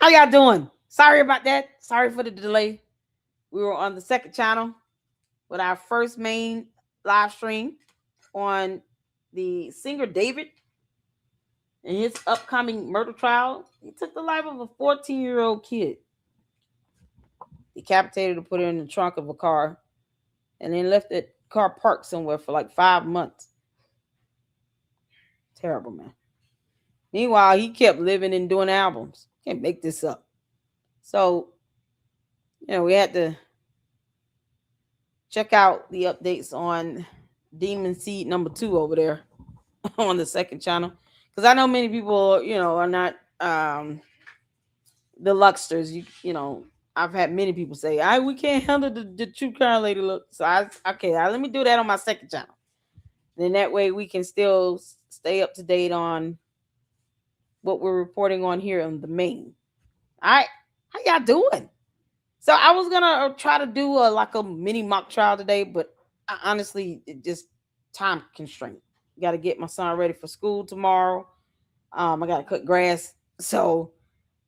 How y'all doing? Sorry about that. Sorry for the delay. We were on the second channel with our first main live stream on the singer David and his upcoming murder trial. He took the life of a 14-year-old kid. Decapitated and put her in the trunk of a car and then left that car parked somewhere for like 5 months. Terrible, man. Meanwhile, he kept living and doing albums. Can't make this up. So, we had to check out the updates on Demon Seed number 2 over there on the second channel. Because I know many people, are not the Luxters. I've had many people say, we can't handle the true crime lady look. So let me do that on my second channel. Then that way we can still stay up to date on what we're reporting on here on the main. All right, how y'all doing? So I was gonna try to do a mini mock trial today, but honestly, it just time constraint. Got to get my son ready for school tomorrow. I got to cut grass, so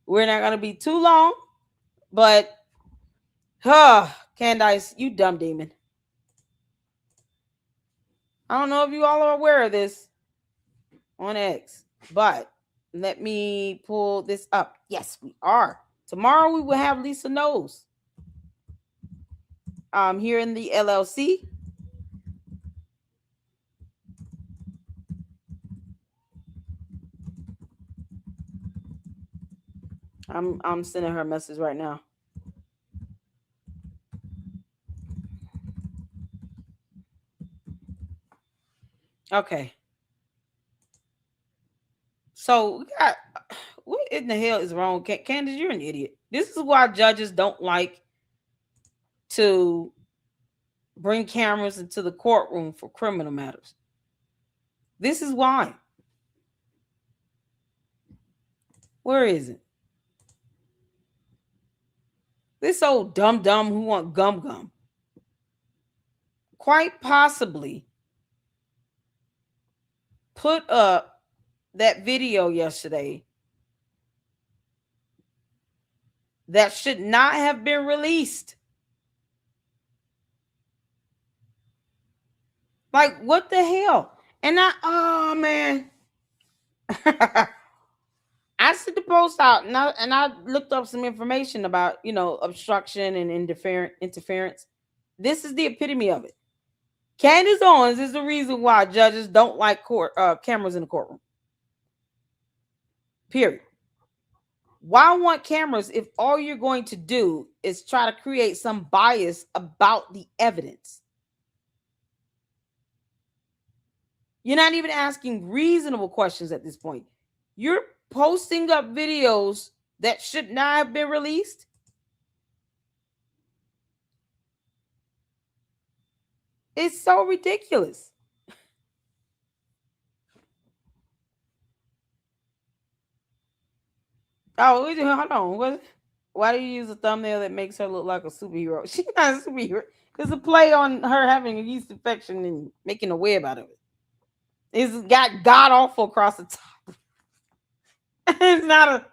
we're not gonna be too long. But, Candace, you dumb demon. I don't know if you all are aware of this on X, but let me pull this up. Yes, we are. Tomorrow we will have Lisa Knows here in the LLC. I'm sending her a message right now. Okay. So we got, what in the hell is wrong? Candace, you're an idiot. This is why judges don't like to bring cameras into the courtroom for criminal matters. This is why. Where is it? This old dumb who want gum quite possibly put up that video yesterday that should not have been released. Like, what the hell? And oh man. I sent the post out and I looked up some information about, obstruction and interference. This is the epitome of it. Candace Owens is the reason why judges don't like cameras in the courtroom. Period. Why want cameras if all you're going to do is try to create some bias about the evidence? You're not even asking reasonable questions at this point. You're posting up videos that should not have been released. It's so ridiculous. Oh, hold on. Why do you use a thumbnail that makes her look like a superhero? She's not a superhero. There's a play on her having a yeast infection and making a web out of it. It's got god awful across the top. It's not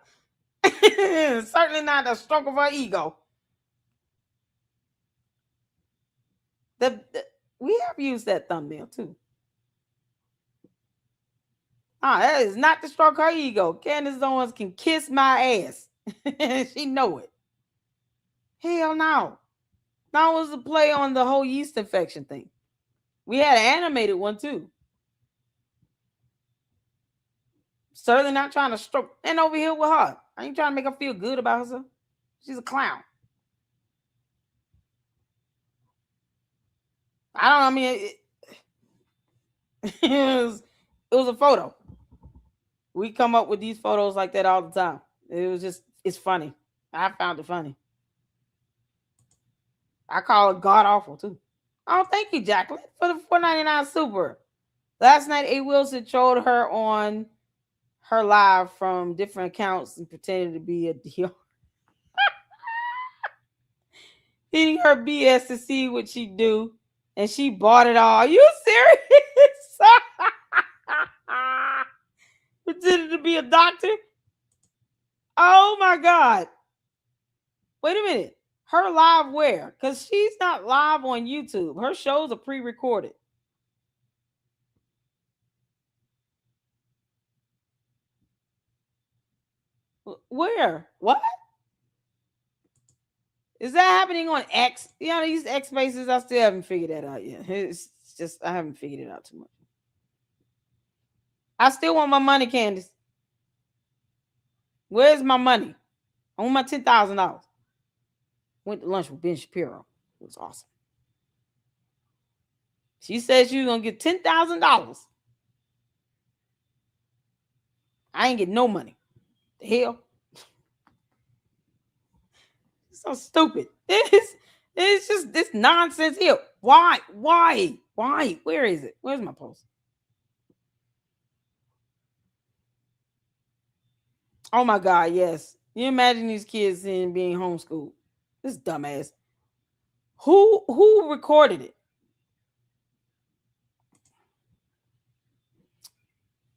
certainly not a stroke of her ego. We have used that thumbnail too. That is not to stroke her ego. Candace Owens can kiss my ass. She know it. Hell no. That was a play on the whole yeast infection thing. We had an animated one too. Certainly not trying to stroke. And over here with her. I ain't trying to make her feel good about herself. She's a clown. I mean, it was a photo. We come up with these photos like that all the time. It's funny. I found it funny. I call it god awful too. Oh, thank you, Jacqueline, for the $4.99 super. Last night, A. Wilson trolled her on her live from different accounts and pretended to be a deal. Hitting her BS to see what she do, and she bought it all. Are you serious? Pretended to be a doctor? Oh my God. Wait a minute. Her live where? Because she's not live on YouTube. Her shows are pre-recorded. Where? What? Is that happening on X? You know, these X spaces, I still haven't figured that out yet. It's just, I haven't figured it out too much. I still want my money, Candace. Where's my money? I want my $10,000. Went to lunch with Ben Shapiro. It was awesome. She said she was going to get $10,000. I ain't get no money. The hell? So stupid. It's just this nonsense here. Why? Where is it? Where's my post? Oh my God, yes. You imagine these kids being homeschooled. This dumbass. Who recorded it?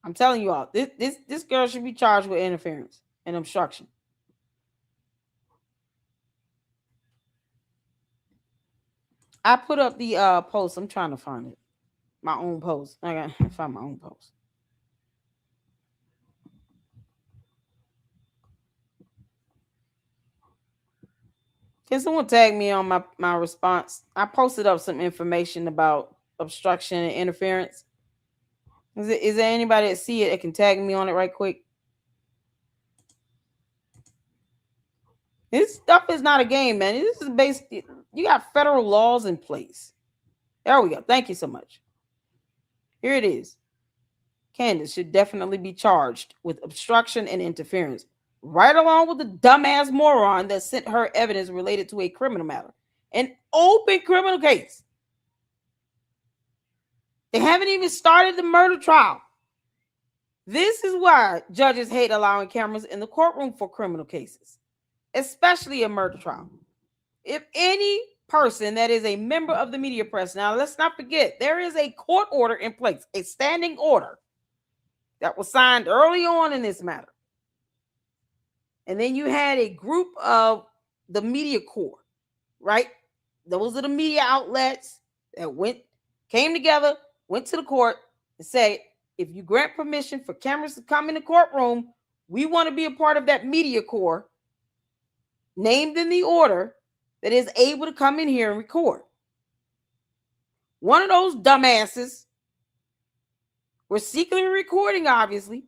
I'm telling you all, this girl should be charged with interference and obstruction. I put up the post. I'm trying to find it. My own post. I gotta find my own post. Can someone tag me on my response? I posted up some information about obstruction and interference. Is there anybody that see it that can tag me on it right quick? This stuff is not a game, man. This is basically, you got federal laws in place. There we go. Thank you so much. Here it is. Candace should definitely be charged with obstruction and interference, right along with the dumbass moron that sent her evidence related to a criminal matter, an open criminal case. They haven't even started the murder trial. This is why judges hate allowing cameras in the courtroom for criminal cases, especially a murder trial. If any person that is a member of the media press, now let's not forget, there is a court order in place, a standing order that was signed early on in this matter. And then you had a group of the media corps, right? Those are the media outlets that came together, went to the court and said, if you grant permission for cameras to come in the courtroom, we want to be a part of that media corps named in the order that is able to come in here and record. One of those dumbasses were secretly recording, obviously,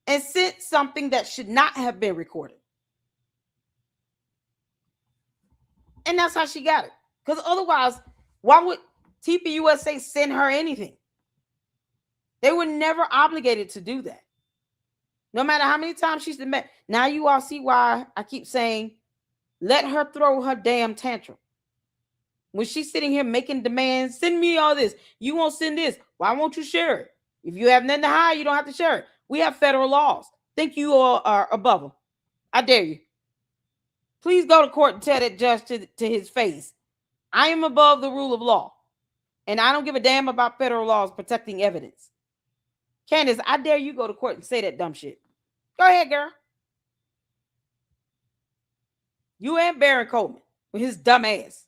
and sent something that should not have been recorded. And that's how she got it. Because otherwise, why would TPUSA send her anything? They were never obligated to do that. No matter how many times she's been met. Now you all see why I keep saying, let her throw her damn tantrum. When she's sitting here making demands, send me all this. You won't send this. Why won't you share it? If you have nothing to hide, you don't have to share it. We have federal laws. Think you all are above them. I dare you. Please go to court and tell that judge to his face, I am above the rule of law. And I don't give a damn about federal laws protecting evidence. Candace, I dare you go to court and say that dumb shit. Go ahead, girl. You and Baron Coleman with his dumb ass.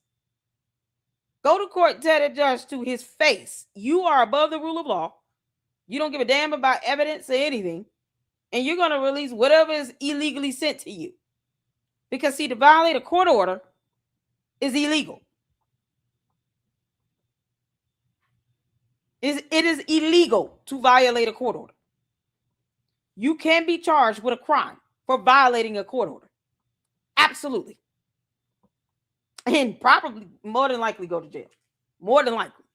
Go to court and tell that judge to his face, you are above the rule of law. You don't give a damn about evidence or anything. And you're going to release whatever is illegally sent to you. Because, see, to violate a court order is illegal. It is illegal to violate a court order. You can be charged with a crime for violating a court order. Absolutely. And probably more than likely go to jail. More than likely.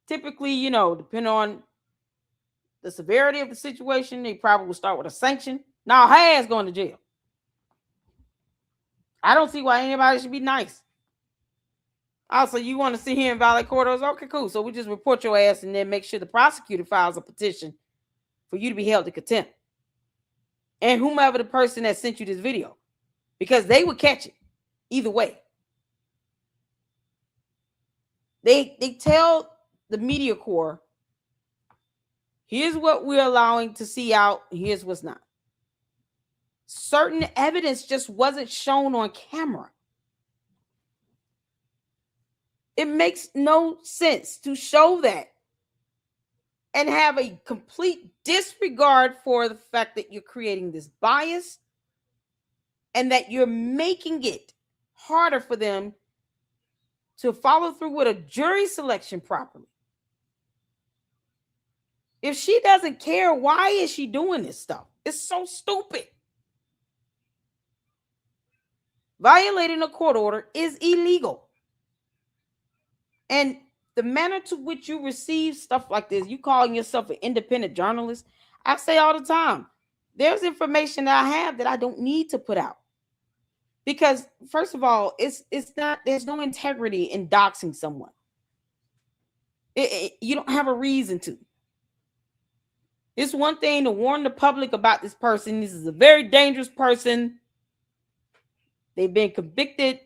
Typically, you know, depending on the severity of the situation, they probably will start with a sanction. Now, her ass going to jail. I don't see why anybody should be nice. Also, you want to sit here and violate court orders? Okay, cool. So we just report your ass and then make sure the prosecutor files a petition for you to be held to contempt. And whomever the person that sent you this video. Because they would catch it either way. They tell the media corps, here's what we're allowing to see out, here's what's not. certain evidence just wasn't shown on camera. It makes no sense to show that and have a complete disregard for the fact that you're creating this bias and that you're making it harder for them to follow through with a jury selection properly. If she doesn't care, why is she doing this stuff? It's so stupid. Violating a court order is illegal. And the manner to which you receive stuff like this, you calling yourself an independent journalist, I say all the time, there's information that I have that I don't need to put out. Because first of all, it's not, there's no integrity in doxing someone. You don't have a reason to. It's one thing to warn the public about this person. This is a very dangerous person. They've been convicted,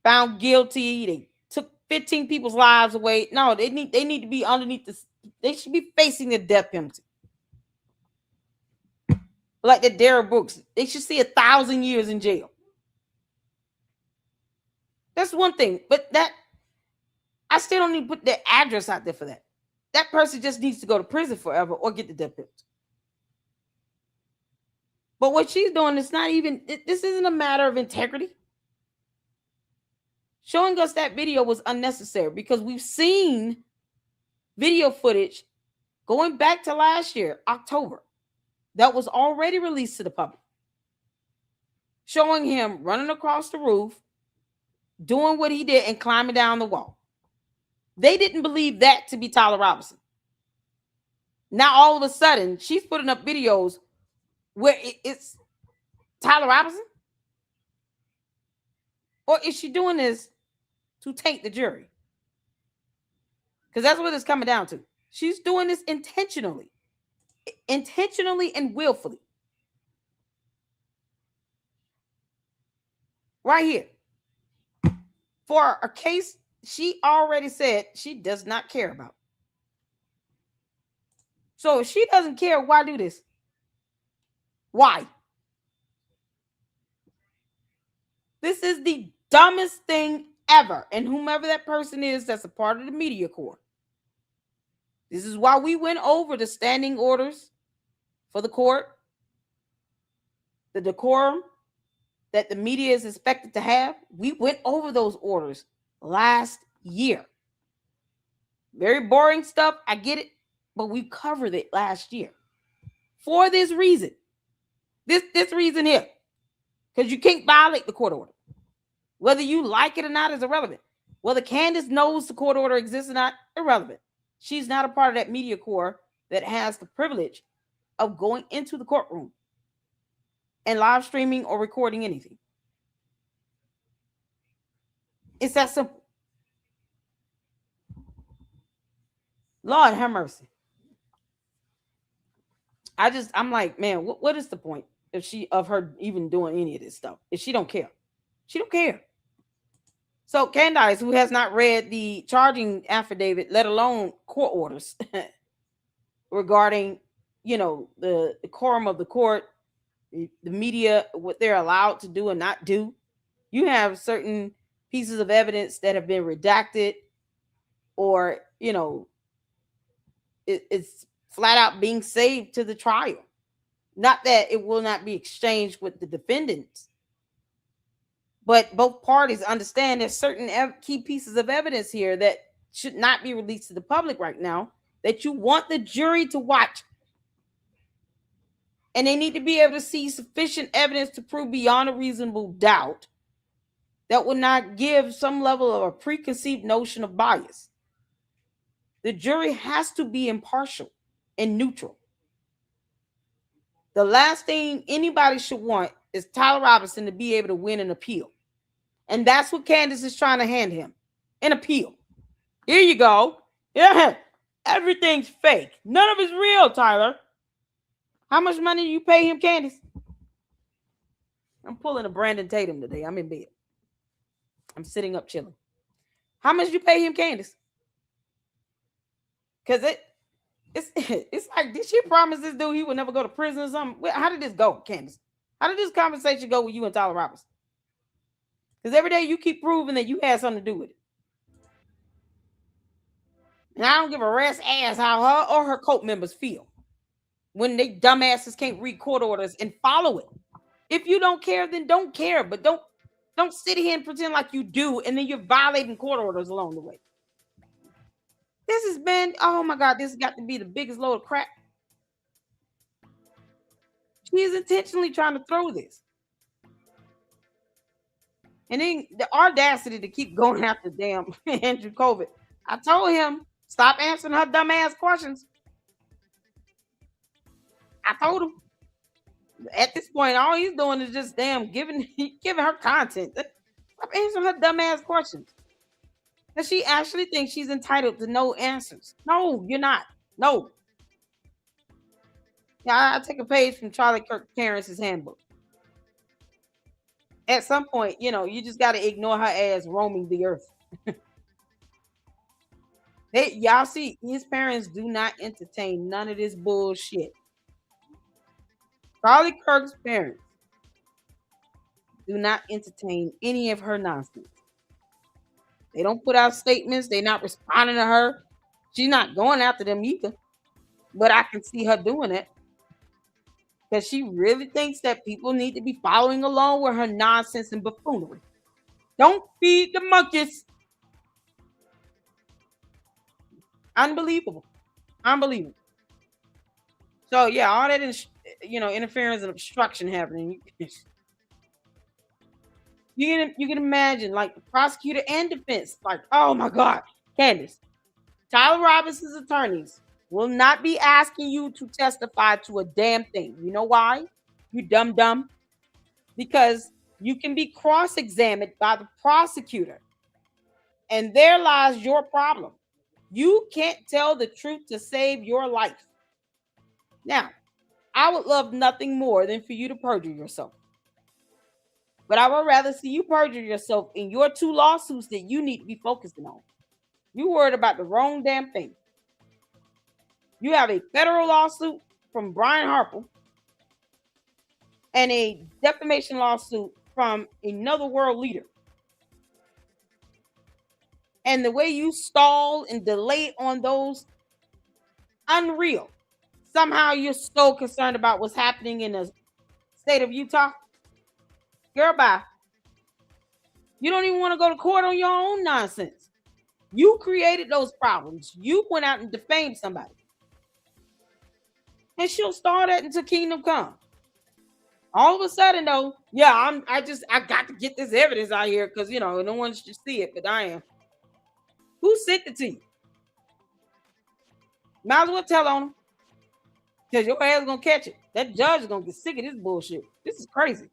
found guilty. They took 15 people's lives away. No, they need to be underneath this. They should be facing the death penalty. Like the Derrick Brooks, they should see 1,000 years in jail. That's one thing, but that I still don't need to put their address out there for that. That person just needs to go to prison forever or get the death penalty. But what she's doing is not even, this isn't a matter of integrity. Showing us that video was unnecessary because we've seen video footage going back to last year, October, that was already released to the public, showing him running across the roof, doing what he did and climbing down the wall. They didn't believe that to be Tyler Robinson. Now, all of a sudden, she's putting up videos where it's Tyler Robinson? Or is she doing this to taint the jury? Because that's what it's coming down to. She's doing this intentionally and willfully. Right here. For a case she already said she does not care about. So if she doesn't care, why do this? Why? This is the dumbest thing ever. And whomever that person is that's a part of the media corps. This is why we went over the standing orders for the court, the decorum that the media is expected to have. We went over those orders last year. Very boring stuff. I get it. But we covered it last year. For this reason. This reason here. Because you can't violate the court order. Whether you like it or not is irrelevant. Whether Candace knows the court order exists or not, irrelevant. She's not a part of that media corps that has the privilege of going into the courtroom and live streaming or recording anything. It's that simple. Lord have mercy. I'm like, man, what is the point of her even doing any of this stuff? If she don't care. She don't care. So Candace, who has not read the charging affidavit, let alone court orders regarding, the quorum of the court, the media, what they're allowed to do and not do. You have certain pieces of evidence that have been redacted or, it's flat out being saved to the trial. Not that it will not be exchanged with the defendants, but both parties understand there's certain key pieces of evidence here that should not be released to the public right now that you want the jury to watch. And they need to be able to see sufficient evidence to prove beyond a reasonable doubt that will not give some level of a preconceived notion of bias. The jury has to be impartial and neutral. The last thing anybody should want is Tyler Robinson to be able to win an appeal. And that's what Candace is trying to hand him. An appeal. Here you go. Yeah. Everything's fake. None of it's real, Tyler. How much money do you pay him, Candace? I'm pulling a Brandon Tatum today. I'm in bed. I'm sitting up chilling. How much do you pay him, Candace? Because it's like, did she promise this dude he would never go to prison or something? How did this go, Candace? How did this conversation go with you and Tyler Robinson? Because every day you keep proving that you had something to do with it. And I don't give a rat's ass how her or her cult members feel when they dumbasses can't read court orders and follow it. If you don't care, then don't care. But don't sit here and pretend like you do, and then you're violating court orders along the way. This has been, oh my God, this has got to be the biggest load of crap. She is intentionally trying to throw this. And then the audacity to keep going after damn Andrew COVID. I told him, stop answering her dumb ass questions. I told him. At this point, all he's doing is just damn giving her content. Stop answering her dumb ass questions. Does she actually think she's entitled to no answers? No, you're not. No. Yeah, I take a page from Charlie Kirk Terrence's handbook. At some point, you just got to ignore her ass roaming the earth. Y'all see, his parents do not entertain none of this bullshit. Charlie Kirk's parents do not entertain any of her nonsense. They don't put out statements. They're not responding to her. She's not going after them either. But I can see her doing it. Because she really thinks that people need to be following along with her nonsense and buffoonery. Don't feed the monkeys. Unbelievable. Unbelievable. So, yeah, all that interference and obstruction happening. You can imagine, like, the prosecutor and defense, like, oh my God, Candace, Tyler Robinson's attorneys will not be asking you to testify to a damn thing. You know why? You dumb. Because you can be cross-examined by the prosecutor. And there lies your problem. You can't tell the truth to save your life. Now, I would love nothing more than for you to perjure yourself. But I would rather see you perjure yourself in your 2 lawsuits that you need to be focusing on. You worried about the wrong damn thing. You have a federal lawsuit from Brian Harper and a defamation lawsuit from another world leader. And the way you stall and delay on those, unreal. Somehow you're so concerned about what's happening in the state of Utah. Girl, bye. You don't even want to go to court on your own nonsense. You created those problems. You went out and defamed somebody. And she'll start that until kingdom come. All of a sudden, though, yeah, I got to get this evidence out here because, no one should see it, but I am. Who sent it to you? Might as well tell on them. Because your ass is going to catch it. That judge is going to get sick of this bullshit. This is crazy.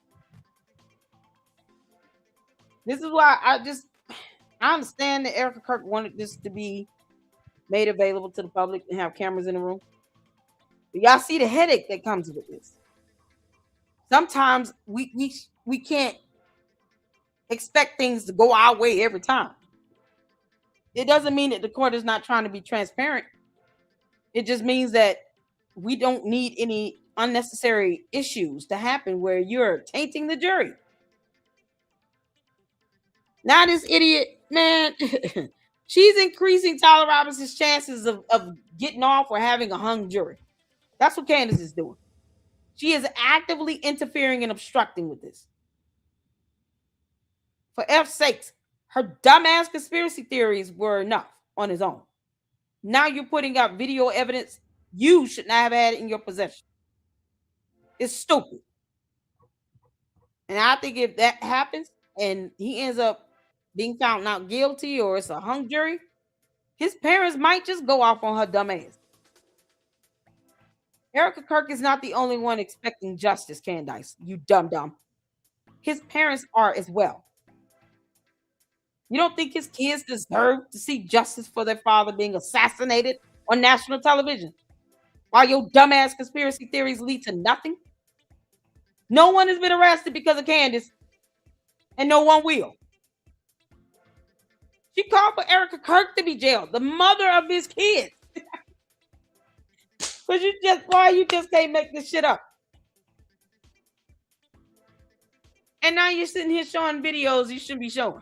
This is why I understand that Erica Kirk wanted this to be made available to the public and have cameras in the room. But y'all see the headache that comes with this. Sometimes we can't expect things to go our way every time. It doesn't mean that the court is not trying to be transparent. It just means that we don't need any unnecessary issues to happen where you're tainting the jury. Now this idiot, man, she's increasing Tyler Robinson's chances of getting off or having a hung jury. That's what Candace is doing. She is actively interfering and obstructing with this. For F's sakes, her dumbass conspiracy theories were enough on his own. Now you're putting out video evidence you should not have had in your possession. It's stupid. And I think if that happens and he ends up being found not guilty or it's a hung jury, his parents might just go off on her dumb ass. Erica Kirk is not the only one expecting justice, Candace. You dumb. His parents are as well. You don't think his kids deserve to see justice for their father being assassinated on national television? While your dumbass conspiracy theories lead to nothing? No one has been arrested because of Candace, and no one will. She called for Erica Kirk to be jailed, the mother of his kids. But you just can't make this shit up. And now you're sitting here showing videos you shouldn't be showing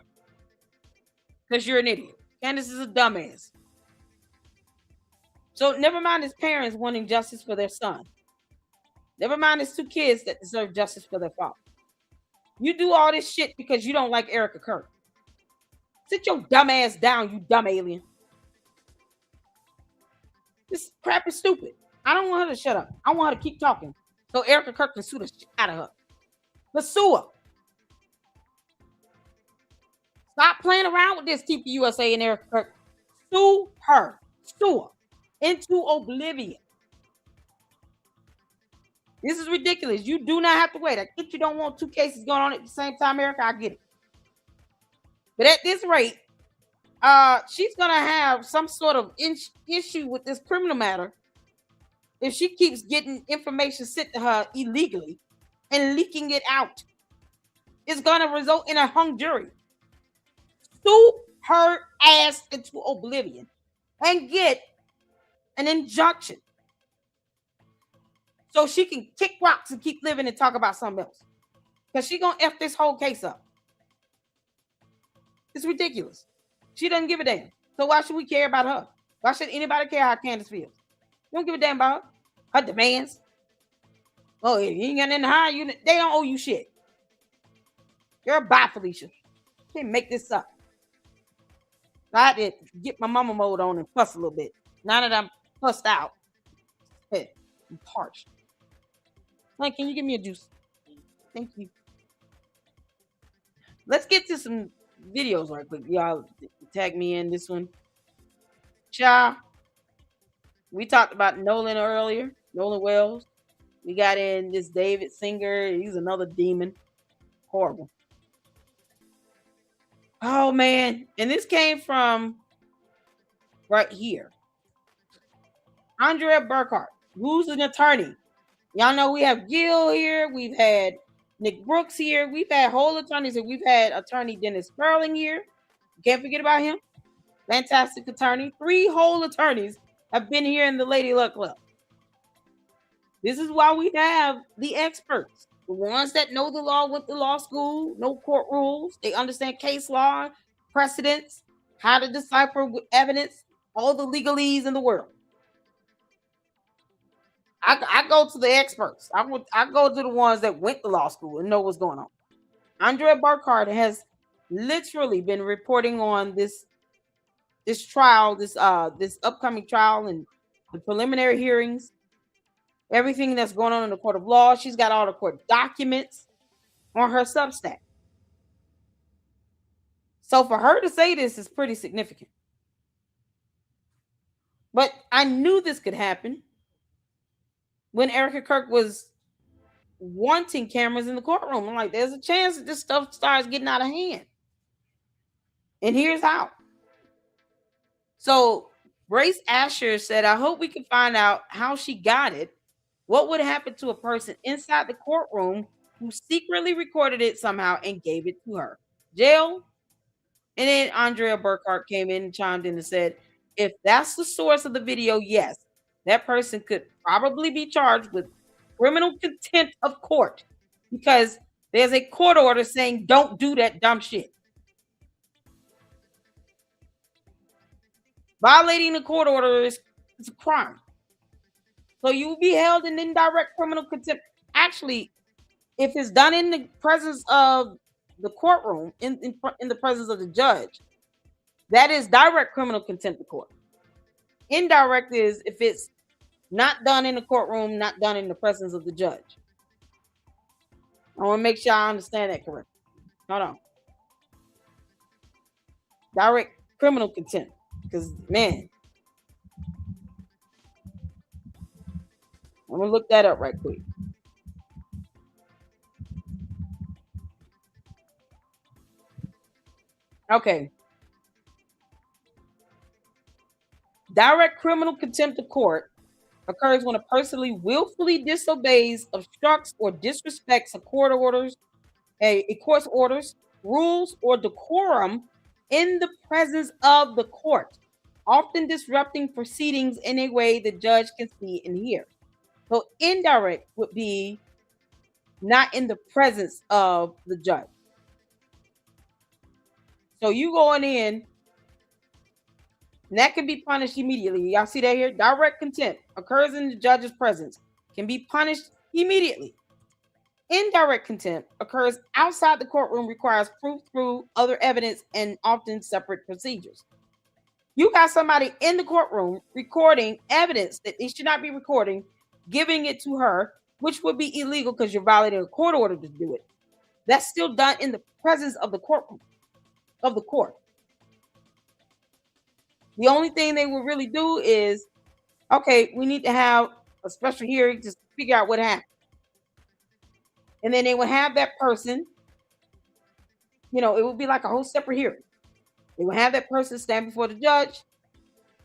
because you're an idiot. Candace is a dumbass. So never mind his parents wanting justice for their son. Never mind his 2 kids that deserve justice for their father. You do all this shit because you don't like Erica Kirk. Sit your dumb ass down, you dumb alien. This crap is stupid. I don't want her to shut up. I want her to keep talking. So Erica Kirk can sue the shit out of her. Let's sue her. Stop playing around with this TPUSA and Erica Kirk. Sue her. Sue her into oblivion. This is ridiculous. You do not have to wait. I get you don't want 2 cases going on at the same time, Erica. I get it. But at this rate, she's gonna have some sort of issue with this criminal matter if she keeps getting information sent to her illegally and leaking it out. It's gonna result in a hung jury. Sue her ass into oblivion and get an injunction so she can kick rocks and keep living and talk about something else. Because she's gonna F this whole case up. It's ridiculous. She doesn't give a damn. So why should we care about her? Why should anybody care how Candace feels? You don't give a damn about her. Her demands. Oh, you ain't got nothing to hire you. They don't owe you shit. You're bye, Felicia. Can't make this up. I had to get my mama mode on and fuss a little bit. Now that I'm fussed out, hey, I'm parched. Hey, can you give me a juice? Thank you. Let's get to some videos right quick. Y'all tag me in this one. Cha. We talked about Nolan earlier. Nolan Wells. We got in this David Singer. He's another demon. Horrible. Oh, man. And this came from right here. Andrea Burkhart, who's an attorney. Y'all know we have Gil here. We've had Nick Brooks here. We've had whole attorneys. And we've had attorney Dennis Sperling here. Can't forget about him. Fantastic attorney. 3 whole attorneys have been here in the Lady Luck Club. This is why we have the experts. The ones that know the law, went to law school, know court rules. They understand case law, precedents, how to decipher with evidence, all the legalese in the world. I go to the experts. I go to the ones that went to law school and know what's going on. Andrea Burkhart has literally been reporting on this trial, this upcoming trial and the preliminary hearings, everything that's going on in the court of law. She's got all the court documents on her Substack. So for her to say this is pretty significant. But I knew this could happen when Erica Kirk was wanting cameras in the courtroom. I'm like, there's a chance that this stuff starts getting out of hand. And here's how. So Grace Asher said, I hope we can find out how she got it. What would happen to a person inside the courtroom who secretly recorded it somehow and gave it to her? Jail? And then Andrea Burkhart came in and chimed in and said, if that's the source of the video, yes, that person could probably be charged with criminal contempt of court because there's a court order saying don't do that dumb shit. Violating the court order is a crime. So you will be held in indirect criminal contempt. Actually, if it's done in the presence of the courtroom, in the presence of the judge, that is direct criminal contempt of court. Indirect is if it's not done in the courtroom, not done in the presence of the judge. I want to make sure I understand that correctly. Hold on. Direct criminal contempt. Because, man, I'm going to look that up right quick. Okay. Direct criminal contempt of court occurs when a person willfully disobeys, obstructs, or disrespects a court's orders, rules, or decorum in the presence of the court, often disrupting proceedings in a way the judge can see and hear. So indirect would be not in the presence of the judge. So you going in, and that can be punished immediately. Y'all see that here? Direct contempt occurs in the judge's presence, can be punished immediately. Indirect contempt occurs outside the courtroom, requires proof through other evidence and often separate procedures. You got somebody in the courtroom recording evidence that they should not be recording, giving it to her, which would be illegal because you're violating a court order to do it. That's still done in the presence of the courtroom, of the court. The only thing they will really do is, okay, we need to have a special hearing to figure out what happened. And then they will have that person, it will be like a whole separate hearing. They will have that person stand before the judge,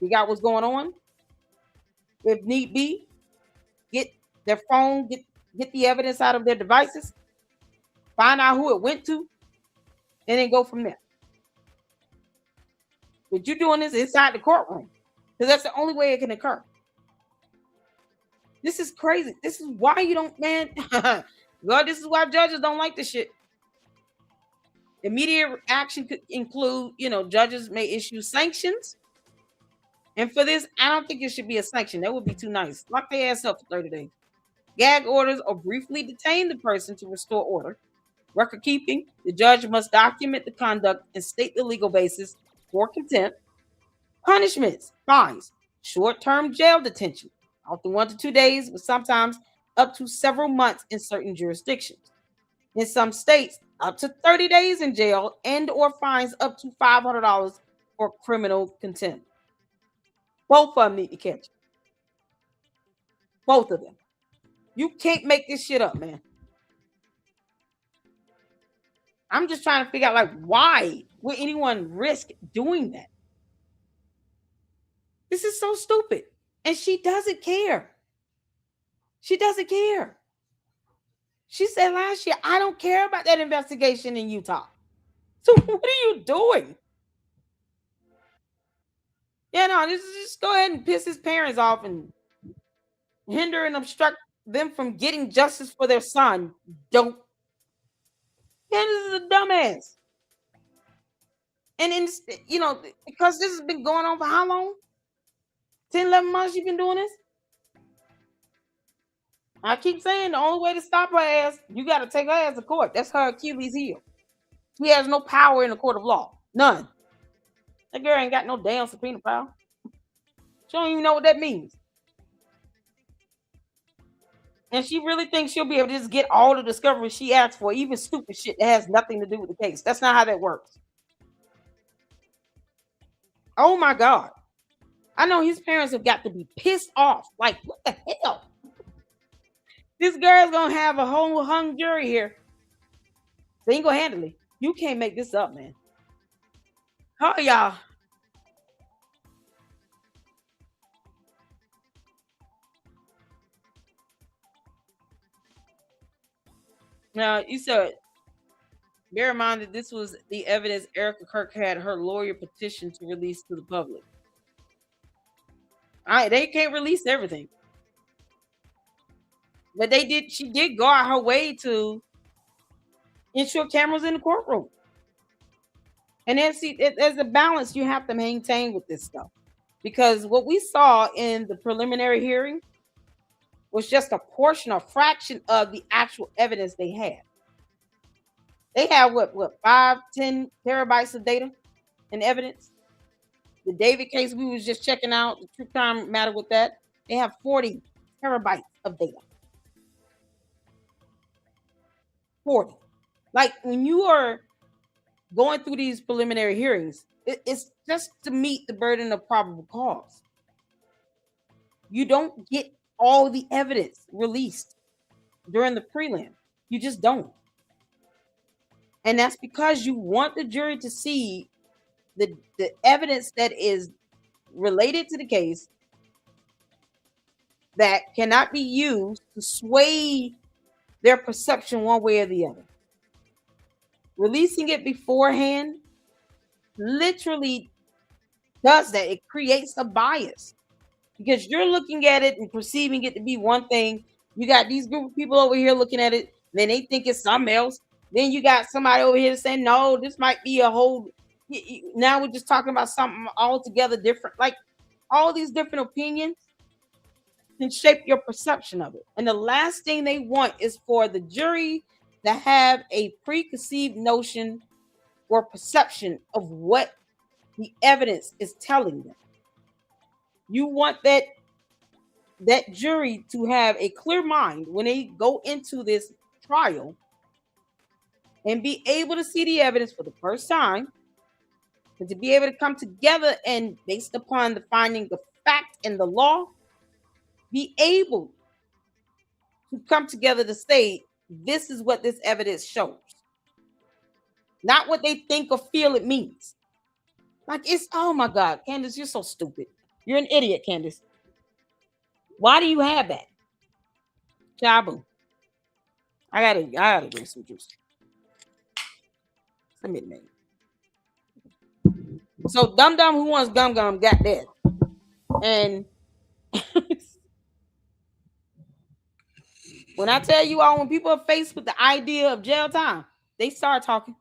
figure out what's going on. If need be, get their phone, get the evidence out of their devices, find out who it went to, and then go from there. But you're doing this inside the courtroom because that's the only way it can occur. This is crazy. This is why you don't, man. God, this is why judges don't like this shit. Immediate action could include, judges may issue sanctions. And for this, I don't think it should be a sanction. That would be too nice. Lock their ass up for 30 days. Gag orders or briefly detain the person to restore order. Record keeping. The judge must document the conduct and state the legal basis for contempt. Punishments, fines, short-term jail detention, often 1 to 2 days, but sometimes up to several months in certain jurisdictions. In some states, up to 30 days in jail and or fines up to $500 for criminal contempt. Both of them need to catch. Both of them. You can't make this shit up, man. I'm just trying to figure out, why would anyone risk doing that? This is so stupid. And she doesn't care. She doesn't care. She said last year, I don't care about that investigation in Utah. So what are you doing? Yeah, no, just go ahead and piss his parents off and hinder and obstruct them from getting justice for their son. Don't. Candace is a dumbass. And in, because this has been going on for how long? 10, 11 months you've been doing this? I keep saying the only way to stop her ass, you got to take her ass to court. That's her Achilles heel. She has no power in the court of law. None. That girl ain't got no damn subpoena power. She don't even know what that means. And she really thinks she'll be able to just get all the discovery she asked for, even stupid shit that has nothing to do with the case. That's not how that works. Oh my God. I know his parents have got to be pissed off. Like, what the hell? This girl's gonna have a whole hung jury here. They ain't gonna handle it. You can't make this up, man. Oh, y'all. Now, you said, bear in mind that this was the evidence Erica Kirk had her lawyer petition to release to the public. They can't release everything. But she did go out her way to ensure cameras in the courtroom. And then there's a balance you have to maintain with this stuff. Because what we saw in the preliminary hearing was just a portion or fraction of the actual evidence they had. They have what 5-10 terabytes of data and evidence. The David case we was just checking out, the true crime matter with that, they have 40 terabytes of data. 40. Like, when you are going through these preliminary hearings, it's just to meet the burden of probable cause. You don't get all the evidence released during the prelim. You just don't. And that's because you want the jury to see the evidence that is related to the case that cannot be used to sway their perception one way or the other. Releasing it beforehand literally does that. It creates a bias because you're looking at it and perceiving it to be one thing. You got these group of people over here looking at it Then they think it's something else. Then you got somebody over here saying, no, this might be a whole. Now we're just talking about something altogether different. Like all these different opinions can shape your perception of it. And the last thing they want is for the jury to have a preconceived notion or perception of what the evidence is telling them. You want that jury to have a clear mind when they go into this trial and be able to see the evidence for the first time, and to be able to come together and, based upon the finding of fact and the law, be able to come together to say, this is what this evidence shows. Not what they think or feel it means. Like it's, oh my God, Candace, you're so stupid. You're an idiot, Candace. Why do you have that? Chabu. I gotta drink some juice. Let me make. So Dum Dum Who Wants Gum Gum got that. And when I tell you all, when people are faced with the idea of jail time, they start talking.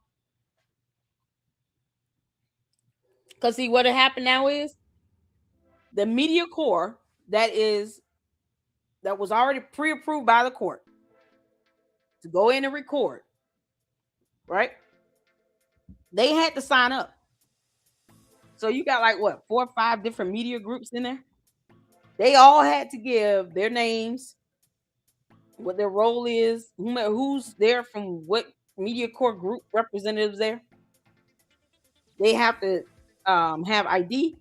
Because see, what happened now is the media corps that was already pre-approved by the court to go in and record, right? They had to sign up. So you got like what, 4 or 5 different media groups in there? They all had to give their names, what their role is, who's there from what media corps group representatives there. They have to have ID.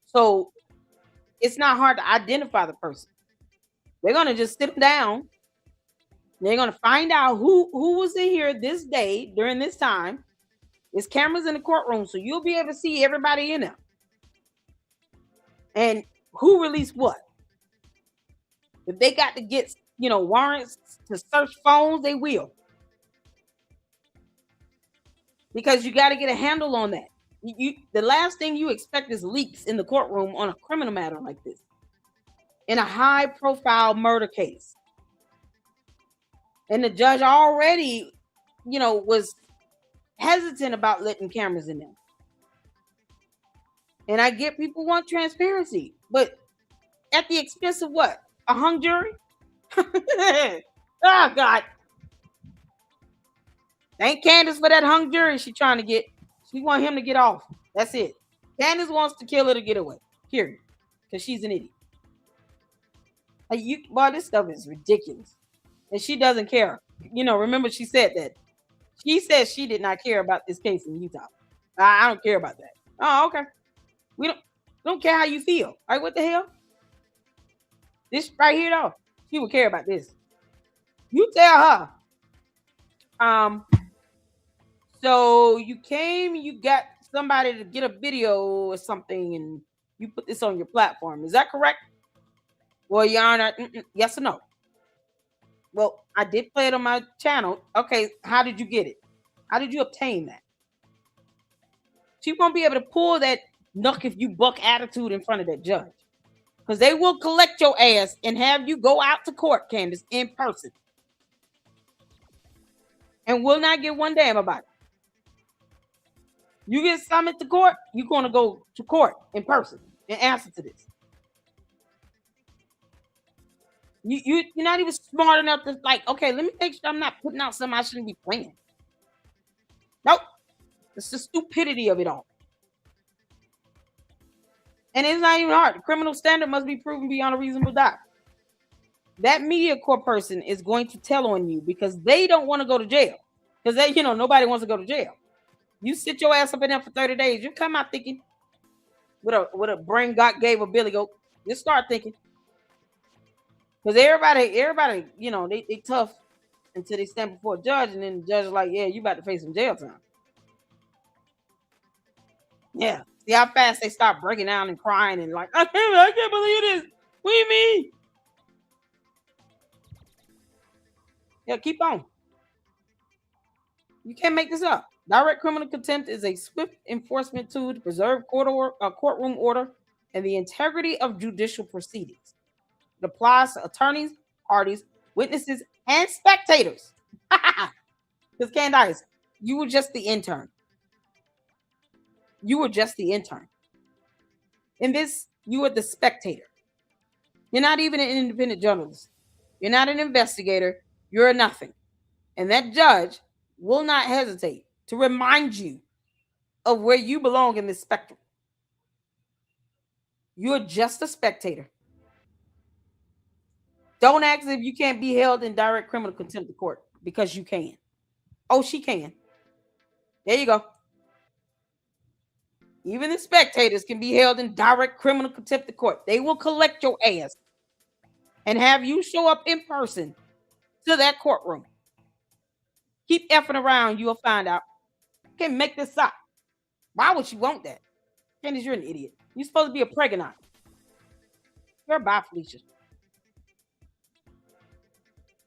So it's not hard to identify the person. They're going to just sit them down. They're going to find out who was in here this day during this time. There's cameras in the courtroom, so you'll be able to see everybody in there. And who released what. If they got to get, warrants to search phones, they will. Because you got to get a handle on that. The last thing you expect is leaks in the courtroom on a criminal matter like this. In a high-profile murder case. And the judge already, was hesitant about letting cameras in there. And I get people want transparency, but at the expense of what? A hung jury? Oh, God. Thank Candace for that hung jury she trying to get. She want him to get off. That's it. Candace wants to kill her to get away. Period. Because she's an idiot. Like this stuff is ridiculous. And she doesn't care. Remember she said that. She said she did not care about this case in Utah. I don't care about that. Oh, okay. We don't care how you feel. All right, what the hell? This right here, though. She would care about this. You tell her. So you came, you got somebody to get a video or something, and you put this on your platform. Is that correct? Well, Your Honor, yes or no? Well, I did play it on my channel. Okay, how did you get it? How did you obtain that? She won't be able to pull that knuck if you buck attitude in front of that judge. Because they will collect your ass and have you go out to court, Candace, in person. And will not get one damn about it. You get summoned to court, you're going to go to court in person and answer to this. You're not even smart enough to okay, let me make sure I'm not putting out something I shouldn't be playing. Nope. It's the stupidity of it all. And it's not even hard. The criminal standard must be proven beyond a reasonable doubt. That media corps person is going to tell on you because they don't want to go to jail. Because they, nobody wants to go to jail. You sit your ass up in there for 30 days, you come out thinking with a brain God gave a Billy Goat. Just start thinking. Because everybody, they tough until they stand before a judge, and then the judge is like, yeah, you about to face some jail time. Yeah. See how fast they start breaking down and crying and like, I can't believe this. What do you mean? Yeah, keep on. You can't make this up. Direct criminal contempt is a swift enforcement tool to preserve courtroom order and the integrity of judicial proceedings. It applies to attorneys, parties, witnesses, and spectators. Because Candace, you were just the intern. You were just the intern. In this, you were the spectator. You're not even an independent journalist. You're not an investigator. You're a nothing. And that judge will not hesitate to remind you of where you belong in this spectrum. You're just a spectator. Don't ask if you can't be held in direct criminal contempt of court, because you can. Oh, she can. There you go. Even the spectators can be held in direct criminal contempt of court. They will collect your ass and have you show up in person to that courtroom. Keep effing around, you'll find out. Can't make this up. Why would you want that? Candace, you're an idiot. You're supposed to be a pregnant. You're bye, Felicia.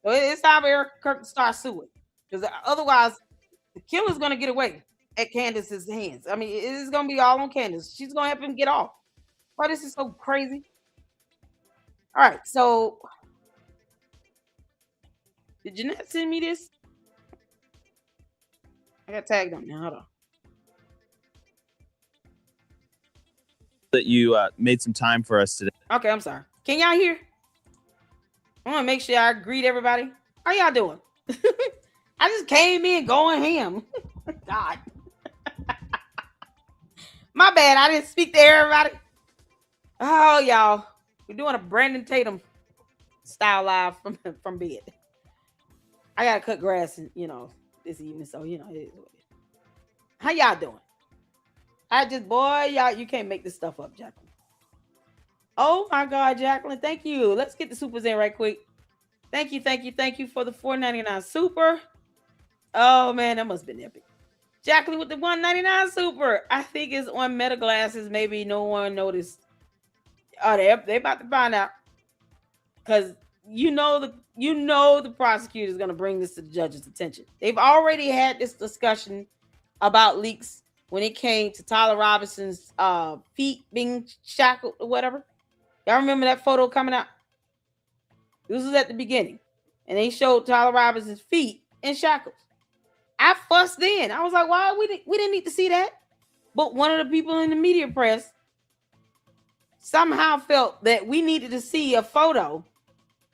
So it's time for Eric Kirk to start suing. Because otherwise, the killer's going to get away at Candace's hands. I mean, it's going to be all on Candace. She's going to help him get off. Why this is so crazy. All right, so did Jeanette send me this? I got tagged on now. Hold on. That you made some time for us today. Okay, I'm sorry. Can y'all hear? I want to make sure I greet everybody. How y'all doing? I just came in going ham. God. My bad. I didn't speak to everybody. Oh, y'all. We're doing a Brandon Tatum style live from bed. I got to cut grass, this evening. So, it is what it is. How y'all doing? Y'all, you can't make this stuff up, Jacqueline. Oh my God, Jacqueline, thank you. Let's get the supers in right quick. Thank you for the $4.99 super. Oh man, that must have been epic. Jacqueline with the $1.99 super. I think it's on Meta Glasses. Maybe no one noticed. Oh, they about to find out. Because the prosecutor is going to bring this to the judge's attention. They've already had this discussion about leaks when it came to Tyler Robinson's feet being shackled or whatever. Y'all remember that photo coming out? This was at the beginning. And they showed Tyler Robinson's feet in shackles. I fussed then. I was like, why? We didn't need to see that. But one of the people in the media press somehow felt that we needed to see a photo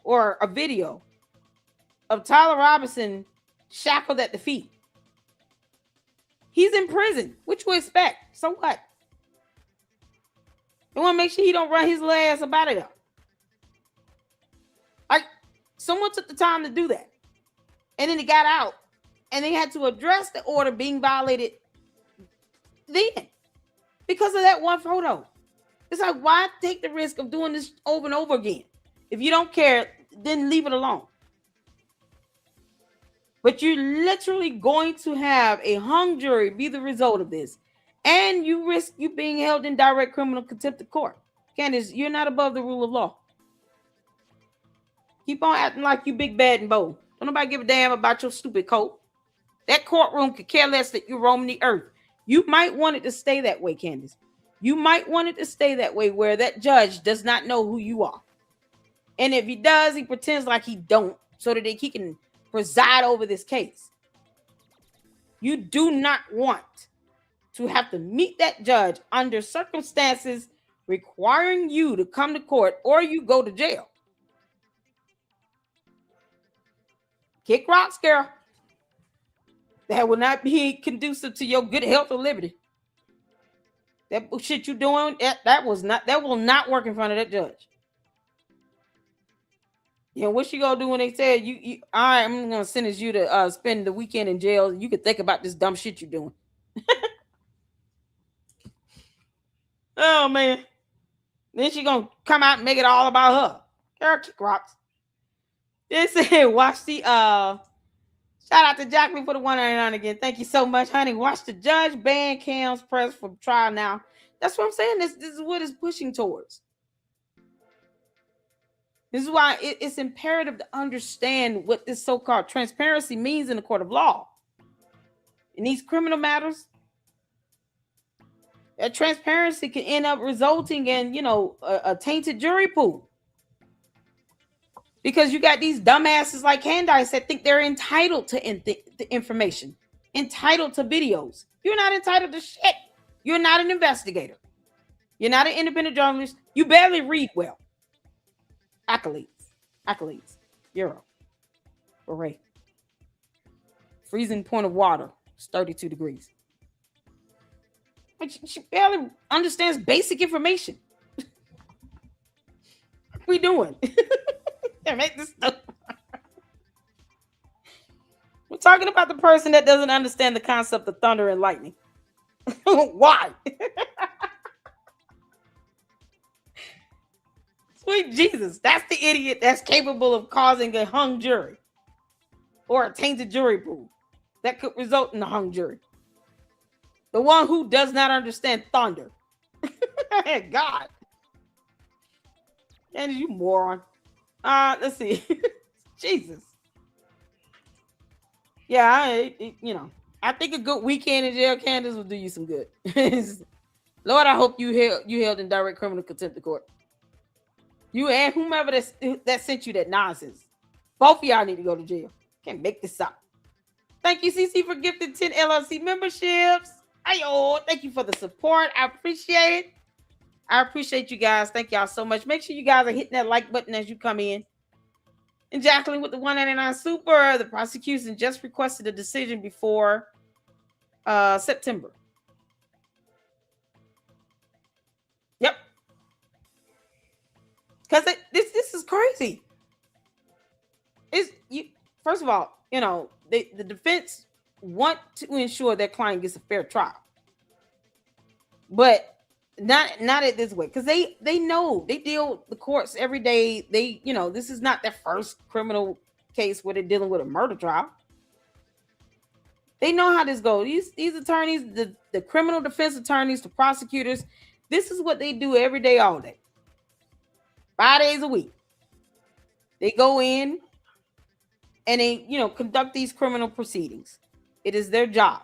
or a video of Tyler Robinson shackled at the feet. He's in prison. What you expect? So what? They want to make sure he don't run his little ass about it up. Like, someone took the time to do that. And then it got out. And they had to address the order being violated then. Because of that one photo. It's like, why take the risk of doing this over and over again? If you don't care, then leave it alone. But you're literally going to have a hung jury be the result of this. And you risk you being held in direct criminal contempt of court. Candace, you're not above the rule of law. Keep on acting like you big, bad, and bold. Don't nobody give a damn about your stupid coat. That courtroom could care less that you're roaming the earth. You might want it to stay that way, Candace. You might want it to stay that way where that judge does not know who you are. And if he does, he pretends like he don't so that he can preside over this case. You do not want to have to meet that judge under circumstances requiring you to come to court or you go to jail. Kick rocks, girl. That will not be conducive to your good health or liberty. That shit you doing, that will not work in front of that judge. What you gonna do when they say you all right, I'm gonna sentence you to spend the weekend in jail. You could think about this dumb shit you're doing. Oh man. Then she gonna come out and make it all about her. Girl, kick rocks. They said watch the shout out to Jacqueline for the $1.99 again. Thank you so much, honey. Watch the judge ban Cam's press for trial now. That's what I'm saying. This is what it's pushing towards. This is why it's imperative to understand what this so-called transparency means in the court of law. In these criminal matters, that transparency can end up resulting in, a tainted jury pool. Because you got these dumbasses like Candace that think they're entitled to the information, entitled to videos. You're not entitled to shit. You're not an investigator. You're not an independent journalist. You barely read well. Accolades. Euro. Hooray. Freezing point of water is 32 degrees. But she barely understands basic information. What are we doing? Make this stuff. We're talking about the person that doesn't understand the concept of thunder and lightning. Why? Sweet Jesus, that's the idiot that's capable of causing a hung jury or a tainted jury pool that could result in a hung jury. The one who does not understand thunder. God. And you moron. Let's see. Jesus. Yeah, I think a good weekend in jail, Candace, will do you some good. Lord, I hope you held in direct criminal contempt of court. You and whomever that sent you that nonsense. Both of y'all need to go to jail. Can't make this up. Thank you, CC, for gifting 10 LLC memberships. Ayo, thank you for the support. I appreciate it. I appreciate you guys. Thank y'all so much. Make sure you guys are hitting that like button as you come in. And Jacqueline with the 199 super. The prosecution just requested a decision before September. Yep. Because this is crazy. First of all, the defense want to ensure their client gets a fair trial, but not it this way, because they know they deal with the courts every day. They this is not their first criminal case where they're dealing with a murder trial. They know how this goes. These attorneys, the criminal defense attorneys, the prosecutors, this is what they do every day, all day, 5 days a week. They go in and they conduct these criminal proceedings. It is their job.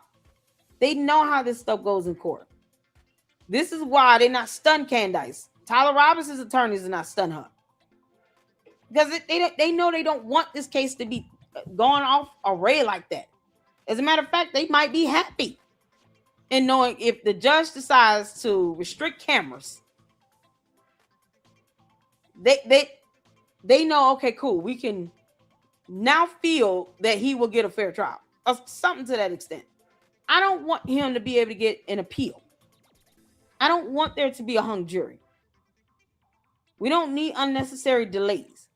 They know how this stuff goes in court. This is why they're not stunned Candace. Tyler Robinson's attorneys are not stunned her. Because they know they don't want this case to be going off array like that. As a matter of fact, they might be happy in knowing if the judge decides to restrict cameras. They know, okay, cool, we can now feel that he will get a fair trial. Or something to that extent. I don't want him to be able to get an appeal. I don't want there to be a hung jury. We don't need unnecessary delays.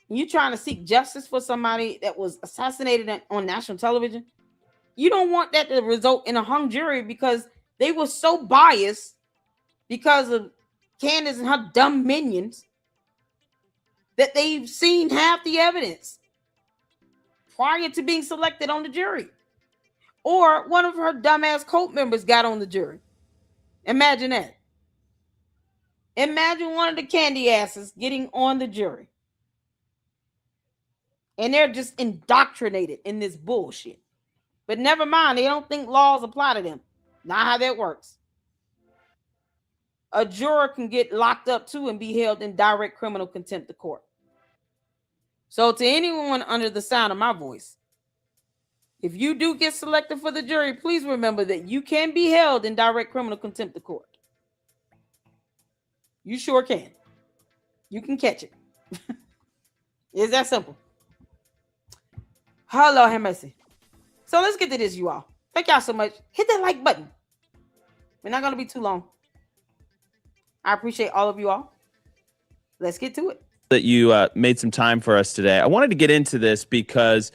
You trying to seek justice for somebody that was assassinated on national television? You don't want that to result in a hung jury because they were so biased because of Candace and her dumb minions that they've seen half the evidence prior to being selected on the jury. Or one of her dumbass cult members got on the jury. Imagine that. Imagine one of the candy asses getting on the jury. And they're just indoctrinated in this bullshit. But never mind, they don't think laws apply to them. Not how that works. A juror can get locked up too and be held in direct criminal contempt of court. So to anyone under the sound of my voice, if you do get selected for the jury, please remember that you can be held in direct criminal contempt of court. You sure can. You can catch it. It's that simple. Oh, Lord have mercy. So let's get to this, you all. Thank y'all so much. Hit that like button. We're not going to be too long. I appreciate all of you all. Let's get to it. That you made some time for us today. I wanted to get into this because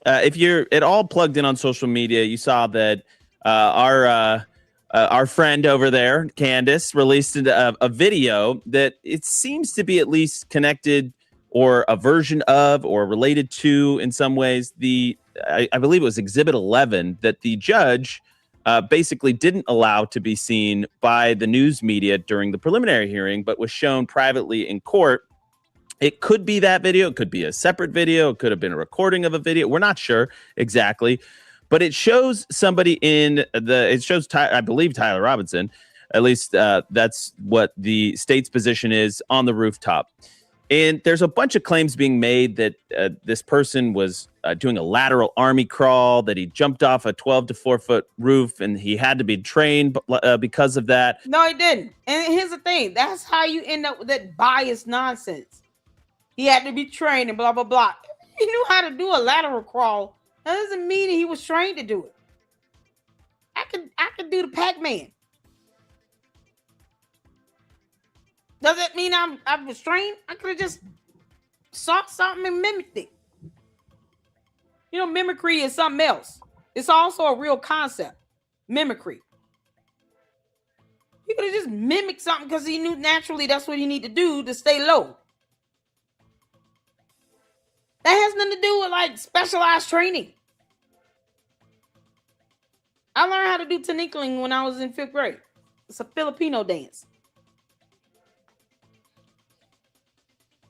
if you're at all plugged in on social media, you saw that our friend over there, Candace, released a video that it seems to be at least connected or a version of or related to, in some ways, I believe it was Exhibit 11 that the judge basically didn't allow to be seen by the news media during the preliminary hearing, but was shown privately in court. It could be that video. It could be a separate video. It could have been a recording of a video. We're not sure exactly, but it shows somebody I believe, Tyler Robinson. At least that's what the state's position is on the rooftop. And there's a bunch of claims being made that this person was doing a lateral army crawl, that he jumped off a 12 to 4 foot roof and he had to be trained because of that. No, he didn't. And here's the thing. That's how you end up with that biased nonsense. He had to be trained and blah, blah, blah. He knew how to do a lateral crawl. That doesn't mean he was trained to do it. I could do the Pac-Man. Does it mean I was trained? I could have just saw something and mimicked it. You know, mimicry is something else. It's also a real concept. Mimicry. He could have just mimicked something because he knew naturally that's what he need to do to stay low. That has nothing to do with like specialized training. I learned how to do tinickling when I was in 5th grade. It's a Filipino dance.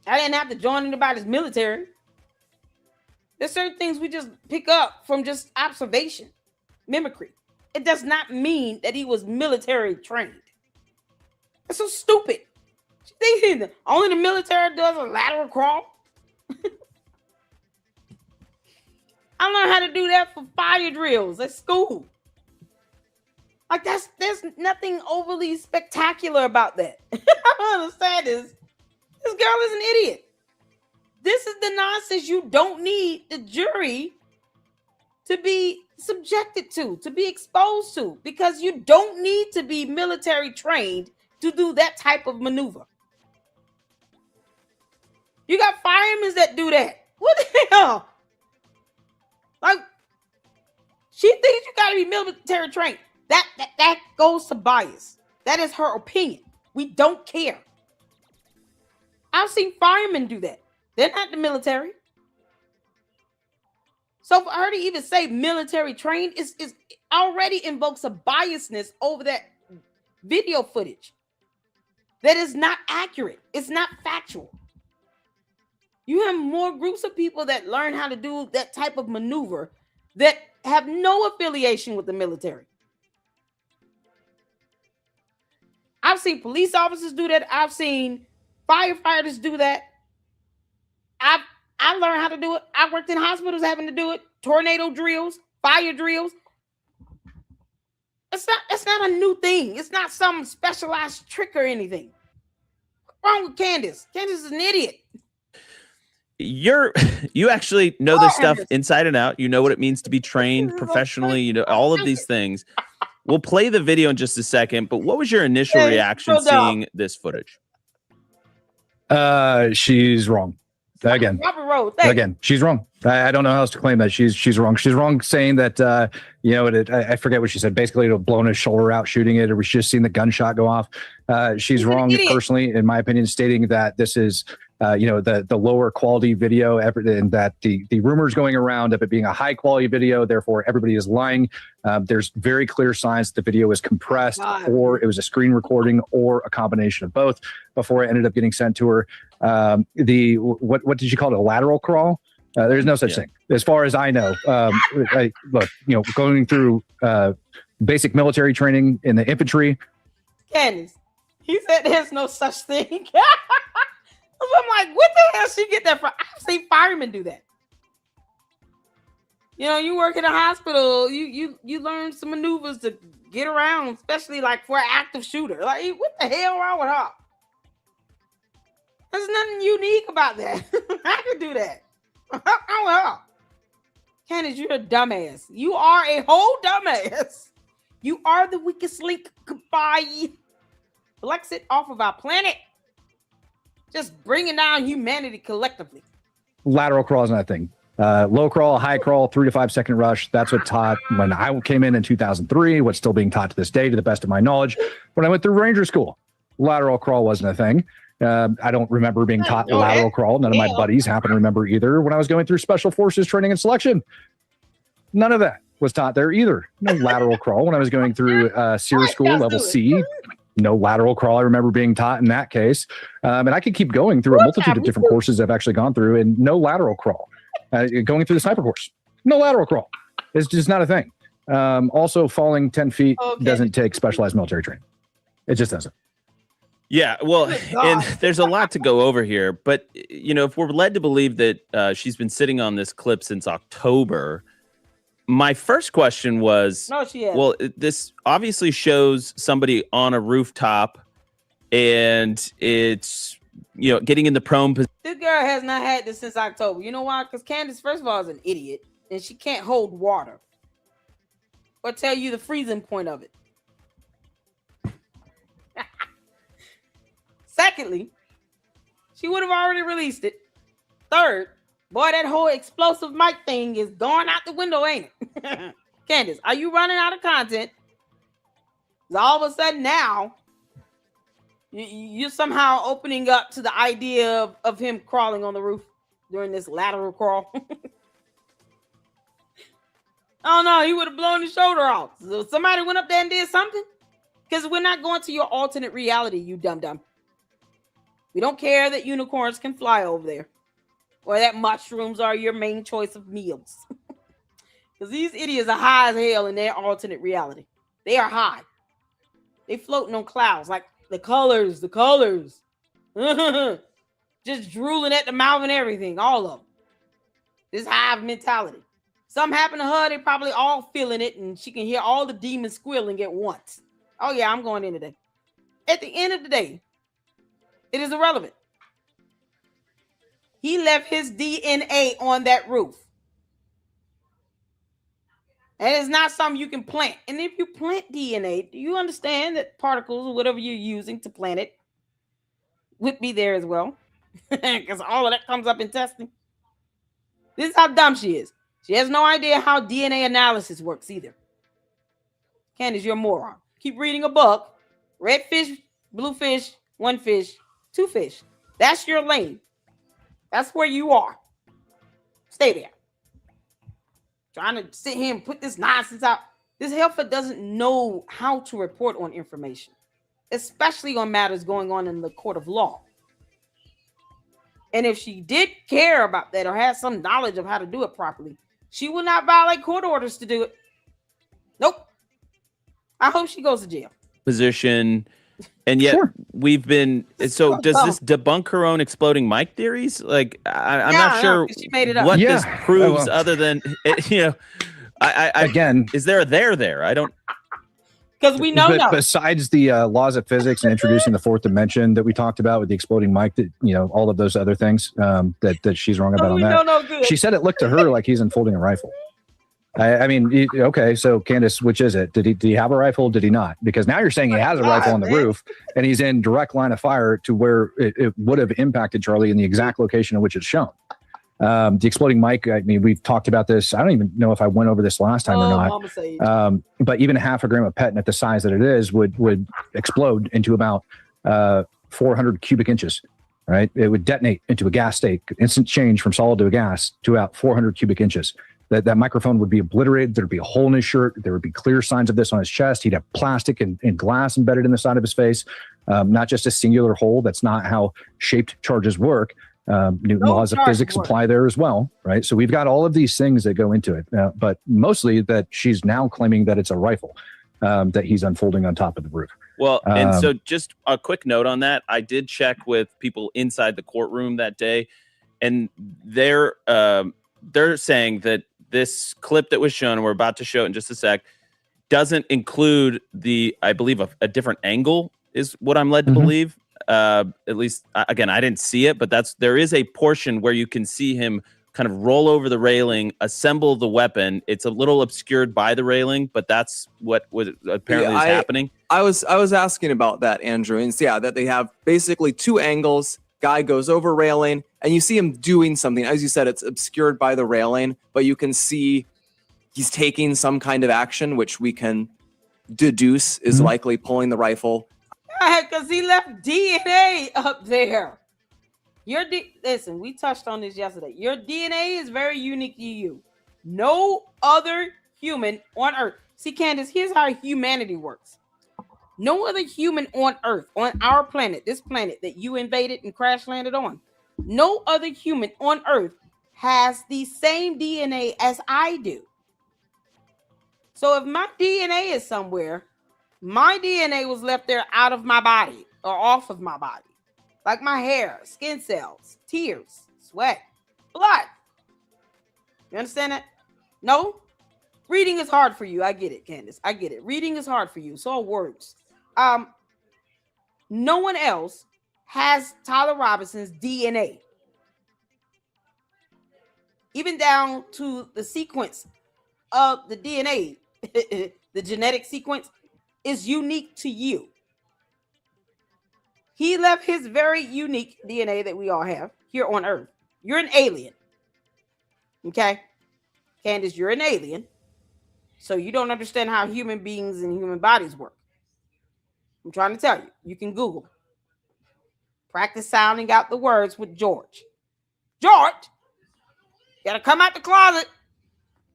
I didn't have to join anybody's military. There's certain things we just pick up from just observation, mimicry. It does not mean that he was military trained. That's so stupid. Only the military does a lateral crawl. I learned how to do that for fire drills at school. Like there's nothing overly spectacular about that. I don't understand this. This girl is an idiot. This is the nonsense you don't need the jury to be subjected to be exposed to, because you don't need to be military trained to do that type of maneuver. You got firemen that do that. What the hell? Like, she thinks you got to be military trained. That goes to bias. That is her opinion. We don't care. I've seen firemen do that. They're not the military. So for her to even say military trained is already invokes a biasness over that video footage. That is not accurate. It's not factual. You have more groups of people that learn how to do that type of maneuver that have no affiliation with the military. I've seen police officers do that. I've seen firefighters do that. I learned how to do it. I worked in hospitals having to do it. Tornado drills, fire drills. It's not a new thing. It's not some specialized trick or anything. What's wrong with Candace? Candace is an idiot. You actually know this stuff inside and out. You know what it means to be trained professionally. You know all of these things. We'll play the video in just a second, but what was your initial reaction seeing this footage? She's wrong. Again, she's wrong. I don't know how else to claim that. She's wrong. She's wrong saying that, I forget what she said. Basically, it'll blown his shoulder out shooting it, or we just seen the gunshot go off. She's wrong personally, in my opinion, stating that this is, the lower quality video, and that the rumors going around of it being a high quality video, therefore everybody is lying. There's very clear signs that the video was compressed, or it was a screen recording, or a combination of both before it ended up getting sent to her. What did you call it? A lateral crawl? There's no such thing, as far as I know. Going through basic military training in the infantry. Candace, he said there's no such thing. I'm like, what the hell she get that from? I've seen firemen do that. You work in a hospital, you learn some maneuvers to get around, especially like for an active shooter. Like, what the hell wrong with her? There's nothing unique about that. I could do that. What's wrong with her? Candace, you're a dumbass. You are a whole dumbass. You are the weakest link. Goodbye. Flex it off of our planet. Just bringing down humanity collectively. Lateral crawl is not a thing. Low crawl, high crawl, 3 to 5 second rush. That's what taught when I came in 2003. What's still being taught to this day, to the best of my knowledge. When I went through Ranger School, lateral crawl wasn't a thing. I don't remember being taught lateral crawl. None of my buddies happen to remember either. When I was going through Special Forces training and selection, none of that was taught there either. No lateral crawl. When I was going through SEER school, level C, no lateral crawl. I remember being taught in that case. And I could keep going through a multitude of different courses I've actually gone through, and no lateral crawl. Going through the sniper course, no lateral crawl. It's just not a thing. Also, falling 10 feet doesn't take specialized military training. It just doesn't. Yeah, well, Good and God. there's a lot to go over here, but if we're led to believe that she's been sitting on this clip since October, my first question was, No, she has. well, this obviously shows somebody on a rooftop, and it's getting in the prone position. This girl has not had this since October. You know why? Because Candace, first of all, is an idiot, and she can't hold water or tell you the freezing point of it. Secondly, she would have already released it. Third, boy, that whole explosive mic thing is going out the window, ain't it? Candace, are you running out of content? All of a sudden now, you're somehow opening up to the idea of him crawling on the roof during this lateral crawl. Oh no, he would have blown his shoulder off. So somebody went up there and did something. Because we're not going to your alternate reality, you dum-dum. We don't care that unicorns can fly over there, or that mushrooms are your main choice of meals. Because these idiots are high as hell in their alternate reality. They are high. They floating on clouds like the colors. Just drooling at the mouth and everything, all of them. This hive mentality. Something happened to her, they probably all feeling it, and she can hear all the demons squealing at once. Oh yeah, I'm going in today. At the end of the day, it is irrelevant. He left his DNA on that roof. And it's not something you can plant. And if you plant DNA, do you understand that particles or whatever you're using to plant it would be there as well? Because all of that comes up in testing. This is how dumb she is. She has no idea how DNA analysis works either. Candace, you're a moron. Keep reading a book. Red fish, blue fish, one fish, two fish. That's your lane. That's where you are. Stay there. Trying to sit here and put this nonsense out. This heifer doesn't know how to report on information, especially on matters going on in the court of law. And if she did care about that or had some knowledge of how to do it properly, she would not violate court orders to do it. Nope. I hope she goes to jail. Position. And yet we've been, so does this debunk her own exploding mic theories? Like, I'm not sure she made it up. what this proves other than, again, is there a there? I don't. Because we know but besides the laws of physics and introducing the fourth dimension that we talked about with the exploding mic, that all of those other things that she's wrong about on that. She said it looked to her like he's unfolding a rifle. I mean, okay, so Candace, which is it? Did he have a rifle? Did he not? Because now you're saying he has a rifle on the roof and he's in direct line of fire to where it would have impacted Charlie in the exact location in which it's shown. The exploding mic, I mean, we've talked about this. I don't even know if I went over this last time or not. But even half a gram of petin at the size that it is would explode into about 400 cubic inches, right? It would detonate into a gas state, instant change from solid to a gas to about 400 cubic inches. That microphone would be obliterated. There'd be a hole in his shirt. There would be clear signs of this on his chest. He'd have plastic and glass embedded in the side of his face, not just a singular hole. That's not how shaped charges work. Newton laws of physics apply there as well, right? So we've got all of these things that go into it, but mostly that she's now claiming that it's a rifle that he's unfolding on top of the roof. Well, and so just a quick note on that. I did check with people inside the courtroom that day, and they're saying that this clip that was shown, and we're about to show it in just a sec, doesn't include I believe, a different angle is what I'm led to believe. At least, again, I didn't see it, but there is a portion where you can see him kind of roll over the railing, assemble the weapon. It's a little obscured by the railing, but that's what apparently is happening. I was asking about that, Andrew, and that they have basically two angles. Guy goes over railing, and you see him doing something. As you said, it's obscured by the railing, but you can see he's taking some kind of action, which we can deduce is likely pulling the rifle. Because he left DNA up there. Listen, we touched on this yesterday. Your DNA is very unique to you. No other human on Earth. See, Candace, here's how humanity works. No other human on Earth, on our planet, this planet that you invaded and crash landed on, no other human on Earth has the same DNA as I do. So if my DNA is somewhere, my DNA was left there out of my body. are off of my body, like my hair, skin cells, tears, sweat, blood. You understand that? No? Reading is hard for you. I get it, Candace. I get it. Reading is hard for you. So are words. No one else has Tyler Robinson's DNA. Even down to the sequence of the DNA, the genetic sequence is unique to you. He left his very unique DNA that we all have here on Earth. You're an alien. Okay? Candace, you're an alien. So you don't understand how human beings and human bodies work. I'm trying to tell you. You can Google. Practice sounding out the words with George. George! You gotta come out the closet.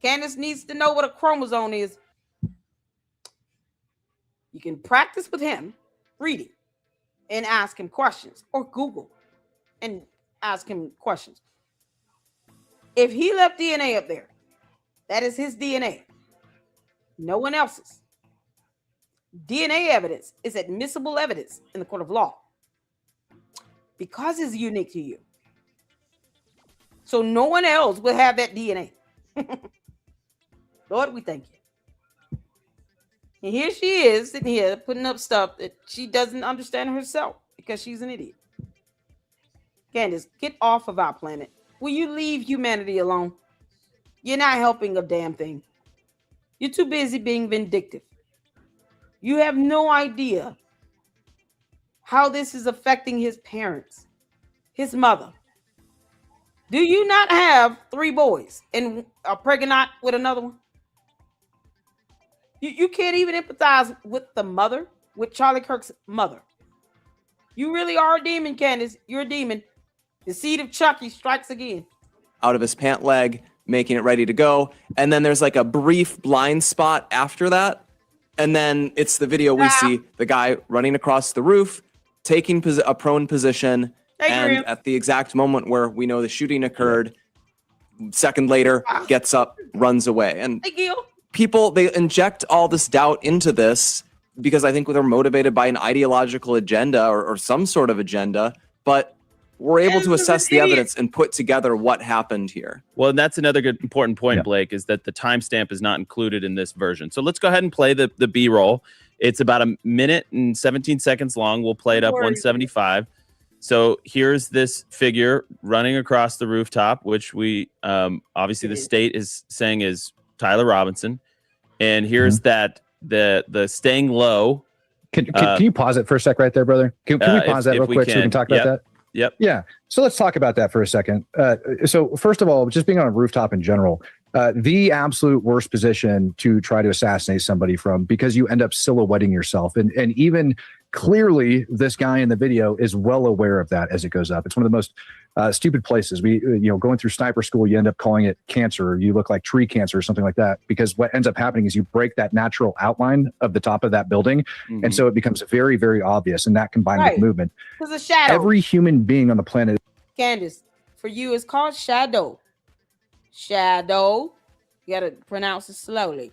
Candace needs to know what a chromosome is. You can practice with him reading and ask him questions, or Google and ask him questions. If he left DNA up there, that is his DNA. No one else's. DNA evidence is admissible evidence in the court of law because it's unique to you. So no one else will have that DNA. Lord, we thank you. And here she is sitting here putting up stuff that she doesn't understand herself because she's an idiot. Candace, get off of our planet. Will you leave humanity alone? You're not helping a damn thing. You're too busy being vindictive. You have no idea how this is affecting his parents, his mother. Do you not have 3 boys and are pregnant with another one? You can't even empathize with the mother, with Charlie Kirk's mother. You really are a demon, Candace. You're a demon. The seed of Chucky strikes again. Out of his pant leg, making it ready to go. And then there's like a brief blind spot after that. And then it's the video we see the guy running across the roof, taking a prone position. And at the exact moment where we know the shooting occurred, second later, gets up, runs away. And people, they inject all this doubt into this because I think they're motivated by an ideological agenda or some sort of agenda. But we're able to assess the evidence and put together what happened here. Well, and that's another good important point, Blake, is that the timestamp is not included in this version. So let's go ahead and play the B-roll. It's about 1 minute and 17 seconds long. We'll play it up 175. So here's this figure running across the rooftop, which we obviously the state is saying is Tyler Robinson. And here's that the staying low. Can you pause it for a sec right there, brother? Can we pause that real quick so we can talk about that? Yep. Yeah. So let's talk about that for a second. So first of all, just being on a rooftop in general, the absolute worst position to try to assassinate somebody from, because you end up silhouetting yourself. And even clearly this guy in the video is well aware of that as it goes up. It's one of the most stupid places. Going through sniper school, you end up calling it cancer, or you look like tree cancer or something like that, because what ends up happening is you break that natural outline of the top of that building. Mm-hmm. And so it becomes very, very obvious. And that combined with movement. Because a shadow. Every human being on the planet. Candace, for you, it's called shadow. Shadow. You got to pronounce it slowly.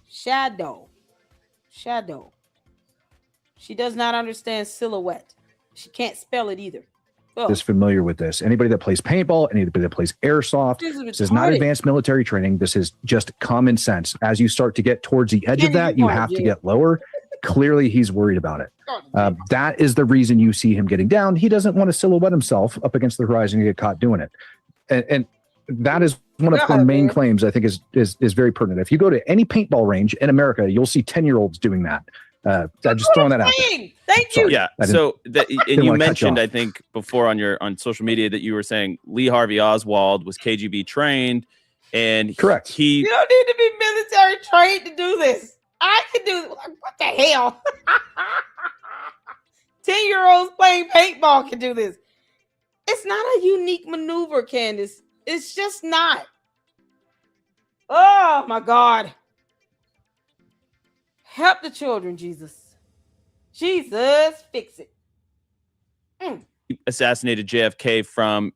Shadow. Shadow. She does not understand silhouette. She can't spell it either. Is familiar with this. Anybody that plays paintball, anybody that plays airsoft, this is not advanced military training. This is just common sense. As you start to get towards the edge of that, you have to get lower. Clearly, he's worried about it. That is the reason you see him getting down. He doesn't want to silhouette himself up against the horizon and get caught doing it. And that is one of her main claims, I think, is very pertinent. If you go to any paintball range in America, you'll see 10-year-olds doing that. I'm just throwing that out there. Thank you. Yeah. So and you mentioned, I think, before on social media that you were saying Lee Harvey Oswald was KGB trained, and correct. You don't need to be military trained to do this. I can do it. What the hell? 10-year-olds playing paintball can do this. It's not a unique maneuver, Candace. It's just not. Oh my God. Help the children, Jesus. Jesus, fix it. Assassinated JFK from,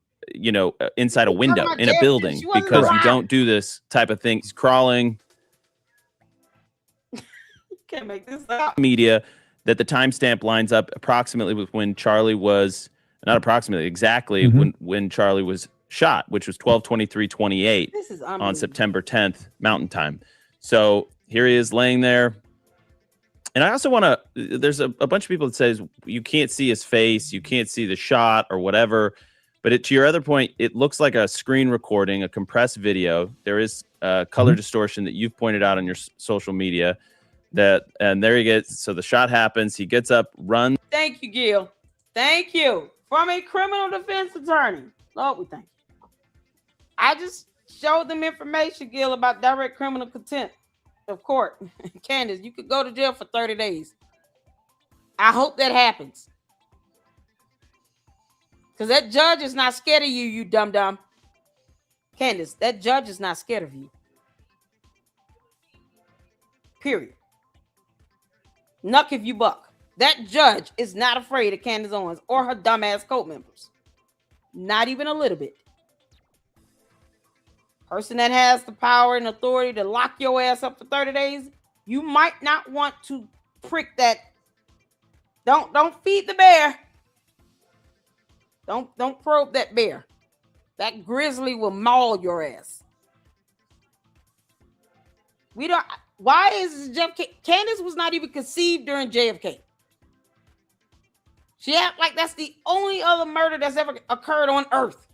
inside a window in a building because you don't do this type of thing. He's crawling. Can't make this up. Media that the timestamp lines up approximately with when Charlie was, not approximately, exactly when Charlie was shot, which was 12/23/28 on September 10th Mountain Time. So here he is laying there. And I also want to, there's a bunch of people that says you can't see his face, you can't see the shot or whatever. But to your other point, it looks like a screen recording, a compressed video. There is color distortion that you've pointed out on your social media. And there he gets. So the shot happens. He gets up, runs. Thank you, Gil. Thank you. From a criminal defense attorney. Lord, we thank you. I just showed them information, Gil, about direct criminal contempt of court. Candace, you could go to jail for 30 days. I hope that happens. Because that judge is not scared of you, you dum-dum. Candace, that judge is not scared of you. Period. Nuck if you buck. That judge is not afraid of Candace Owens or her dumbass cult members. Not even a little bit. Person that has the power and authority to lock your ass up for 30 days, you might not want to prick that. Don't feed the bear. Don't probe that bear. That grizzly will maul your ass. We don't. Why is JFK? Candace was not even conceived during JFK. She act like that's the only other murder that's ever occurred on Earth.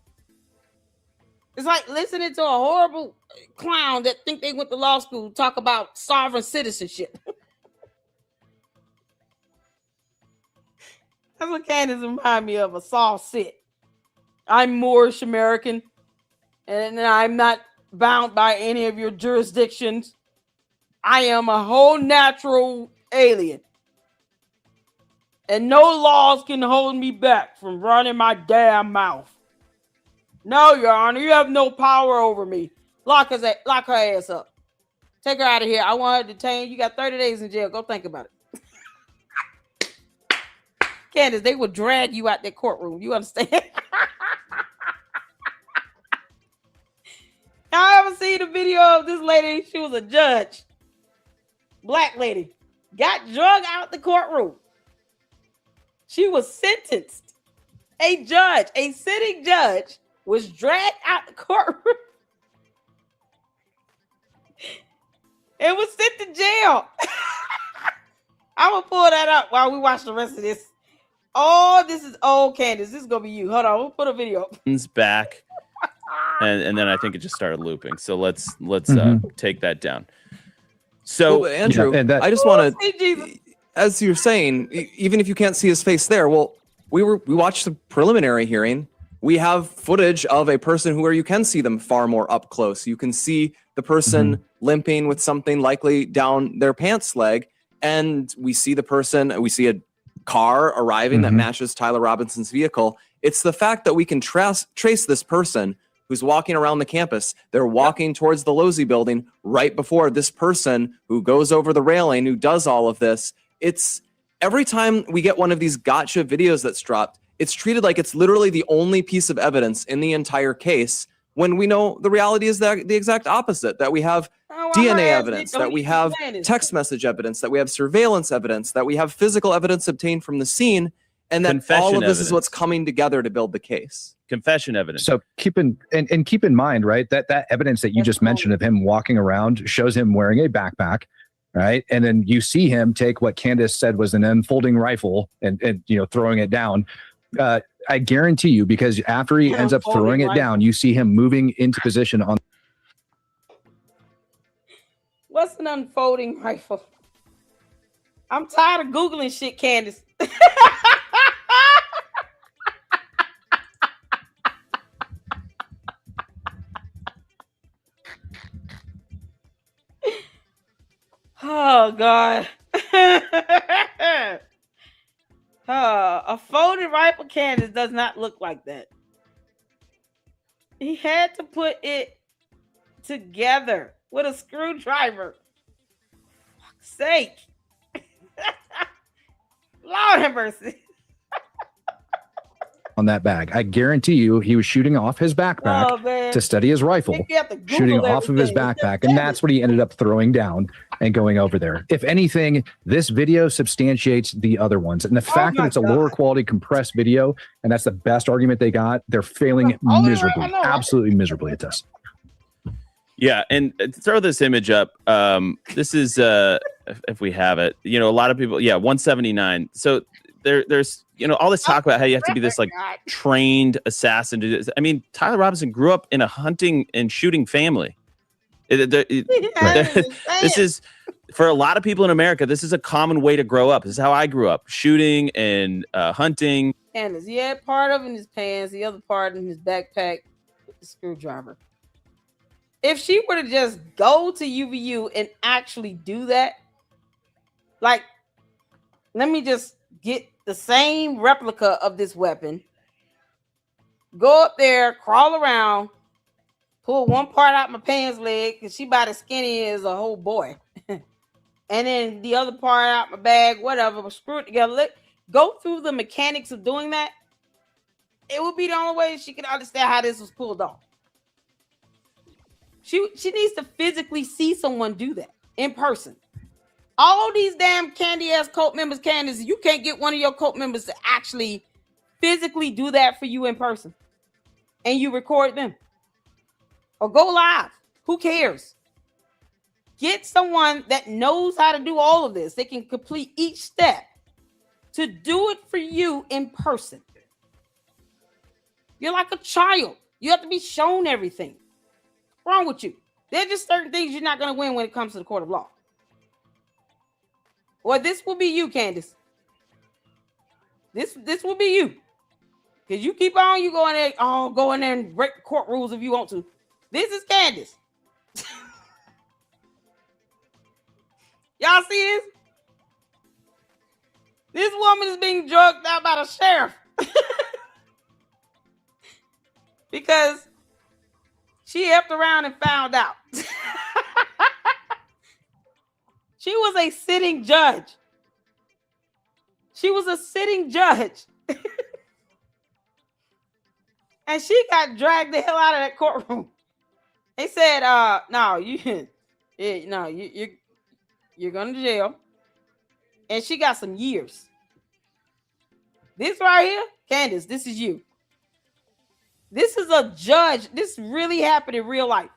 It's like listening to a horrible clown that think they went to law school talk about sovereign citizenship. That's what Candace reminds me of, a soft sit. I'm Moorish American, and I'm not bound by any of your jurisdictions. I am a whole natural alien. And no laws can hold me back from running my damn mouth. No, Your Honor, you have no power over me. Lock her ass up. Take her out of here. I want her detained. You got 30 days in jail. Go think about it. Candace, they will drag you out that courtroom. You understand? Y'all ever seen the video of this lady? She was a judge. Black lady. Got drug out the courtroom. She was sentenced. A judge, a sitting judge, was dragged out the courtroom and was sent to jail. I'm going to pull that up while we watch the rest of this. Oh, this is old Candace. This is going to be you. Hold on. We'll put a video up. Back. And then I think it just started looping. So let's take that down. So well, Andrew, I just want to, as you're saying, even if you can't see his face there, well, we watched the preliminary hearing. We have footage of a person where you can see them far more up close. You can see the person limping with something likely down their pants leg, and we see the person. We see a car arriving that matches Tyler Robinson's vehicle. It's the fact that we can trace this person who's walking around the campus. They're walking towards the Losey building right before this person who goes over the railing, who does all of this. It's every time we get one of these gotcha videos that's dropped, it's treated like it's literally the only piece of evidence in the entire case, when we know the reality is that the exact opposite, that we have DNA evidence, that we have text message evidence, that we have surveillance evidence, that we have physical evidence obtained from the scene, and that all of this is what's coming together to build the case. Confession evidence. So keep in mind, right, that evidence that you just mentioned of him walking around shows him wearing a backpack, right? And then you see him take what Candace said was an unfolding rifle and throwing it down. I guarantee you, because after he ends up throwing it down, you see him moving into position on. What's an unfolding rifle? I'm tired of Googling shit, Candace. Oh, God. A folded rifle, Candace, does not look like that. He had to put it together with a screwdriver. For fuck's sake. Lord have mercy. on that bag. I guarantee you he was shooting off his backpack to study his rifle, shooting off of his backpack, and that's what he ended up throwing down and going over there. If anything, this video substantiates the other ones. And the fact that it's a lower quality compressed video, and that's the best argument they got, they're failing miserably, absolutely miserably at this. Yeah, and throw this image up. This is if we have it. You know, a lot of people. Yeah, 179. So there's all this talk about how you have to be this like trained assassin to do this. I mean, Tyler Robinson grew up in a hunting and shooting family. This is for a lot of people in America. This is a common way to grow up. This is how I grew up: shooting and hunting. Candace, he had part of it in his pants, the other part in his backpack with the screwdriver. If she were to just go to UVU and actually do that, like, let me just get the same replica of this weapon, go up there, crawl around, pull one part out my pants leg, because she about as skinny as a whole boy, and then the other part out my bag, whatever, screw it together, go through the mechanics of doing that, it would be the only way she could understand how this was pulled off. She needs to physically see someone do that in person. All these damn candy ass cult members, Candace, you can't get one of your cult members to actually physically do that for you in person, and you record them or go live. Who cares? Get someone that knows how to do all of this. They can complete each step to do it for you in person. You're like a child. You have to be shown everything. What's wrong with you? There's just certain things you're not going to win when it comes to the court of law. Or this will be you, Candace. This will be you. Because you keep on, you go in there, go in there and break the court rules if you want to. This is Candace. Y'all see this? This woman is being drugged out by the sheriff. Because she helped around and found out. She was a sitting judge. She was a sitting judge. And she got dragged the hell out of that courtroom. They said, no, you're going to jail. And she got some years. This right here, Candace, this is you. This is a judge. This really happened in real life.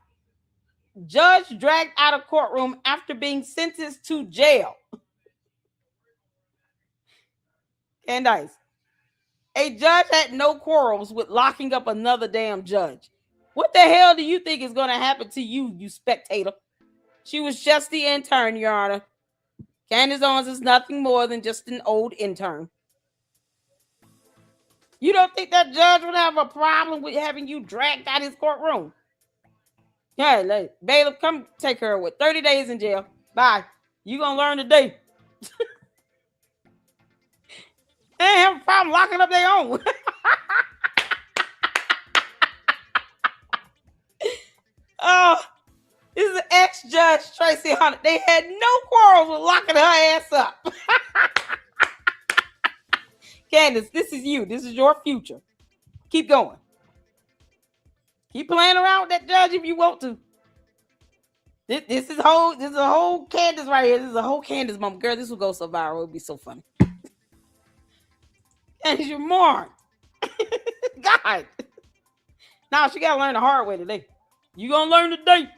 Judge dragged out of courtroom after being sentenced to jail. Candace, a judge had no quarrels with locking up another damn judge. What the hell do you think is going to happen to you, you spectator? She was just the intern, Your Honor. Candace Owens is nothing more than just an old intern. You don't think that judge would have a problem with having you dragged out his courtroom? Yeah, bailiff, come take her with 30 days in jail. Bye. You gonna learn today. They ain't have a problem locking up their own. Oh, this is an ex-judge, Tracy Hunter. They had no quarrels with locking her ass up. Candace, this is you. This is your future. Keep going. Keep playing around with that judge if you want to. This is a whole Candace right here. This is a whole Candace moment. Girl, this will go so viral. It'll be so funny. Candace, you're moron. God. Now she gotta learn the hard way today. You gonna learn today.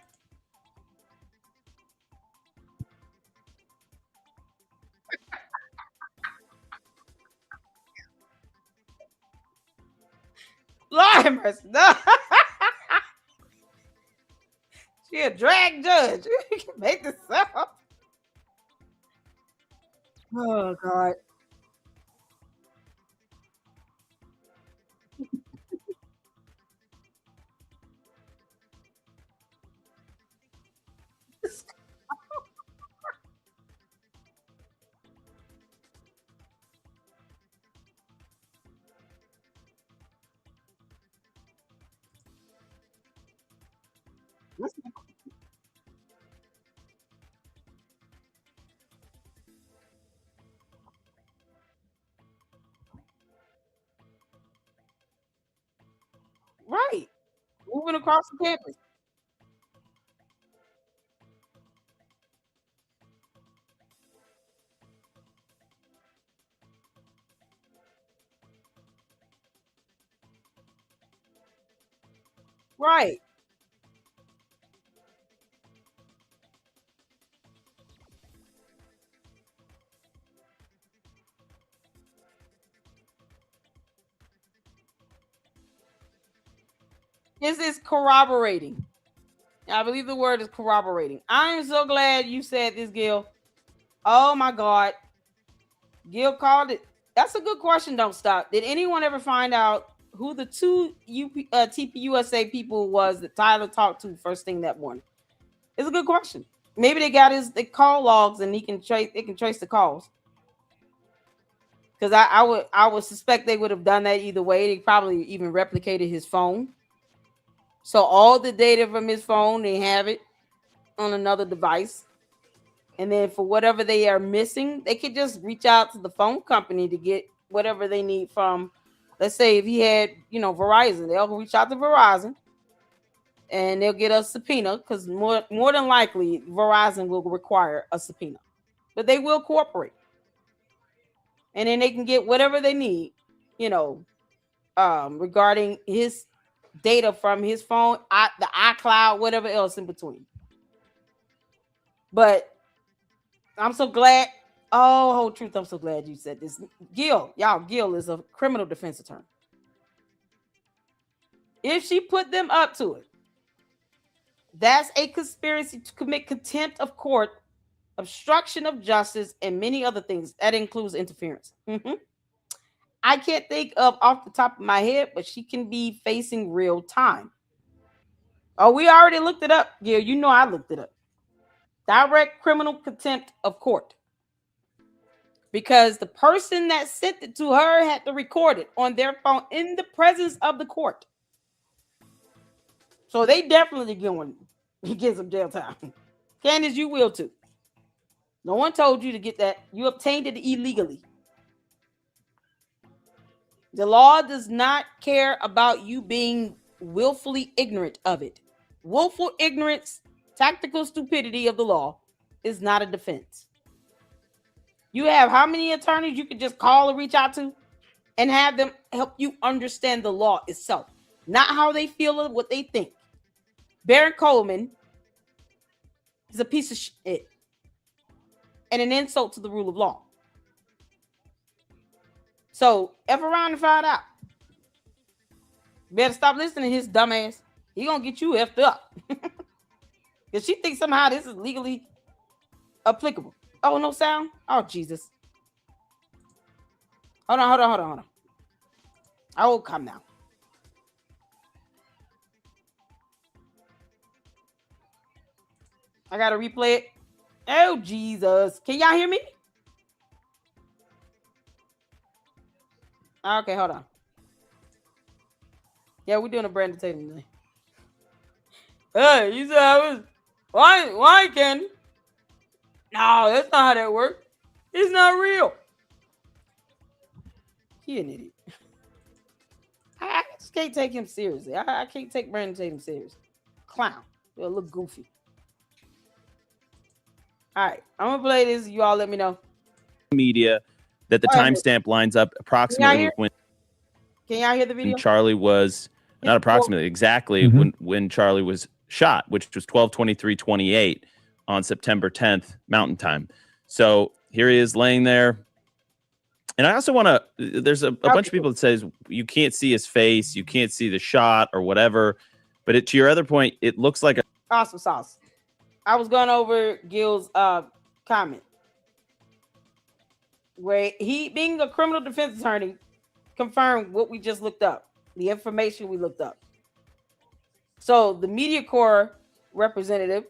Lord mercy. No. She a drag judge. You can make this up. Oh God. moving across the campus. Right. This is corroborating. I believe the word is corroborating. I am so glad you said this, Gil. Oh my God. Gil called it. That's a good question. Don't stop. Did anyone ever find out who the two TPUSA people was that Tyler talked to first thing that morning? It's a good question. Maybe they got the call logs and they can trace the calls. Because I would suspect they would have done that either way. They probably even replicated his phone. So all the data from his phone, they have it on another device. And then for whatever they are missing, they could just reach out to the phone company to get whatever they need from, let's say if he had, Verizon, they'll reach out to Verizon and they'll get a subpoena because more than likely Verizon will require a subpoena. But they will cooperate. And then they can get whatever they need, regarding his data from his phone, the iCloud, whatever else in between. But I'm so glad. Oh, whole truth, I'm so glad you said this. Gil is a criminal defense attorney. If she put them up to it, that's a conspiracy to commit contempt of court, obstruction of justice, and many other things. That includes interference. I can't think of off the top of my head, but she can be facing real time. Oh, we already looked it up, Gil. You know I looked it up. Direct criminal contempt of court. Because the person that sent it to her had to record it on their phone in the presence of the court. So they definitely get some jail time. Candace, you will too. No one told you to get that. You obtained it illegally. The law does not care about you being willfully ignorant of it. Willful ignorance, tactical stupidity of the law is not a defense. You have how many attorneys you could just call or reach out to and have them help you understand the law itself, not how they feel or what they think. Baron Coleman is a piece of shit and an insult to the rule of law. So, F around and find out. Better stop listening to his dumb ass. He gonna get you effed up. Because she thinks somehow this is legally applicable. Oh, no sound? Oh, Jesus. Hold on. I will come now. I gotta replay it. Oh, Jesus. Can y'all hear me? Okay, hold on. Yeah, we're doing a Brandon Tatum today. Hey, you said I was... Why, Candy? No, that's not how that works. It's not real. He an idiot. I just can't take him seriously. I can't take Brandon Tatum seriously. Clown. They'll look goofy. All right, I'm going to play this. You all let me know. Media that the timestamp lines up approximately when... Can y'all hear the video? Charlie was... Not approximately, exactly when Charlie was shot, which was 12/23/28 on September 10th, Mountain Time. So here he is laying there. And I also want to, there's a bunch of people that says you can't see his face, you can't see the shot or whatever. But to your other point, it looks like a... Awesome sauce. I was going over Gil's comment where he, being a criminal defense attorney, confirmed what we just looked up. The information we looked up. So the Media Corps representative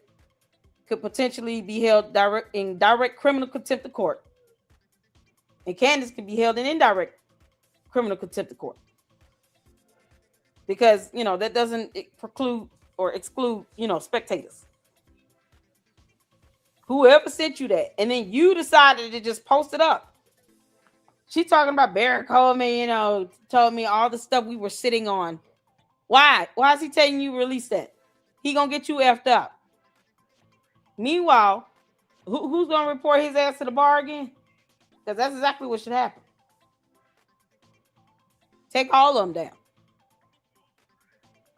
could potentially be held in direct criminal contempt of court. And Candace could be held in indirect criminal contempt of court. Because, that doesn't preclude or exclude, spectators. Whoever sent you that, and then you decided to just post it up. She talking about Baron Coleman, told me all the stuff we were sitting on Why? Why is he telling you release that? He gonna get you effed up. Meanwhile, who's gonna report his ass to the bar again? Because that's exactly what should happen. Take all of them down.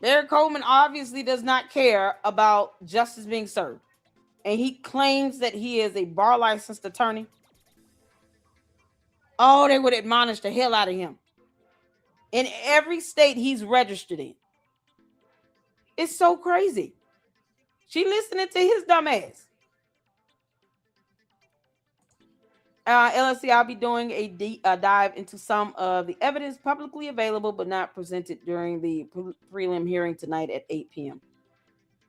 Derek Coleman obviously does not care about justice being served. And he claims that he is a bar licensed attorney. Oh, they would admonish the hell out of him. In every state he's registered in. It's so crazy. She listening to his dumb ass. LLC, I'll be doing a dive into some of the evidence publicly available but not presented during the prelim hearing tonight at 8 p.m.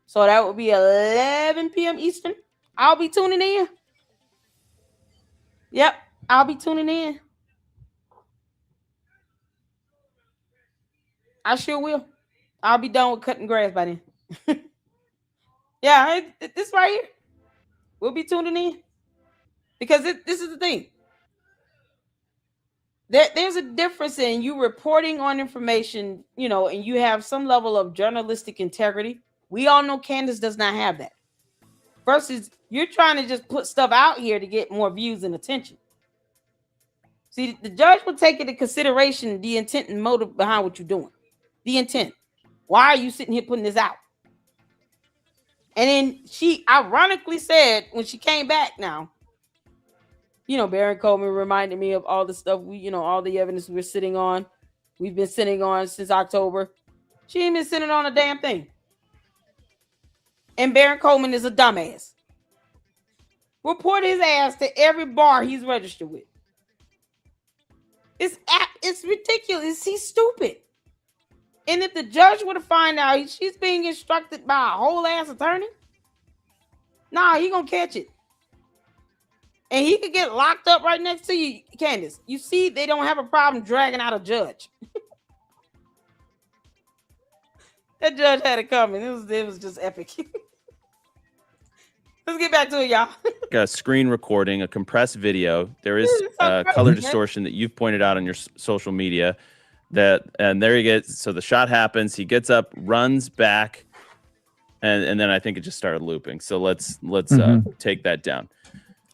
So that would be 11 p.m. Eastern. I'll be tuning in. Yep, I'll be tuning in. I sure will. I'll be done with cutting grass by then. Yeah, this right here. We'll be tuning in. Because this is the thing. There's a difference in you reporting on information, and you have some level of journalistic integrity. We all know Candace does not have that. Versus you're trying to just put stuff out here to get more views and attention. See, the judge will take into consideration the intent and motive behind what you're doing. The intent. Why are you sitting here putting this out? And then she ironically said when she came back now, Baron Coleman reminded me of all the stuff all the evidence we're sitting on. We've been sitting on since October. She ain't been sitting on a damn thing. And Baron Coleman is a dumbass. Report his ass to every bar he's registered with. It's ridiculous. He's stupid. And if the judge were to find out she's being instructed by a whole ass attorney, he gonna catch it. And he could get locked up right next to you, Candace. You see, they don't have a problem dragging out a judge. That judge had it coming. It was just epic. Let's get back to it, y'all. A screen recording, a compressed video. There is color distortion that you've pointed out on your social media. And there he gets. So the shot happens. He gets up, runs back, and then I think it just started looping. So let's take that down.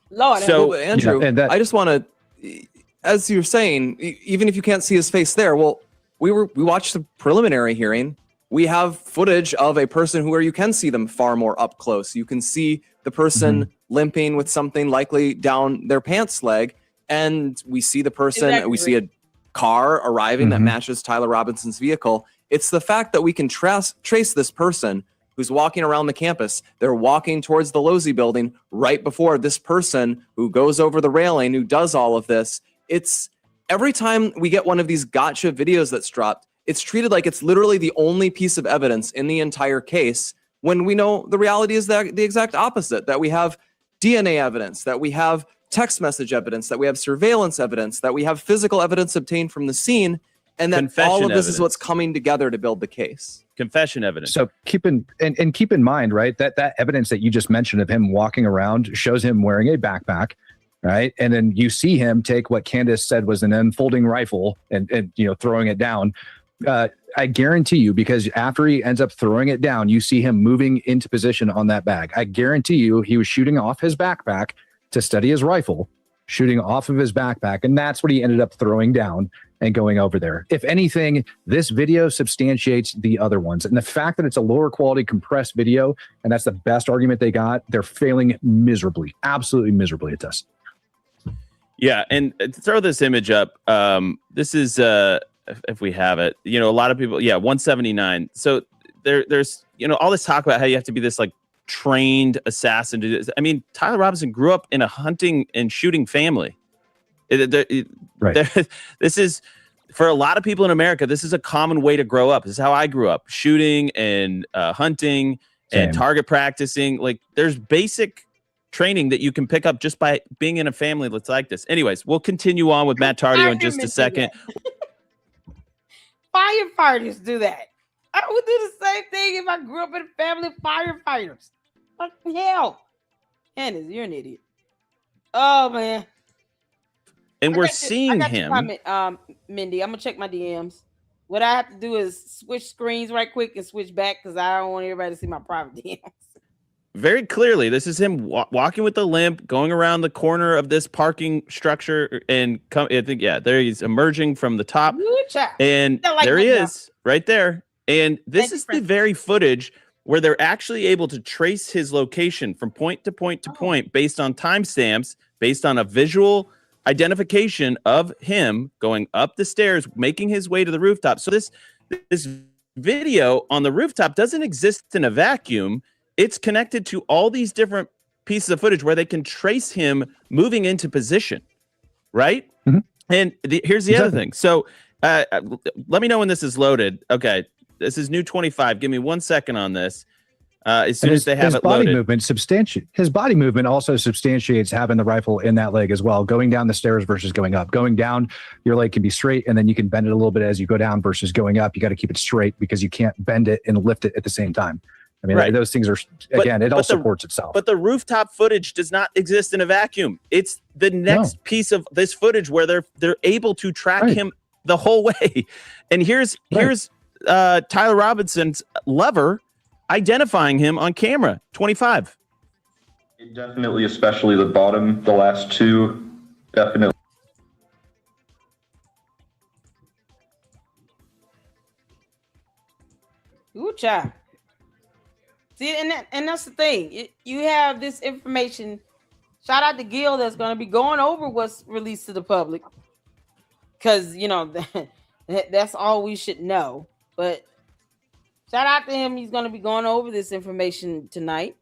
Lord, so Andrew, I just want to, as you're saying, even if you can't see his face there, well, we watched the preliminary hearing. We have footage of a person where you can see them far more up close. You can see the person limping with something likely down their pants leg, and we see the person. We see a car arriving that matches Tyler Robinson's vehicle. It's the fact that we can trace this person who's walking around the campus. They're walking towards the Losey building right before this person who goes over the railing, who does all of this. It's every time we get one of these gotcha videos that's dropped, it's treated like it's literally the only piece of evidence in the entire case, when we know the reality is that the exact opposite, that we have DNA evidence, that we have text message evidence, that we have surveillance evidence, that we have physical evidence obtained from the scene, and that all of this is what's coming together to build the case. Confession evidence. So keep in mind, right, that evidence that you just mentioned of him walking around shows him wearing a backpack, right? And then you see him take what Candace said was an unfolding rifle and throwing it down. I guarantee you, because after he ends up throwing it down, you see him moving into position on that bag. I guarantee you he was shooting off his backpack to steady his rifle, shooting off of his backpack, and that's what he ended up throwing down and going over there. If anything, this video substantiates the other ones. And the fact that it's a lower quality compressed video, and that's the best argument they got, they're failing miserably, absolutely miserably at this. Yeah, and to throw this image up, this is, if we have it, a lot of people, 179. So there's, all this talk about how you have to be this like trained assassin to do this. I mean, Tyler Robinson grew up in a hunting and shooting family. Right. This is, for a lot of people in America, this is a common way to grow up. This is how I grew up, shooting and hunting and target practicing. Like, there's basic training that you can pick up just by being in a family that's like this. Anyways, we'll continue on with Matt Tardio in just a second. Firefighters do that. I would do the same thing if I grew up in a family of firefighters. Fucking hell. Candace, you're an idiot. Oh, man. And we're seeing him. Mindy, I'm gonna check my DMs. What I have to do is switch screens right quick and switch back because I don't want everybody to see my private DMs. Very clearly, this is him walking with a limp, going around the corner of this parking structure, and I think, yeah, there he's emerging from the top, and there he is, right there. And this is the very footage where they're actually able to trace his location from point to point to point based on timestamps, based on a visual identification of him going up the stairs, making his way to the rooftop. So this video on the rooftop doesn't exist in a vacuum. It's connected to all these different pieces of footage where they can trace him moving into position, right? Mm-hmm. And here's the other thing. So let me know when this is loaded. Okay, this is new 25. Give me 1 second on this. As soon as they have it loaded. His body movement also substantiates having the rifle in that leg as well, going down the stairs versus going up. Going down, your leg can be straight, and then you can bend it a little bit as you go down versus going up. You got to keep it straight because you can't bend it and lift it at the same time. I mean, those things are, again, it all supports itself. But the rooftop footage does not exist in a vacuum. It's the next piece of this footage where they're able to track him the whole way. And here's Tyler Robinson's lover identifying him on camera, 25. Definitely, especially the bottom, the last two, definitely. Good job. See, and that's the thing. You have this information. Shout out to Gil that's going to be going over what's released to the public, because that's all we should know. But shout out to him. He's going to be going over this information tonight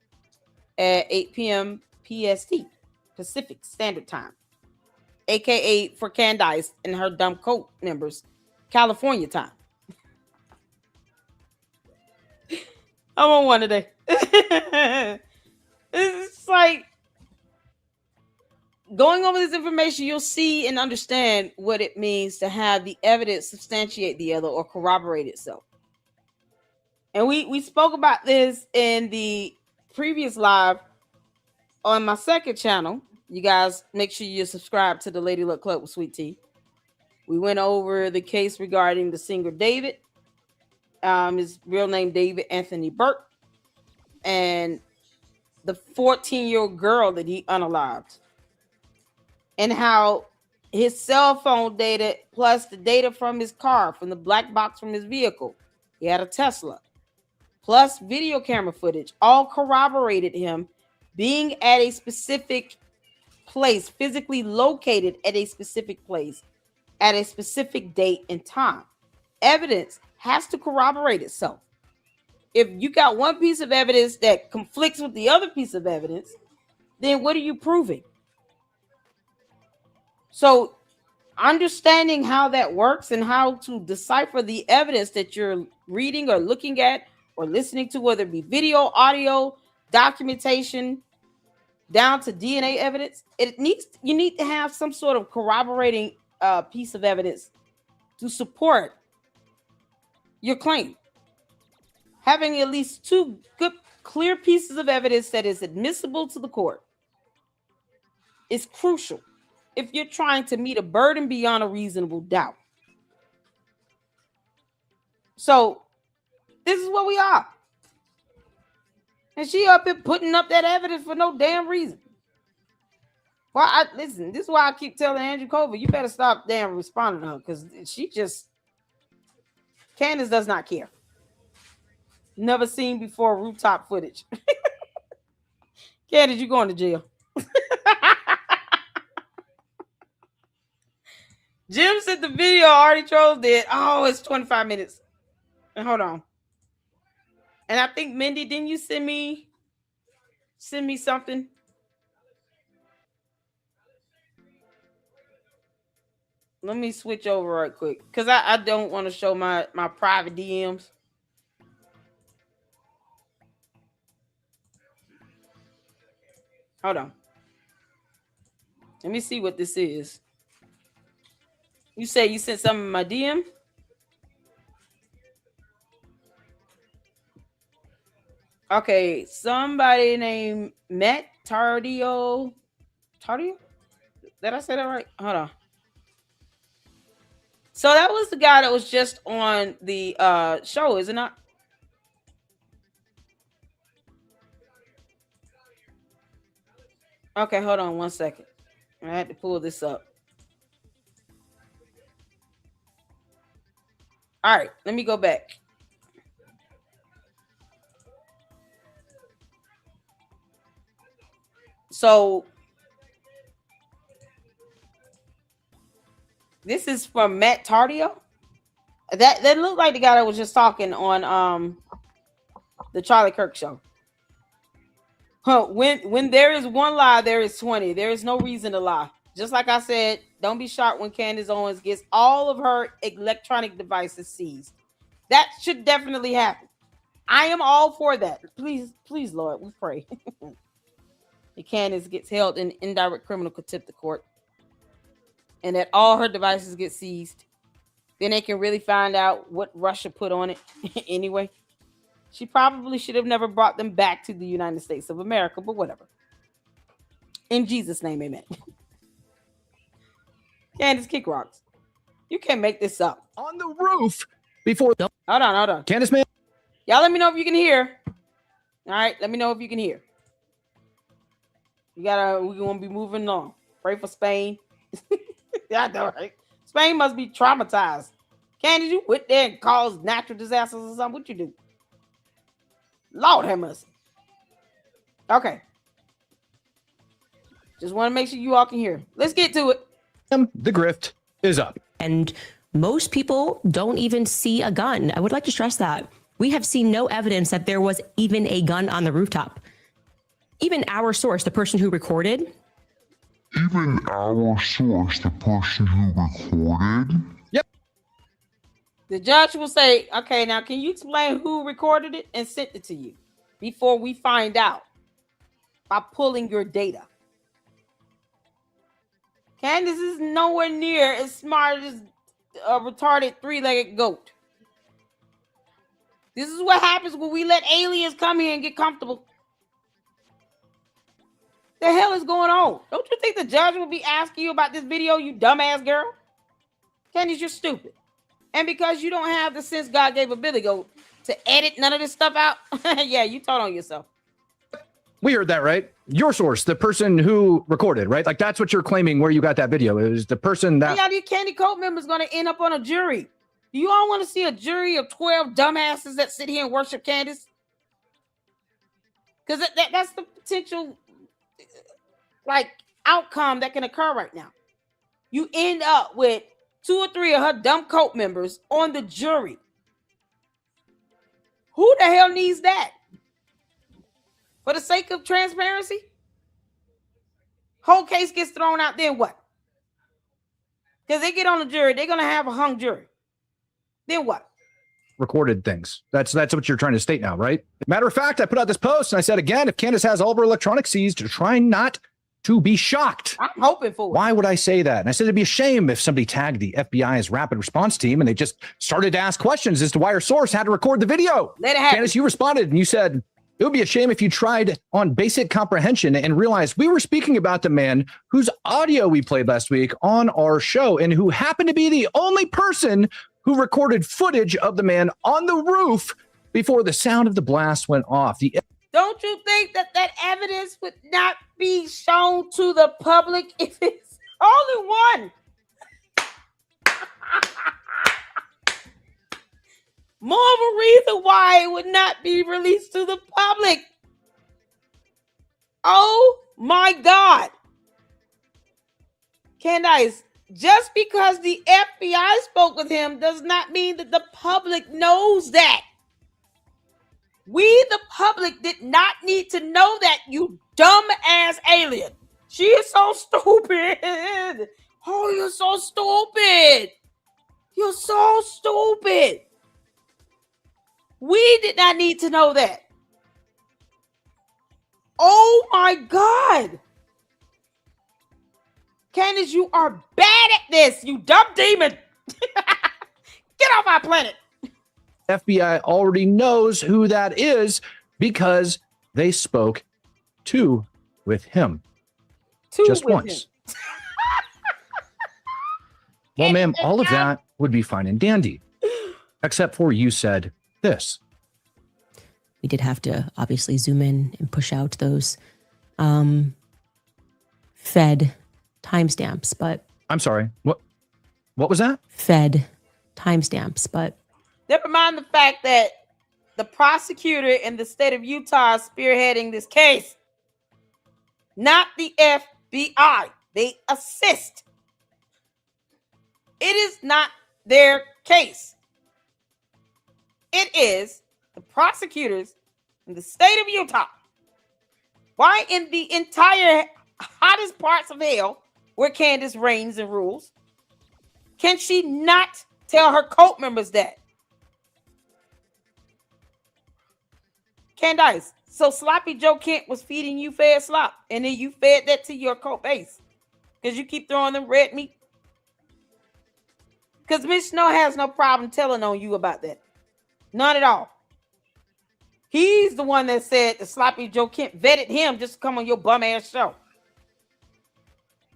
at 8 p.m. PST, Pacific Standard Time, aka for Candace and her dumb coat members, California time. I'm on one today. It's like going over this information, you'll see and understand what it means to have the evidence substantiate the other or corroborate itself. And we spoke about this in the previous live on my second channel. You guys make sure you subscribe to the Lady Luck Club with Sweet Tea. We went over the case regarding the singer David. His real name David Anthony Burke, and the 14-year-old girl that he unalived, and how his cell phone data plus the data from his car, from the black box from his vehicle, he had a Tesla, plus video camera footage, all corroborated him being at a specific place, physically located at a specific place at a specific date and time. Evidence has to corroborate itself. If you got one piece of evidence that conflicts with the other piece of evidence, then what are you proving? So understanding how that works and how to decipher the evidence that you're reading or looking at or listening to, whether it be video, audio, documentation, down to DNA evidence, you need to have some sort of corroborating piece of evidence to support your claim. Having at least two good, clear pieces of evidence that is admissible to the court is crucial if you're trying to meet a burden beyond a reasonable doubt. So this is what we are. And she up here putting up that evidence for no damn reason. Well, listen, this is why I keep telling Andrew Cover, you better stop damn responding to her, because Candace does not care. Never seen before rooftop footage. Candace, you going to jail. Jim said the video already trolled it. Oh, it's 25 minutes. And hold on. And I think, Mindy, didn't you send me something? Let me switch over right quick, because I don't want to show my private DMs. Hold on. Let me see what this is. You say you sent something in my DM? Okay, somebody named Matt Tardio. Tardio? Did I say that right? Hold on. So that was the guy that was just on the show, is it not? Okay, hold on 1 second. I had to pull this up. All right, let me go back. So this is from Matt Tardio. That looked like the guy that was just talking on the Charlie Kirk show. When there is one lie, there is 20. There is no reason to lie. Just like I said, don't be shocked when Candace Owens gets all of her electronic devices seized. That should definitely happen. I am all for that. Please, Lord, we pray. That Candace gets held in indirect criminal contempt of court, and that all her devices get seized. Then they can really find out what Russia put on it anyway. She probably should have never brought them back to the United States of America, but whatever. In Jesus' name, amen. Candace, kick rocks. You can't make this up. On the roof before. Hold on. Candace, man. Y'all let me know if you can hear. All right, let me know if you can hear. We're gonna be moving on. Pray for Spain. Yeah, I know, right? Spain must be traumatized. Candace, you went there and caused natural disasters or something? What you do? Lord have mercy. Okay. Just want to make sure you all can hear. Let's get to it. The grift is up. And most people don't even see a gun. I would like to stress that. We have seen no evidence that there was even a gun on the rooftop. Even our source, the person who recorded. Even our source, the person who recorded. Yep. The judge will say, okay, now can you explain who recorded it and sent it to you before we find out by pulling your data? Candace is nowhere near as smart as a retarded three-legged goat. This is what happens when we let aliens come here and get comfortable. The hell is going on? Don't you think the judge will be asking you about this video, you dumbass girl? Candace, you're stupid. And because you don't have the sense God gave a Billy Goat to edit none of this stuff out, yeah, you told on yourself. We heard that, right? Your source, the person who recorded, right? Like that's what you're claiming where you got that video. It was the person that... Yeah, these Candy Coat members going to end up on a jury. Do you all want to see a jury of 12 dumbasses that sit here and worship Candace? Because that's the potential like outcome that can occur right now. You end up with 2 or 3 of her dumb cult members on the jury. Who the hell needs that? For the sake of transparency? Whole case gets thrown out, then what? Because they get on the jury, they're going to have a hung jury. Then what? Recorded things. That's what you're trying to state now, right? Matter of fact, I put out this post and I said, again, if Candace has all of her electronics seized, try not to be shocked. I'm hoping for it. Why would I say that? And I said it'd be a shame if somebody tagged the FBI's rapid response team and they just started to ask questions as to why her source had to record the video. Let it happen. Candace, you responded and you said, it would be a shame if you tried on basic comprehension and realized we were speaking about the man whose audio we played last week on our show and who happened to be the only person who recorded footage of the man on the roof before the sound of the blast went off. Don't you think that evidence would not be shown to the public if it's only one? More of a reason why it would not be released to the public. Oh my God. Candace, just because the FBI spoke with him does not mean that the public knows that. We, the public, did not need to know that, you dumb ass alien. She is so stupid. Oh, you're so stupid. You're so stupid. We did not need to know that. Oh my God. Candace, you are bad at this, you dumb demon. Get off our planet. FBI already knows who that is because they spoke with him just once. Well, ma'am, all of that would be fine and dandy. Except for you said this. We did have to obviously zoom in and push out those fed timestamps, but I'm sorry. What was that? fed timestamps, but Never mind the fact that the prosecutor in the state of Utah is spearheading this case, not the FBI. They assist. It is not their case. It is the prosecutors in the state of Utah. Why in the entire hottest parts of hell where Candace reigns and rules, can she not tell her cult members that? Candace, so Sloppy Joe Kent was feeding you fed slop, and then you fed that to your cult base because you keep throwing them red meat? Because Mitch Snow has no problem telling on you about that. None at all. He's the one that said the Sloppy Joe Kent vetted him just to come on your bum ass show.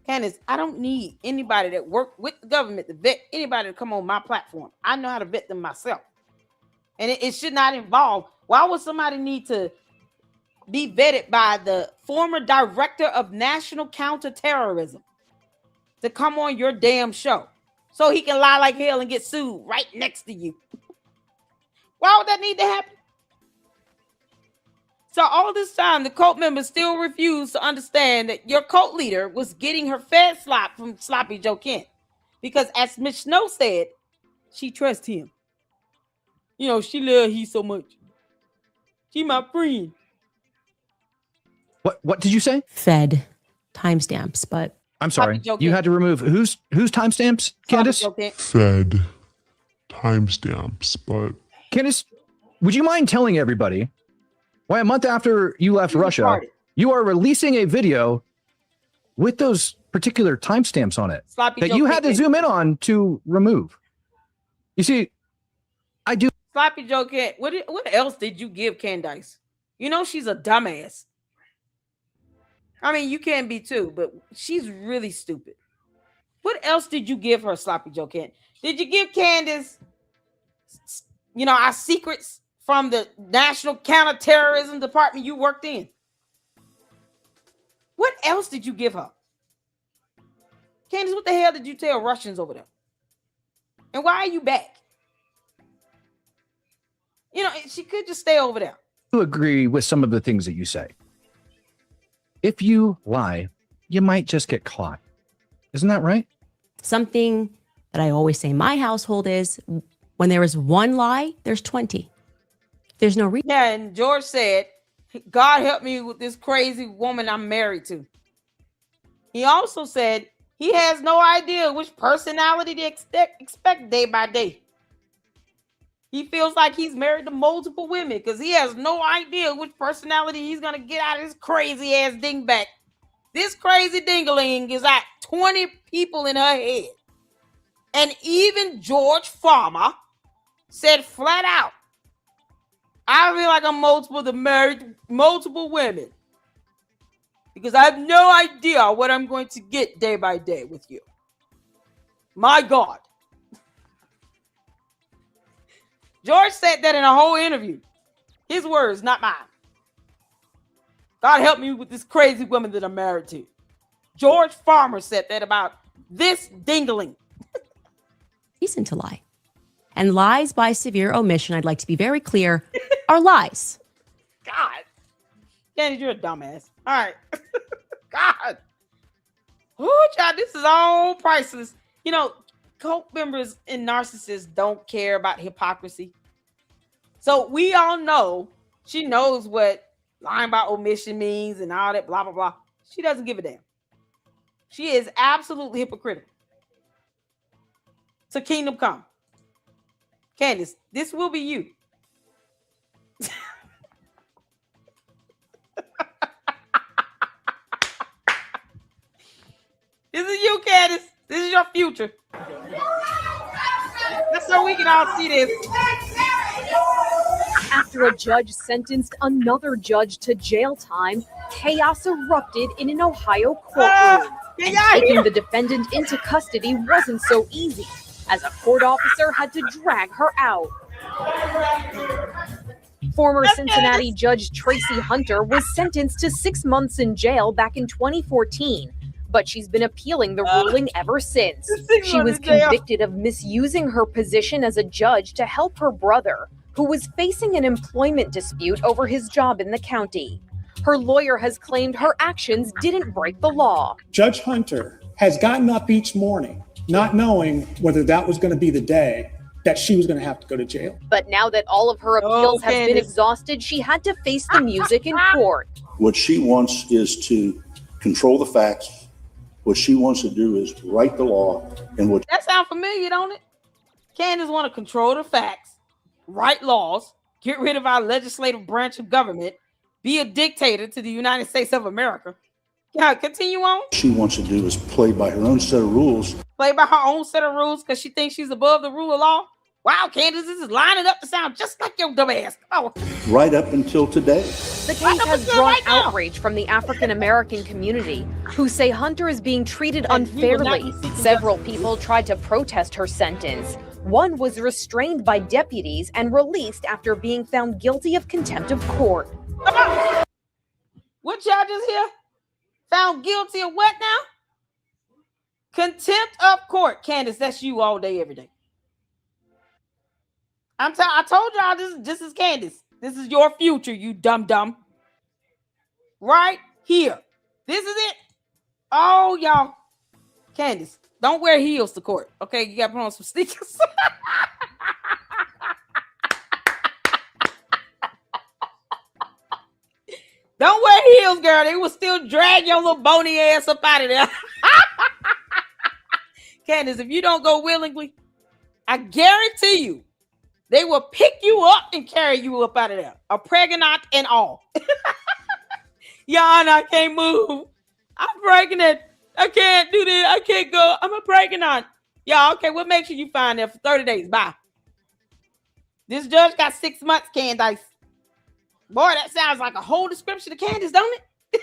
Candace, I don't need anybody that worked with the government to vet anybody to come on my platform. I know how to vet them myself. And it should not involve, why would somebody need to be vetted by the former director of national counterterrorism to come on your damn show so he can lie like hell and get sued right next to you? Why would that need to happen? So all this time, the cult members still refuse to understand that your cult leader was getting her fed slop from Sloppy Joe Kent. Because as Mitch Snow said, she trusts him. You know, she loves he so much. She my friend. What did you say? fed timestamps, but I'm sorry. Sloppy Joe You Kent. had to remove whose timestamps, Candace? Sloppy Joe Kent. Fed timestamps, but Candace, would you mind telling everybody why a month after you left You Russia, retarded. you are releasing a video with those particular timestamps on it Sloppy that Joe you Kent had to did. zoom in on to remove? You see, I do. Sloppy Joe Kent. What else did you give Candace? You know she's a dumbass. I mean, you can be too, but she's really stupid. What else did you give her, Sloppy Joe Kent? Did you give Candace, you know, our secrets from the National Counterterrorism Department you worked in? What else did you give her? Candace, what the hell did you tell Russians over there? And why are you back? You know, she could just stay over there. agree with some of the things that you say. If you lie, you might just get caught. Isn't that right? something that I always say in my household is when there is one lie, there's 20. There's no reason. Yeah, and George said, God help me with this crazy woman I'm married to. He also said he has no idea which personality to expect day by day. He feels like he's married to multiple women because he has no idea which personality he's going to get out of this crazy ass dingback. This crazy dingaling is at 20 people in her head. And even George Farmer said flat out, I feel like I'm married multiple women because I have no idea what I'm going to get day by day with you. My God. George said that in a whole interview. His words, not mine. God help me with this crazy woman that I'm married to. George Farmer said that about this dingling. Reason to lie. And lies by severe omission, I'd like to be very clear, are lies. God. Candace, you're a dumbass. All right. God. Oh, child, this is all priceless. You know, cult members and narcissists don't care about hypocrisy. So we all know she knows what lying by omission means and all that blah, blah, blah. She doesn't give a damn. She is absolutely hypocritical. So kingdom come. Candace, this will be you. This is you, Candace. This is your future. That's so we can all see this. After a judge sentenced another judge to jail time, chaos erupted in an Ohio courtroom. Can And y'all taking hear? the defendant into custody wasn't so easy. as a court officer had to drag her out. Former Cincinnati Judge Tracy Hunter was sentenced to 6 months in jail back in 2014, but she's been appealing the ruling ever since. She was convicted of misusing her position as a judge to help her brother, who was facing an employment dispute over his job in the county. Her lawyer has claimed her actions didn't break the law. Judge Hunter has gotten up each morning not knowing whether that was going to be the day that she was going to have to go to jail. But now that all of her appeals have been exhausted, she had to face the music in court. What she wants is to control the facts. What she wants to do is write the law. And what that sound familiar, don't it? Candace want to control the facts, write laws, get rid of our legislative branch of government, be a dictator to the United States of America. Yeah, continue on. she wants to do is play by her own set of rules. Play by her own set of rules because she thinks she's above the rule of law. Wow, Candace, this is lining up to sound just like your dumb ass. Oh. Right up until today. The case has drawn outrage from the African American community, who say Hunter is being treated unfairly. Several people tried to protest her sentence. One was restrained by deputies and released after being found guilty of contempt of court. What y'all just hear? Found guilty of what now? Contempt of court. Candace, that's you all day, every day. I told y'all this is Candace. This is your future, you dumb. Right here. This is it. Oh, y'all. Candace, don't wear heels to court. Okay, you gotta put on some sneakers. Don't wear heels, girl. They will still drag your little bony ass up out of there. Candace, if you don't go willingly, I guarantee you, they will pick you up and carry you up out of there. A pregnant and all. Yana, I can't move. I'm pregnant. I can't do this. I can't go. I'm a pregnant. Yeah, okay, we'll make sure you find there for 30 days. Bye. This judge got 6 months, Candace. Boy, that sounds like a whole description of Candace, don't it?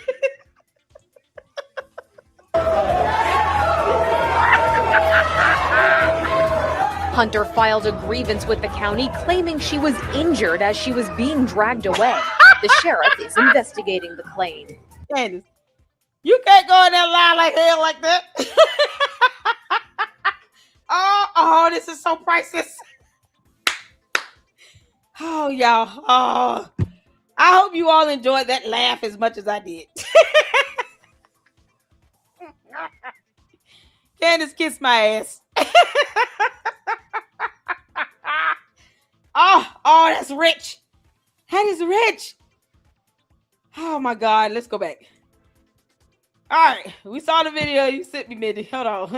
Hunter filed a grievance with the county claiming she was injured as she was being dragged away. The sheriff is investigating the claim. Candace, you can't go in that line like hell like that. oh, this is so priceless. Oh, y'all. Oh, I hope you all enjoyed that laugh as much as I did. Candace kissed my ass. oh, that's rich. That is rich. Oh my God, let's go back. All right, we saw the video. You sent me, Mindy. Hold on.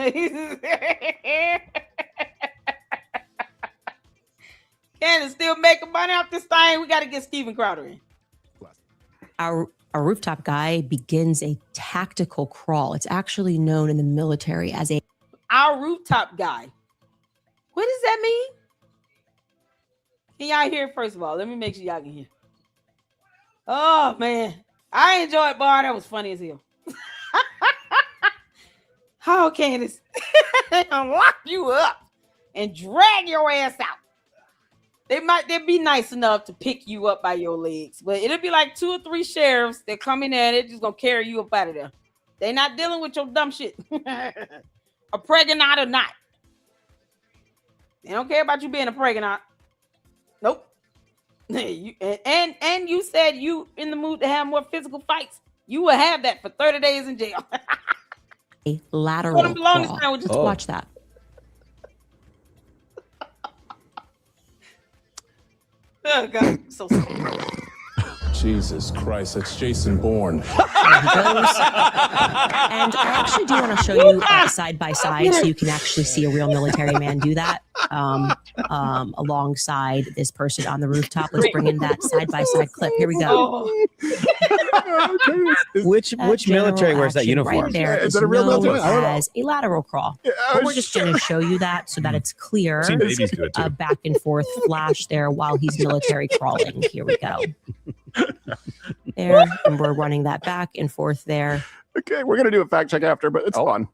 Candace still making money off this thing. We got to get Steven Crowder in. Our rooftop guy begins a tactical crawl. It's actually known in the military as our rooftop guy. What does that mean? Can y'all hear it first of all? Let me make sure y'all can hear. Oh, man. I enjoyed Bar. That was funny as hell. Oh, Candace. They'll lock you up and drag your ass out. They'd be nice enough to pick you up by your legs, but it'll be like 2 or 3 sheriffs that come in there and they're just gonna carry you up out of there. They're not dealing with your dumb shit. A pregnant or not. They don't care about you being a pregnant. Nope. And you said you in the mood to have more physical fights. You will have that for 30 days in jail. a lateral crawl. Just watch that. Oh God, so sorry. Jesus Christ, that's Jason Bourne. And I actually do want to show you side by side so you can actually see a real military man do that alongside this person on the rooftop. Let's bring in that side by side clip. Here we go. Which military wears that uniform? Right there is a real military? As a lateral crawl. But we're just going to show you that so that it's clear. A back and forth flash there while he's military crawling. Here we go. There, and we're running that back and forth there. Okay, we're gonna do a fact check after, but it's fun.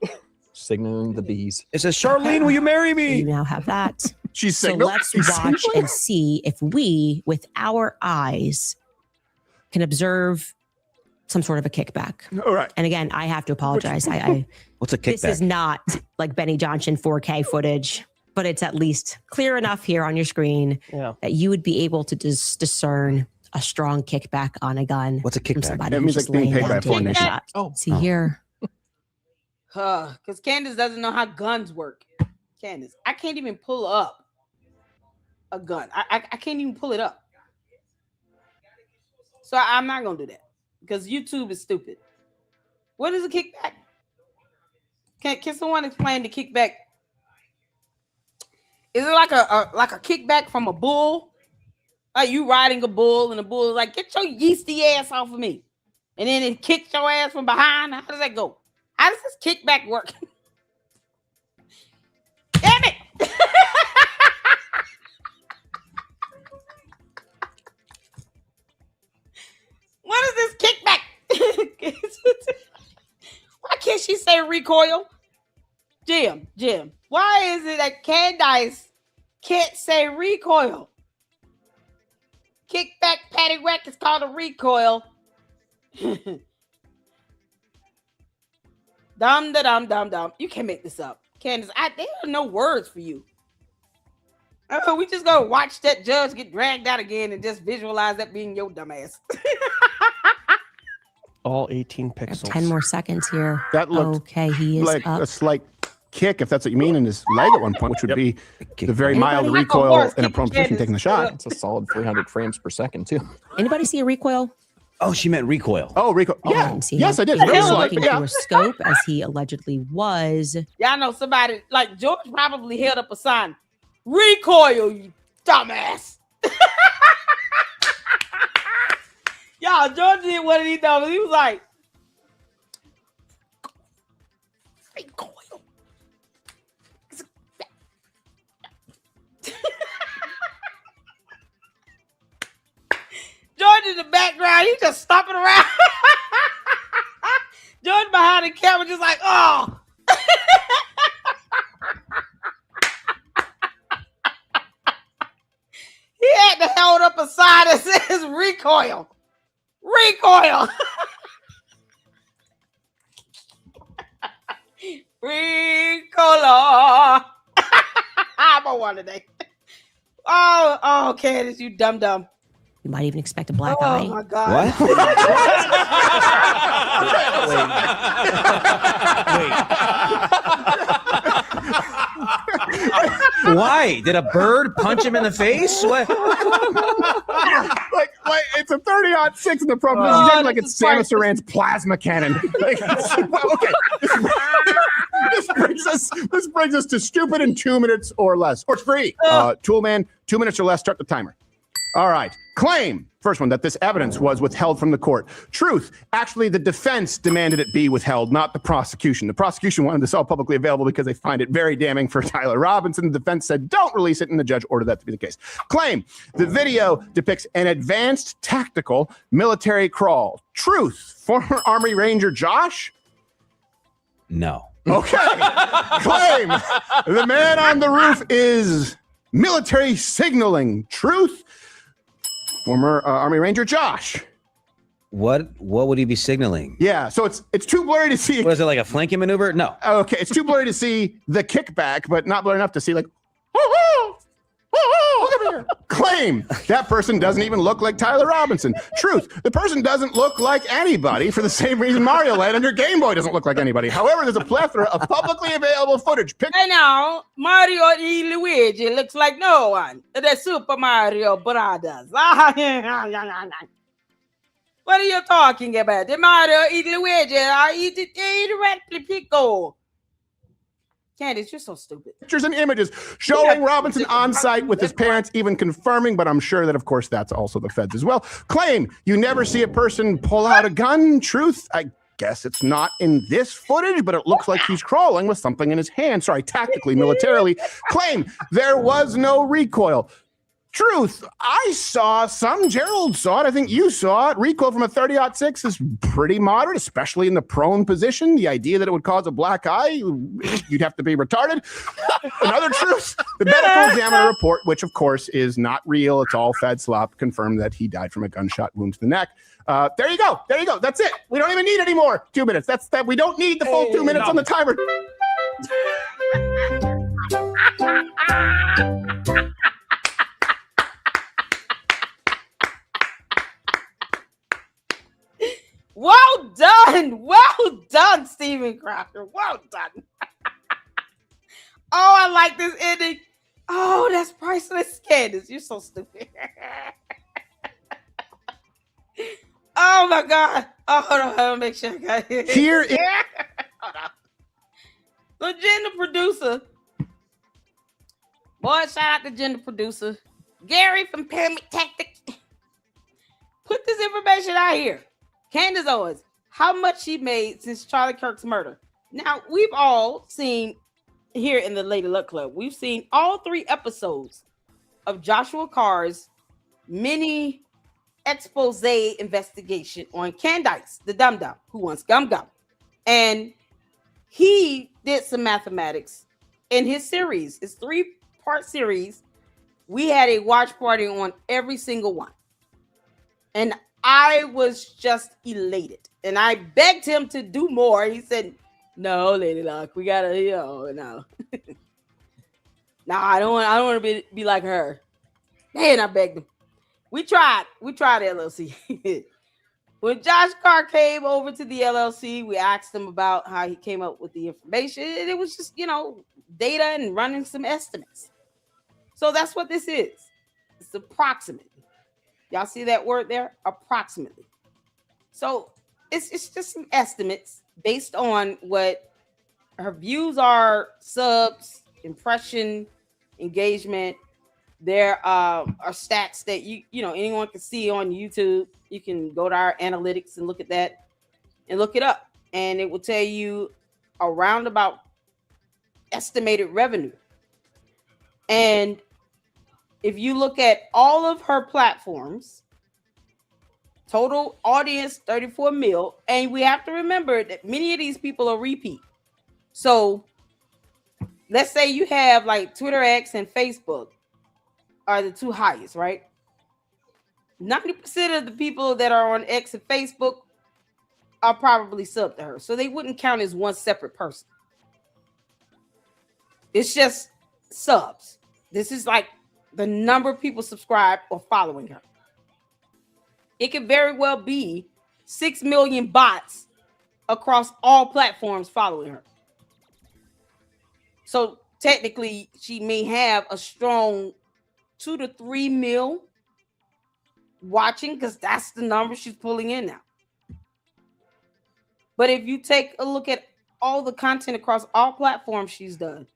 Signaling the bees. It says, Charlene, will you marry me? You now have that. She's So signaled. let's watch and see if we, with our eyes, can observe some sort of a kickback. All right. And again, I have to apologize. What's a kickback? This is not like Benny Johnson 4K footage, but it's at least clear enough here on your screen that you would be able to discern a strong kickback on a gun. What's a kickback? That means like being paid by a foreign nation. See here. Because Candace doesn't know how guns work. Candace, I can't even pull up a gun. I can't even pull it up. So I'm not going to do that because YouTube is stupid. What is a kickback? Can someone explain the kickback? Is it like a kickback from a bull? Like you riding a bull and the bull is like, get your yeasty ass off of me. And then it kicks your ass from behind. How does that go? How does this kickback work? Damn it! What is this kickback? Why can't she say recoil? Jim, why is it that Candace can't say recoil? Kickback patty whack is called a recoil. Dum. You can't make this up. Candace, there are no words for you. Oh, we just gonna watch that judge get dragged out again and just visualize that being your dumbass. All 18 pixels. 10 more seconds here. That looked okay. He is like up. a slight kick, if that's what you mean, in his leg at one point, which would be the very mild Anybody? recoil in a prone position taking the shot. It's a solid 300 frames per second, too. Anybody see a recoil? Oh, she meant recoil. Oh, recoil. Yeah. See Yes, him. I did. He Very was slight, looking yeah. through a scope as he allegedly was. Y'all know somebody like George probably held up a sign. Recoil, you dumbass. Y'all, George did one of these numbers. He was like, recoil. George in the background, he just stomping around. George behind the camera, just like, oh. He had to hold up a sign that says recoil. Recoil. Recoil. I'm on one today. Oh, Candace, you dumb. You might even expect a black eye. Oh my God. Why? Did a bird punch him in the face? What? like it's a 30-06 in the pro position. He's acting like it's Samus Aran's plasma cannon. Like, okay. This brings us to stupid in 2 minutes or less. Or it's free. Toolman, 2 minutes or less, start the timer. All right. Claim, first one, that this evidence was withheld from the court. Truth, actually the defense demanded it be withheld, not the prosecution. The prosecution wanted this all publicly available because they find it very damning for Tyler Robinson. The defense said, don't release it, and the judge ordered that to be the case. Claim, the video depicts an advanced tactical military crawl. Truth, former Army Ranger Josh? No. Okay. Claim, the man on the roof is military signaling. Truth, former Army Ranger Josh. What would he be signaling? Yeah, so it's too blurry to see. Was it like a flanking maneuver? No. Okay, it's too blurry to see the kickback, but not blurry enough to see like, look over here. Claim, that person doesn't even look like Tyler Robinson. Truth, the person doesn't look like anybody for the same reason Mario Land on your Game Boy doesn't look like anybody. However, there's a plethora of publicly available footage. Hey now, Mario and Luigi looks like no one. The Super Mario Brothers. What are you talking about? The Mario and Luigi are directly pickle. Candace, you're so stupid. Pictures and images showing Robinson on site with his parents, even confirming, but I'm sure that, of course, that's also the feds as well. Claim, you never see a person pull out a gun. Truth, I guess it's not in this footage, but it looks like he's crawling with something in his hand. Sorry, tactically, militarily. Claim, there was no recoil. Truth, I saw some. Gerald saw it. I think you saw it. Recoil from a 30-06 is pretty moderate, especially in the prone position. The idea that it would cause a black eye, you'd have to be retarded. Another truth, the medical examiner report, which of course is not real. It's all fed slop, confirmed that he died from a gunshot wound to the neck. There you go. There you go. That's it. We don't even need any more. 2 minutes. That's that. We don't need the full 2 minutes on the timer. Well done, Stephen Crocker. Well done. Oh, I like this ending. Oh, that's priceless, Candace. You're so stupid. Oh my God. Oh, hold on. I'll make sure I got it. Here is hold on. So Jen, the producer. Boy, shout out to Jen, the producer. Gary from Pyramid Tactics. Put this information out here. Candace Owens, how much she made since Charlie Kirk's murder. Now, we've all seen here in the Lady Luck Club, we've seen all 3 episodes of Joshua Carr's mini expose investigation on Candace, the dum-dum, who wants gum-gum. And he did some mathematics in his series. It's 3-part series. We had a watch party on every single one. And I was just elated. And I begged him to do more. He said, no, Lady Luck, we gotta, no. No, I don't want to be like her. And I begged him. We tried LLC. When Josh Carr came over to the LLC, we asked him about how he came up with the information. And it was just, data and running some estimates. So that's what this is. It's approximate. Y'all see that word there? Approximately. So it's just some estimates based on what her views are, subs, impression, engagement. There are stats that anyone can see on YouTube. You can go to our analytics and look at that and look it up. And it will tell you around about estimated revenue. And if you look at all of her platforms, total audience 34 mil, and we have to remember that many of these people are repeat. So let's say you have like Twitter X and Facebook are the 2 highest, right? 90% of the people that are on X and Facebook are probably sub to her. So they wouldn't count as one separate person. It's just subs. This is like the number of people subscribed or following her. It could very well be 6 million bots across all platforms following her. So technically, she may have a strong 2 to 3 mil watching, because that's the number she's pulling in now. But if you take a look at all the content across all platforms she's done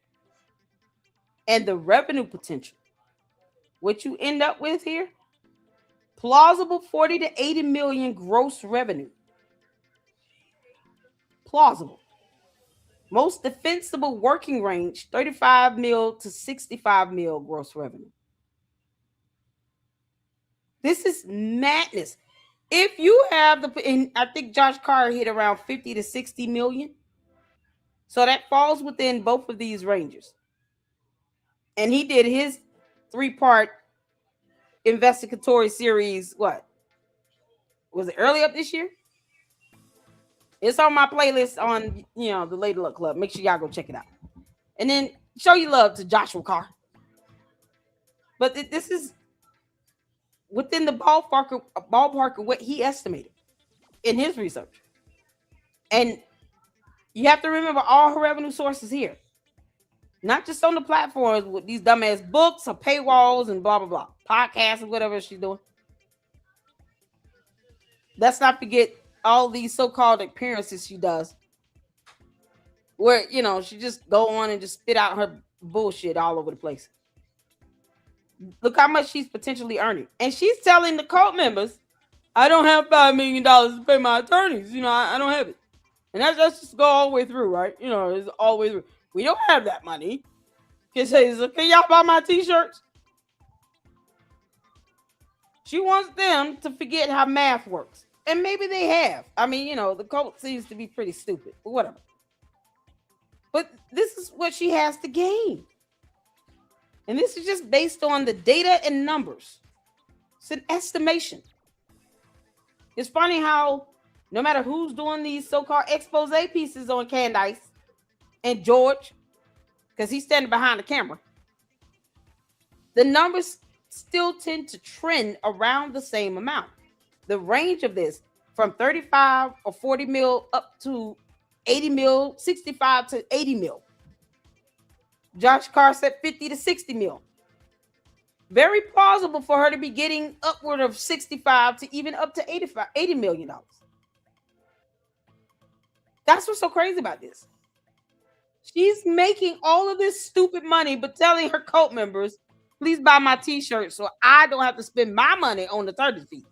and the revenue potential, what you end up with here, plausible 40 to 80 million gross revenue. Plausible. Most defensible working range, 35 mil to 65 mil gross revenue. This is madness. If you have and I think Josh Carr hit around 50 to 60 million. So that falls within both of these ranges. And he did his 3-part investigatory series, what? Was it early up this year? It's on my playlist on, the Lady Luck Club. Make sure y'all go check it out. And then show your love to Joshua Carr. But this is within the ballpark of what he estimated in his research. And you have to remember all her revenue sources here. Not just on the platforms with these dumbass books or paywalls and blah, blah, blah. Podcasts and whatever she's doing. Let's not forget all these so-called appearances she does. Where, she just go on and just spit out her bullshit all over the place. Look how much she's potentially earning. And she's telling the cult members, I don't have $5 million to pay my attorneys. I don't have it. And that's just go all the way through, right? It's all the way through. We don't have that money. Can y'all buy my t-shirts? She wants them to forget how math works. And maybe they have. I mean, the cult seems to be pretty stupid, but whatever. But this is what she has to gain. And this is just based on the data and numbers. It's an estimation. It's funny how no matter who's doing these so-called expose pieces on Candace and George, because he's standing behind the camera, the numbers still tend to trend around the same amount. The range of this from 35 or 40 mil up to 80 mil, 65 to 80 mil. Josh Carr said 50 to 60 mil. Very plausible for her to be getting upward of 65 to even up to $80 million. That's what's so crazy about this. She's making all of this stupid money, but telling her cult members, please buy my t-shirt so I don't have to spend my money on the 30 fees.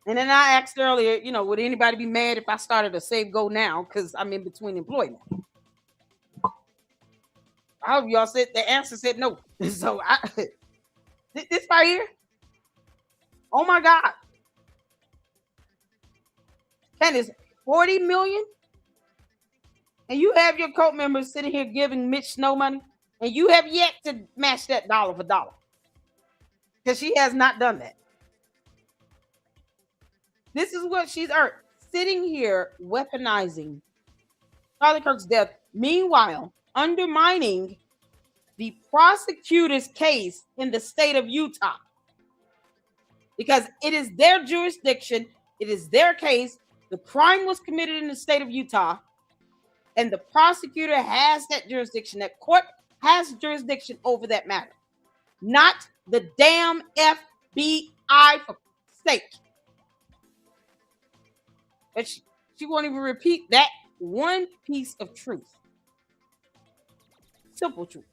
And then I asked earlier, would anybody be mad if I started a Save Go Now? Because I'm in between employment. I hope y'all said the answer said no. So this right here. Oh my God. Candace, 40 million? And you have your cult members sitting here giving Mitch Snow money, and you have yet to match that dollar for dollar. Because she has not done that. This is what she's earned. Sitting here weaponizing Charlie Kirk's death. Meanwhile, undermining the prosecutor's case in the state of Utah. Because it is their jurisdiction. It is their case. The crime was committed in the state of Utah. And the prosecutor has that jurisdiction. That court has jurisdiction over that matter. Not the damn FBI for sake. But she won't even repeat that one piece of truth. Simple truth.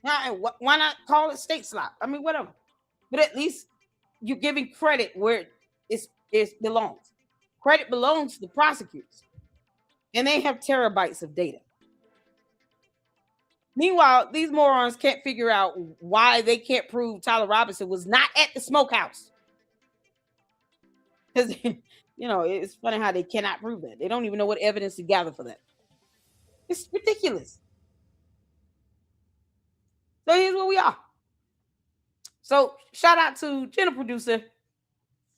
Now, why not call it state slop? I mean, whatever. But at least you're giving credit where it belongs. Credit belongs to the prosecutors. And they have terabytes of data. Meanwhile, these morons can't figure out why they can't prove Tyler Robinson was not at the smokehouse. Because, it's funny how they cannot prove that. They don't even know what evidence to gather for that. It's ridiculous. So here's where we are. So shout out to Jenna producer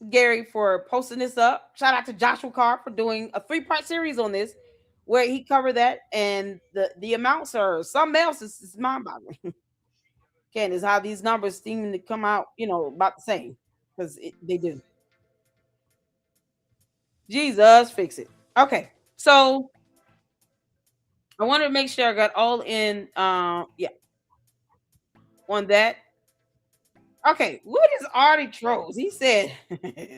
Gary for posting this up. Shout out to Joshua Carr for doing a 3-part series on this where he covered that. And the amounts are something else. Is mind-boggling. Candace, how these numbers seem to come out, about the same. Because they do. Jesus, fix it. Okay, so I wanted to make sure I got all in, on that. Okay, what is Artie Trolls? He said, Candace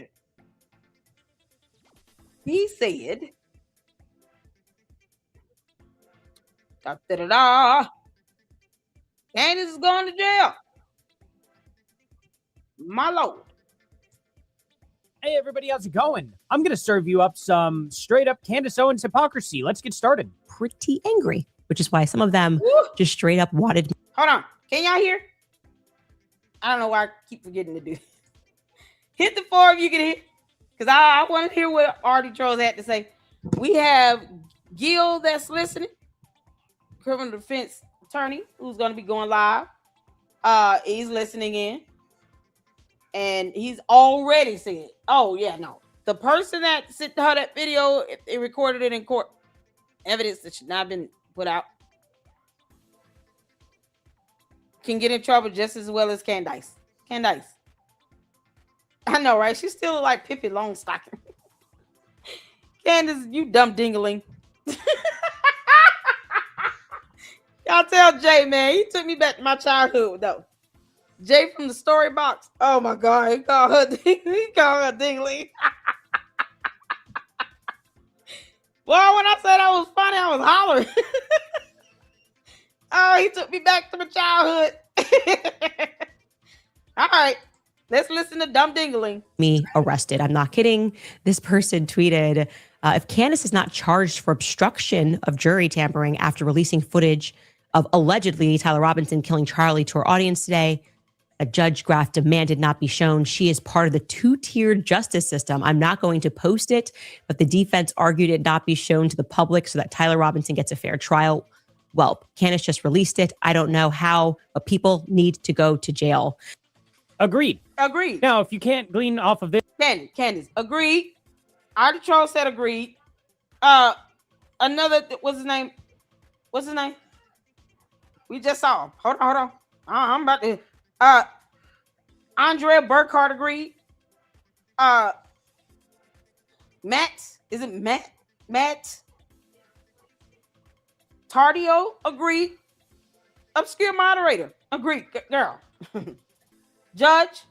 is going to jail. My Lord. Hey, everybody, how's it going? I'm going to serve you up some straight up Candace Owens hypocrisy. Let's get started. Pretty angry, which is why some of them just straight up wanted. Hold on. Can y'all hear? I don't know why I keep forgetting to do. Hit the 4 if you can hear. Because I want to hear what Artie Trolls had to say. We have Gil that's listening. Criminal defense attorney who's going to be going live. He's listening in. And he's already said, oh, yeah, no. The person that sent her that video, they recorded it in court. Evidence that should not have been put out. Can get in trouble just as well as Candace. Candace. I know, right? She's still like Pippi Longstocking. Candace, you dumb dingling. Y'all tell Jay, man. He took me back to my childhood, though. Jay from the story box. Oh my God, he called her dingling. Well, when I said I was funny, I was hollering. Oh, he took me back to my childhood. All right, let's listen to dumb dingling. Me arrested. I'm not kidding. This person tweeted, if Candace is not charged for obstruction of jury tampering after releasing footage of allegedly Tyler Robinson killing Charlie to our audience today. A Judge Graff demanded not be shown. She is part of the two-tiered justice system. I'm not going to post it, but the defense argued it not be shown to the public so that Tyler Robinson gets a fair trial. Well, Candace just released it. I don't know how, but people need to go to jail. Agreed. Agreed. Now, if you can't glean off of this, Candace, agreed. Artichoke said agreed. Another, what's his name? We just saw him. Hold on. I'm about to. Andrea Burkhart agreed. Matt Tardio agreed. Obscure moderator agreed. Girl. Judge,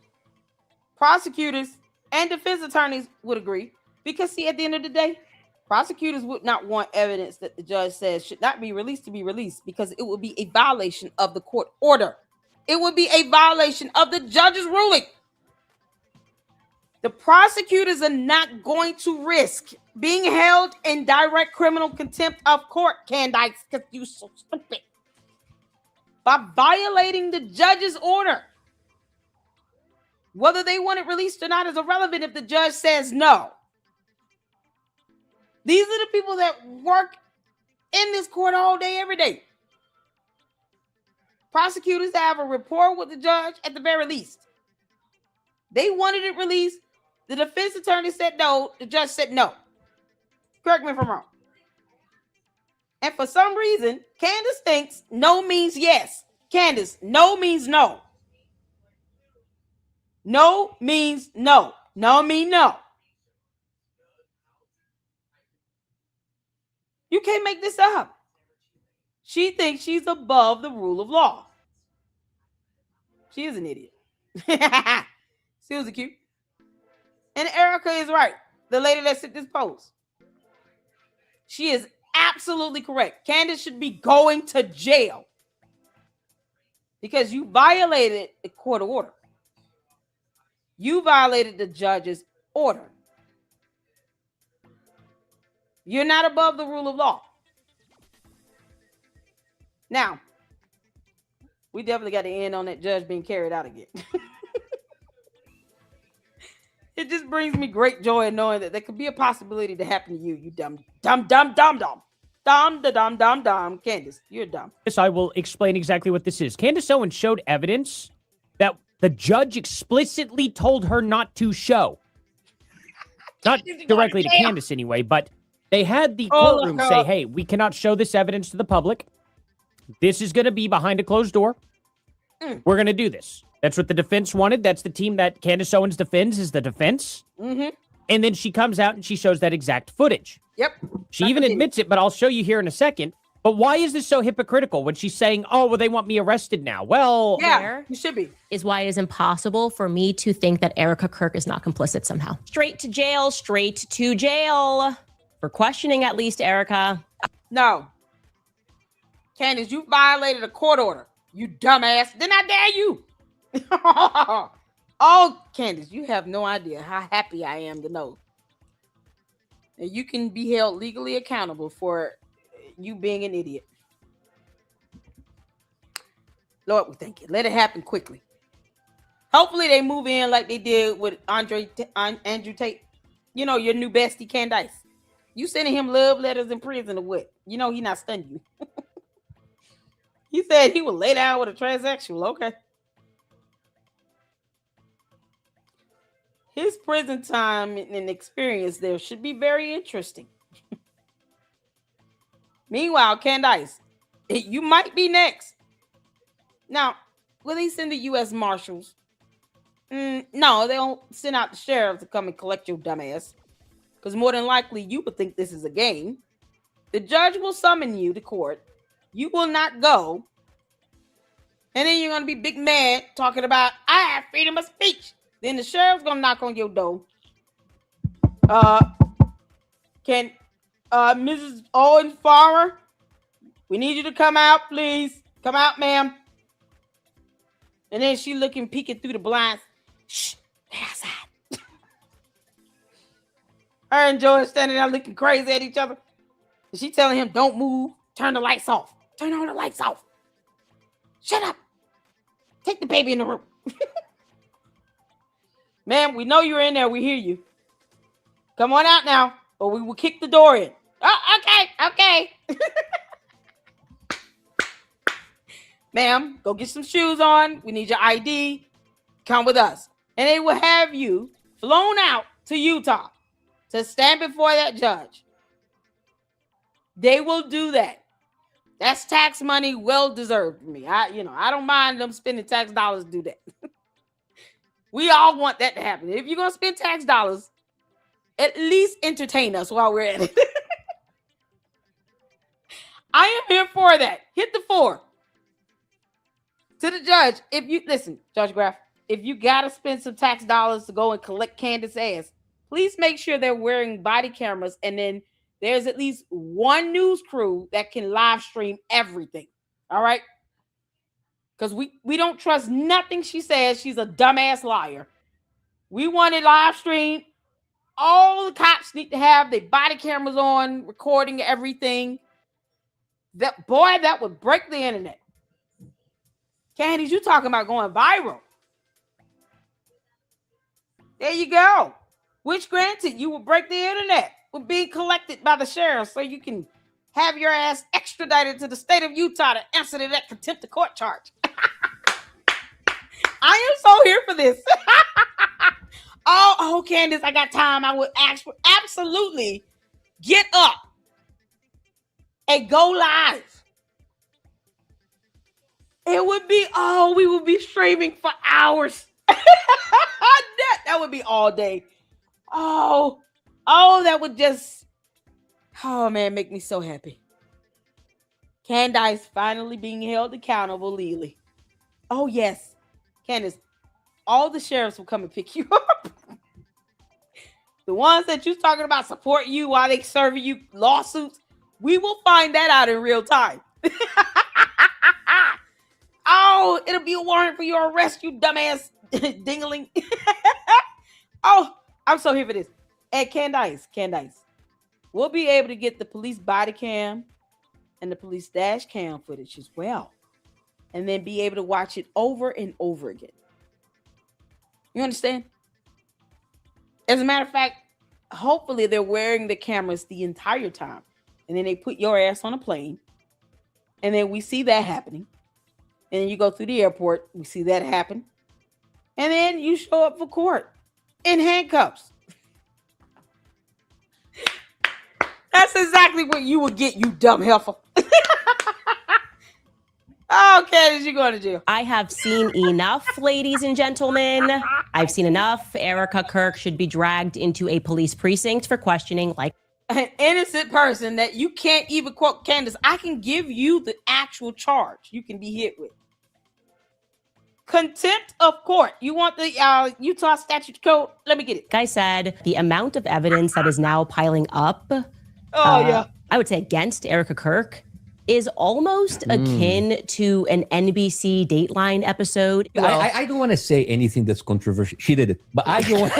prosecutors, and defense attorneys would agree. Because see, at the end of the day, prosecutors would not want evidence that the judge says should not be released to be released because it would be a violation of the court order. It would be a violation of the judge's ruling. The prosecutors are not going to risk being held in direct criminal contempt of court, Candace, because you're so stupid. By violating the judge's order. Whether they want it released or not is irrelevant if the judge says no. These are the people that work in this court all day, every day. Prosecutors have a rapport with the judge at the very least. They wanted it released. The defense attorney said no. The judge said no. Correct me if I'm wrong. And for some reason, Candace thinks no means yes. Candace, no means no. No means no. No means no. You can't make this up. She thinks she's above the rule of law. She is an idiot. Susie Q. And Erica is right. The lady that sent this post. She is absolutely correct. Candace should be going to jail. Because you violated the court order. You violated the judge's order. You're not above the rule of law. Now, we definitely got to end on that judge being carried out again. It just brings me great joy in knowing that there could be a possibility to happen to you, you dumb. Candace, you're dumb. Yes, I will explain exactly what this is. Candace Owens showed evidence that the judge explicitly told her not to show. Not directly to Candace anyway, but they had the courtroom say, hey, we cannot show this evidence to the public. This is going to be behind a closed door. We're going to do this. That's what the defense wanted. That's the team that Candace Owens defends is the defense. Mm-hmm. And then she comes out and she shows that exact footage. Yep. She even admits it, but I'll show you here in a second. But why is this so hypocritical when she's saying, oh, well, they want me arrested now? Well, yeah, you should be. Is why it is impossible for me to think that Erica Kirk is not complicit somehow. Straight to jail. For questioning at least, Erica. No. Candace, you violated a court order. You dumbass. Then I dare you. Oh, Candace, you have no idea how happy I am to know that you can be held legally accountable for you being an idiot. Lord, we thank you. Let it happen quickly. Hopefully they move in like they did with Andrew Tate. You know, your new bestie, Candace. You sending him love letters in prison or what? You know he not stunned you. He said he would lay down with a transsexual. Okay. His prison time and experience there should be very interesting. Meanwhile, Candace, you might be next. Now, will they send the U.S. Marshals? No, they don't send out the sheriff to come and collect your dumbass. Because more than likely, you would think this is a game. The judge will summon you to court. You will not go. And then you're going to be big mad talking about, I have freedom of speech. Then the sheriff's going to knock on your door. Mrs. Owens Farmer, we need you to come out, please. Come out, ma'am. And then she looking, peeking through the blinds. Shh, they're outside. Her and Joy standing there looking crazy at each other. And she telling him, don't move. Turn the lights off. Turn all the lights off. Shut up. Take the baby in the room. Ma'am, we know you're in there. We hear you. Come on out now, or we will kick the door in. Oh, okay. Ma'am, go get some shoes on. We need your ID. Come with us. And they will have you flown out to Utah to stand before that judge. They will do that. That's tax money well deserved for me. I don't mind them spending tax dollars to do that. We all want that to happen. If you're going to spend tax dollars, at least entertain us while we're at it. I am here for that. Hit the 4. To the judge, if you listen, Judge Graff, if you got to spend some tax dollars to go and collect Candace's ass, please make sure they're wearing body cameras, and then there's at least one news crew that can live stream everything. All right? Because we don't trust nothing she says. She's a dumbass liar. We want it live streamed. All the cops need to have their body cameras on, recording everything. That would break the internet. Candace, you talking about going viral. There you go. Which granted, you will break the internet with being collected by the sheriff so you can have your ass extradited to the state of Utah to answer to that contempt of court charge. I am so here for this. Oh, Candace, I got time. I would absolutely get up and go live. It would be, we would be streaming for hours. That would be all day. That would just, make me so happy. Candace finally being held accountable legally. Oh, yes. Candace, all the sheriffs will come and pick you up. The ones that you're talking about support you while they serving you lawsuits, we will find that out in real time. It'll be a warrant for your arrest, you dumbass dingling. I'm so here for this. And Candace, we'll be able to get the police body cam and the police dash cam footage as well. And then be able to watch it over and over again. You understand? As a matter of fact, hopefully they're wearing the cameras the entire time. And then they put your ass on a plane. And then we see that happening. And then you go through the airport. We see that happen. And then you show up for court in handcuffs. That's exactly what you would get, you dumb heifer. Okay, you going to jail. I have seen enough, ladies and gentlemen. I've seen enough. Erica Kirk should be dragged into a police precinct for questioning like an innocent person that you can't even quote. Candace, I can give you the actual charge you can be hit with. Contempt of court. You want the Utah statute code? Let me get it. Like I said, the amount of evidence that is now piling up, I would say against Erica Kirk, is almost akin to an NBC Dateline episode. I don't want to say anything that's controversial. She did it, but I don't want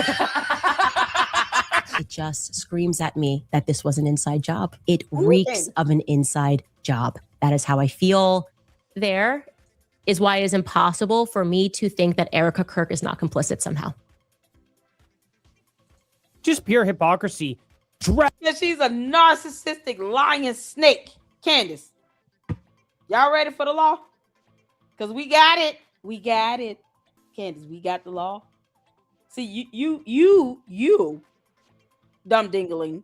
It just screams at me that this was an inside job. It reeks of an inside job. That is how I feel. There is why it is impossible for me to think that Erica Kirk is not complicit somehow. Just pure hypocrisy. She's a narcissistic lying snake. Candace, y'all ready for the law? Because we got it. We got it. Candace, we got the law. See, you, dumb dingling,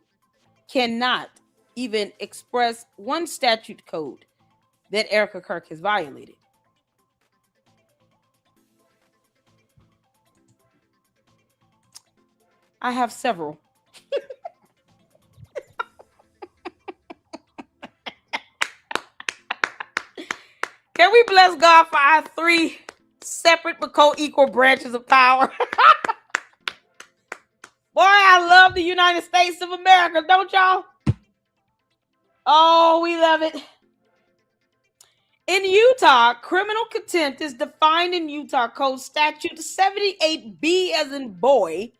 cannot even express one statute code that Erica Kirk has violated. I have several. Can we bless God for our 3 separate but co-equal branches of power? Boy, I love the United States of America, don't y'all? Oh, we love it. In Utah, criminal contempt is defined in Utah Code Statute 78B as in boy,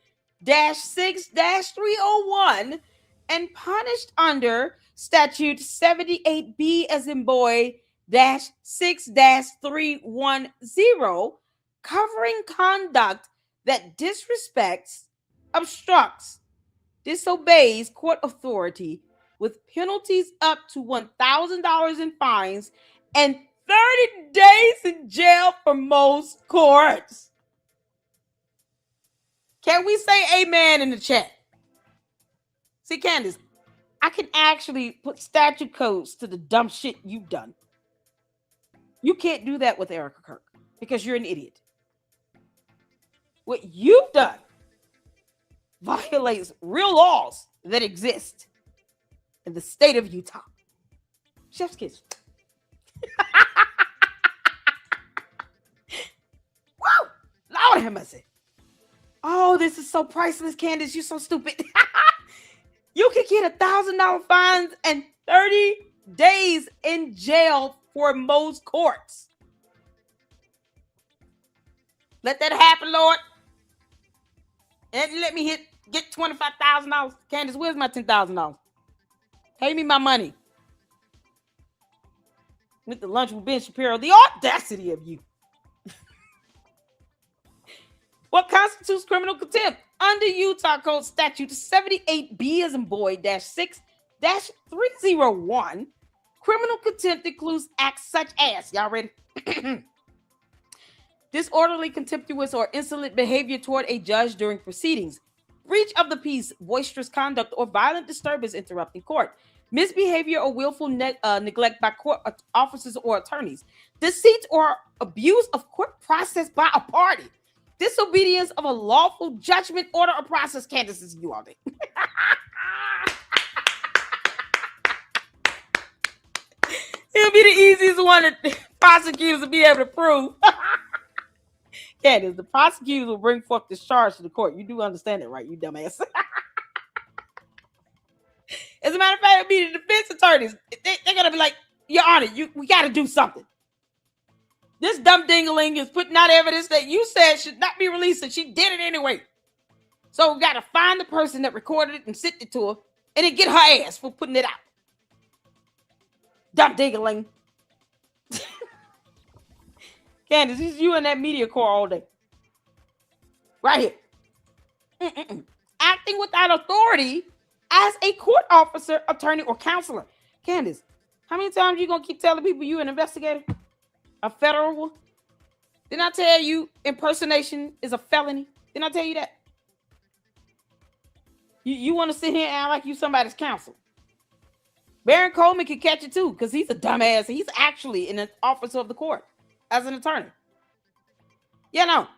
-6-301, and punished under Statute 78B as in boy, 6-310 covering conduct that disrespects, obstructs, disobeys court authority with penalties up to $1,000 in fines and 30 days in jail for most courts. Can we say amen in the chat? See, Candace, I can actually put statute codes to the dumb shit you've done. You can't do that with Erica Kirk because you're an idiot. What you've done violates real laws that exist in the state of Utah. Chef's kiss. Woo! Lord have mercy. Oh, this is so priceless, Candace. You're so stupid. You could get $1,000 fines and 30 days in jail for most courts. Let that happen, Lord. And let me get $25,000. Candace, where's my $10,000? Pay me my money. With the lunch with Ben Shapiro. The audacity of you. What constitutes criminal contempt? Under Utah Code Statute 78B as in boy -6-301, criminal contempt includes acts such as, y'all ready? Disorderly, contemptuous, or insolent behavior toward a judge during proceedings, breach of the peace, boisterous conduct, or violent disturbance interrupting court, misbehavior or willful neglect by court officers or attorneys, deceit or abuse of court process by a party, disobedience of a lawful judgment, order, or process. Candace, is you all day. It'll be the easiest one that prosecutors will be able to prove. Candace, the prosecutors will bring forth this charge to the court. You do understand it, right, you dumbass? As a matter of fact, it'll be the defense attorneys. They're going to be like, Your Honor, we got to do something. This dumb dingaling is putting out evidence that you said should not be released, and she did it anyway. So we got to find the person that recorded it and sent it to her, and then get her ass for putting it out. Dumb dingaling. Candace, it's you in that media corps all day. Right here. Acting without authority as a court officer, attorney, or counselor. Candace, how many times you going to keep telling people you an investigator? A federal one? Didn't I tell you impersonation is a felony? Didn't I tell you that? You want to sit here and act like you somebody's counsel. Baron Coleman can catch it too, because he's a dumbass. He's actually an officer of the court as an attorney. Yeah, no.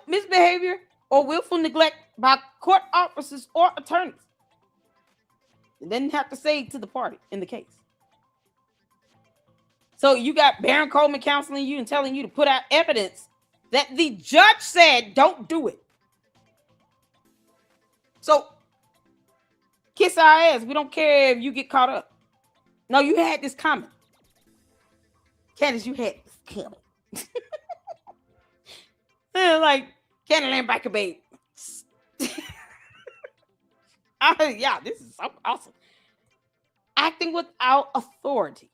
Misbehavior or willful neglect by court officers or attorneys. It didn't have to say to the party in the case. So you got Baron Coleman counseling you and telling you to put out evidence that the judge said don't do it. So kiss our ass. We don't care if you get caught up. No, you had this coming. Candace, you had this coming. Like Candyland Biker Babe. Yeah, this is so awesome. Acting without authority.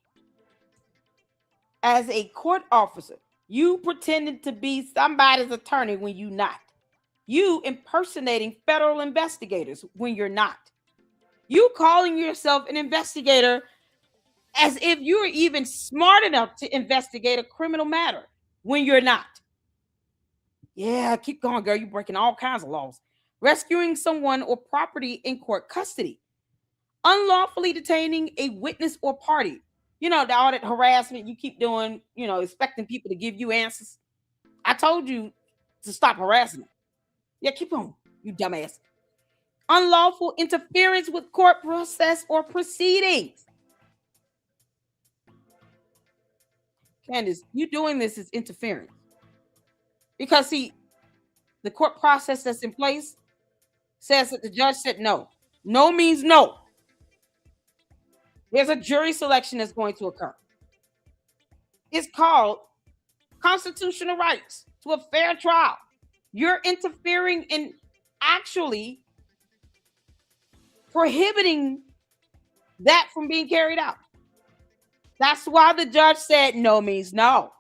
As a court officer, you pretending to be somebody's attorney when you're not. You impersonating federal investigators when you're not. You calling yourself an investigator as if you're even smart enough to investigate a criminal matter when you're not. Yeah, keep going, girl. You're breaking all kinds of laws. Rescuing someone or property in court custody. Unlawfully detaining a witness or party. You know, all that harassment you keep doing, expecting people to give you answers. I told you to stop harassing them. Yeah, keep on, you dumbass. Unlawful interference with court process or proceedings. Candace, you doing this is interference. Because, see, the court process that's in place says that the judge said no. No means no. There's a jury selection that's going to occur. It's called constitutional rights to a fair trial. You're interfering in actually prohibiting that from being carried out. That's why the judge said no means no.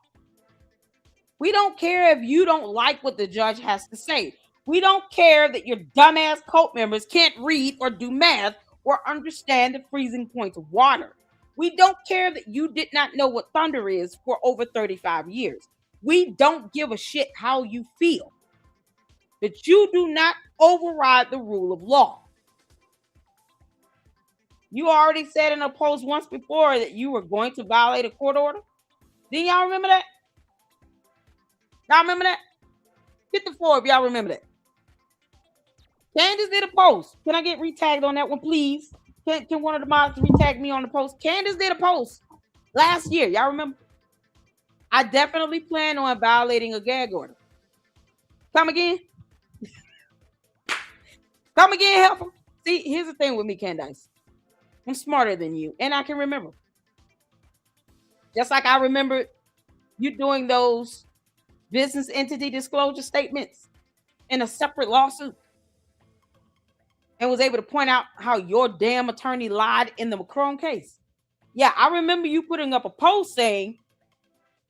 We don't care if you don't like what the judge has to say. We don't care that your dumbass cult members can't read or do math or understand the freezing point of water. We don't care that you did not know what thunder is for over 35 years. We don't give a shit how you feel. But you do not override the rule of law. You already said in a post once before that you were going to violate a court order. Didn't y'all remember that? Y'all remember that? Hit the floor if y'all remember that. Candace did a post. Can I get retagged on that one, please? Can one of the mods retag me on the post? Candace did a post last year. Y'all remember? I definitely plan on violating a gag order. Come again? Come again, help him. See, here's the thing with me, Candace. I'm smarter than you, and I can remember. Just like I remember you doing those business entity disclosure statements in a separate lawsuit and was able to point out how your damn attorney lied in the Macron case. Yeah, I remember you putting up a post saying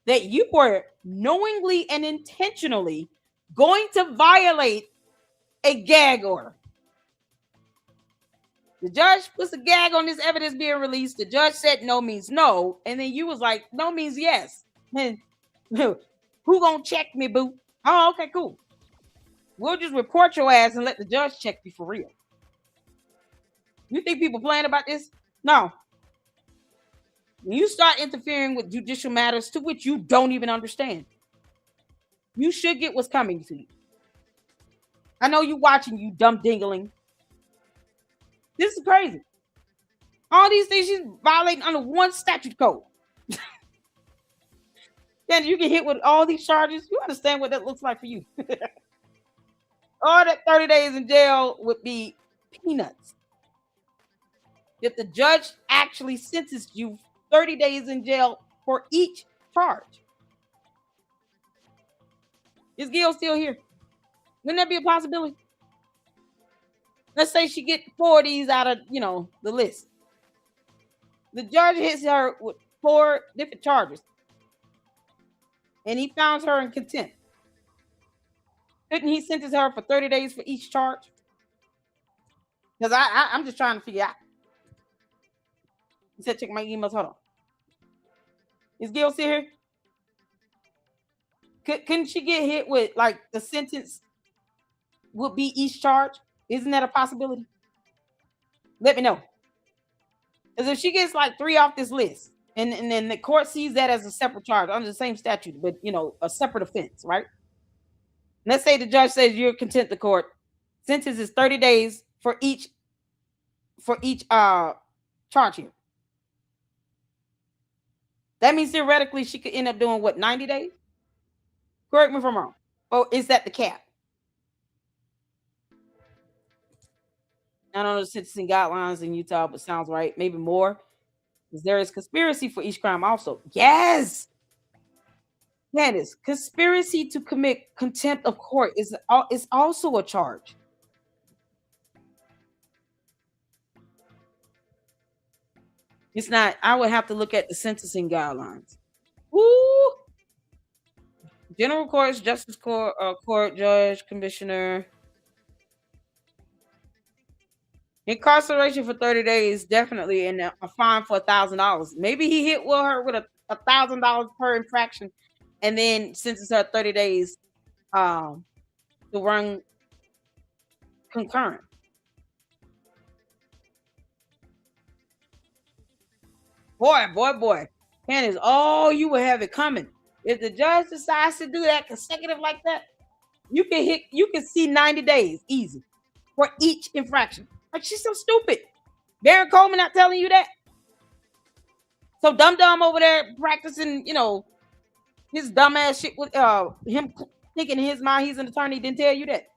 that you were knowingly and intentionally going to violate a gag order. The judge puts a gag on this evidence being released. The judge said no means no. And then you was like, no means yes. And who gonna check me, boo? Oh, okay, cool. We'll just report your ass and let the judge check you for real. You think people playing about this? No. When you start interfering with judicial matters to which you don't even understand, you should get what's coming to you. I know you watching, you dumb dingling. This is crazy. All these things she's violating under one statute code. Then you get hit with all these charges. You understand what that looks like for you. All that 30 days in jail would be peanuts. If the judge actually sentenced you 30 days in jail for each charge. Is Gail still here? Wouldn't that be a possibility? Let's say she get 4 of these out of, the list. The judge hits her with 4 different charges. And he found her in contempt. Couldn't he sentence her for 30 days for each charge? Because I'm just trying to figure out. He said, check my emails. Hold on. Is Gail still here? Couldn't she get hit with, like, the sentence would be each charge? Isn't that a possibility? Let me know. Because if she gets like 3 off this list, and then the court sees that as a separate charge under the same statute, but a separate offense, right? Let's say the judge says you're contempt of court. Sentence is 30 days for each charge here. That means theoretically she could end up doing what, 90 days? Correct me if I'm wrong. Or is that the cap? I don't know the sentencing guidelines in Utah, but sounds right. Maybe more. Because there is conspiracy for each crime also. Yes. Candace, conspiracy to commit contempt of court is also a charge. It's not. I would have to look at the sentencing guidelines. Woo! General courts, justice court, judge, commissioner. Incarceration for 30 days, definitely, and a fine for $1,000. Maybe he hit her with $1,000 per infraction, and then sentenced her 30 days to run concurrent. Boy. Candace, you will have it coming. If the judge decides to do that consecutive like that, you can see 90 days easy for each infraction. Like, she's so stupid. Baron Coleman not telling you that. So dumb over there practicing, his dumbass shit with him thinking in his mind he's an attorney, didn't tell you that.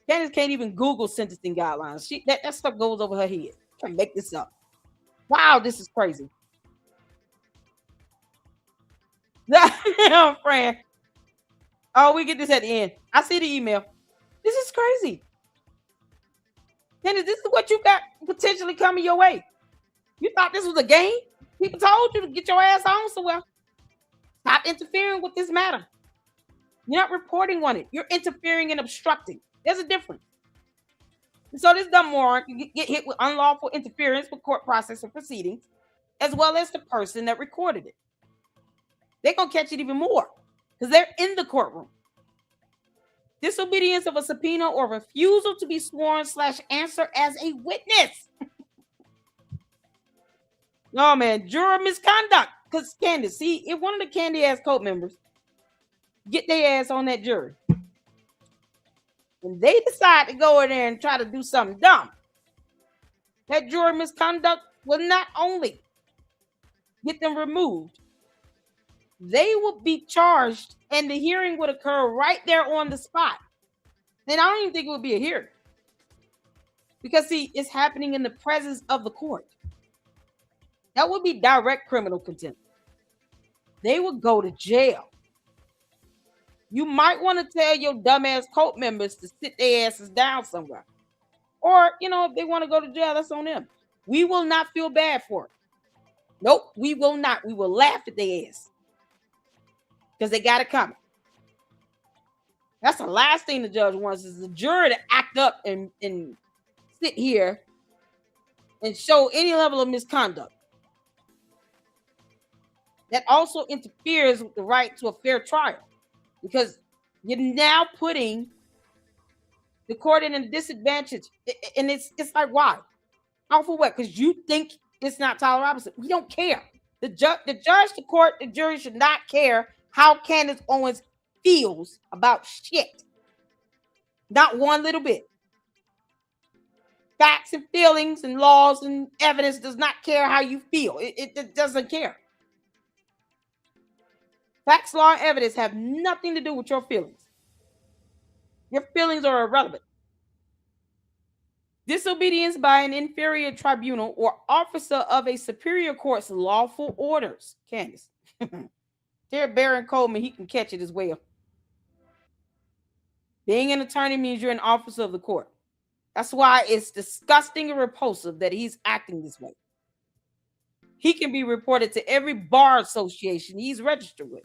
Candace can't even Google sentencing guidelines. That stuff goes over her head. Can't make this up. Wow, this is crazy. Friend. Oh, we get this at the end. I see the email. This is crazy. Candace, this is what you got potentially coming your way. You thought this was a game? People told you to get your ass on somewhere. Stop interfering with this matter. You're not reporting on it. You're interfering and obstructing. There's a difference. And so this dumb moron can get hit with unlawful interference with court process or proceedings, as well as the person that recorded it. They're going to catch it even more because they're in the courtroom. Disobedience of a subpoena or refusal to be sworn / answer as a witness. No, man, juror misconduct. Because Candace, see, if one of the candy ass cult members get their ass on that jury, and they decide to go in there and try to do something dumb, that juror misconduct will not only get them removed, they will be charged and the hearing would occur right there on the spot. And I don't even think it would be a hearing. Because, see, it's happening in the presence of the court. That would be direct criminal contempt. They would go to jail. You might want to tell your dumbass cult members to sit their asses down somewhere. Or, if they want to go to jail, that's on them. We will not feel bad for it. Nope, we will not. We will laugh at their ass. Because they got it coming. That's the last thing the judge wants is the jury to act up and sit here and show any level of misconduct. That also interferes with the right to a fair trial. Because you're now putting the court in a disadvantage. And it's like, why? How for what? Because you think it's not Tyler Robinson. We don't care. The judge, the court, the jury should not care how Candace Owens feels about shit. Not one little bit. Facts and feelings and laws and evidence does not care how you feel. It doesn't care. Facts, law, and evidence have nothing to do with your feelings. Your feelings are irrelevant. Disobedience by an inferior tribunal or officer of a superior court's lawful orders. Candace. Dear Baron Coleman, he can catch it as well. Being an attorney means you're an officer of the court. That's why it's disgusting and repulsive that he's acting this way. He can be reported to every bar association he's registered with.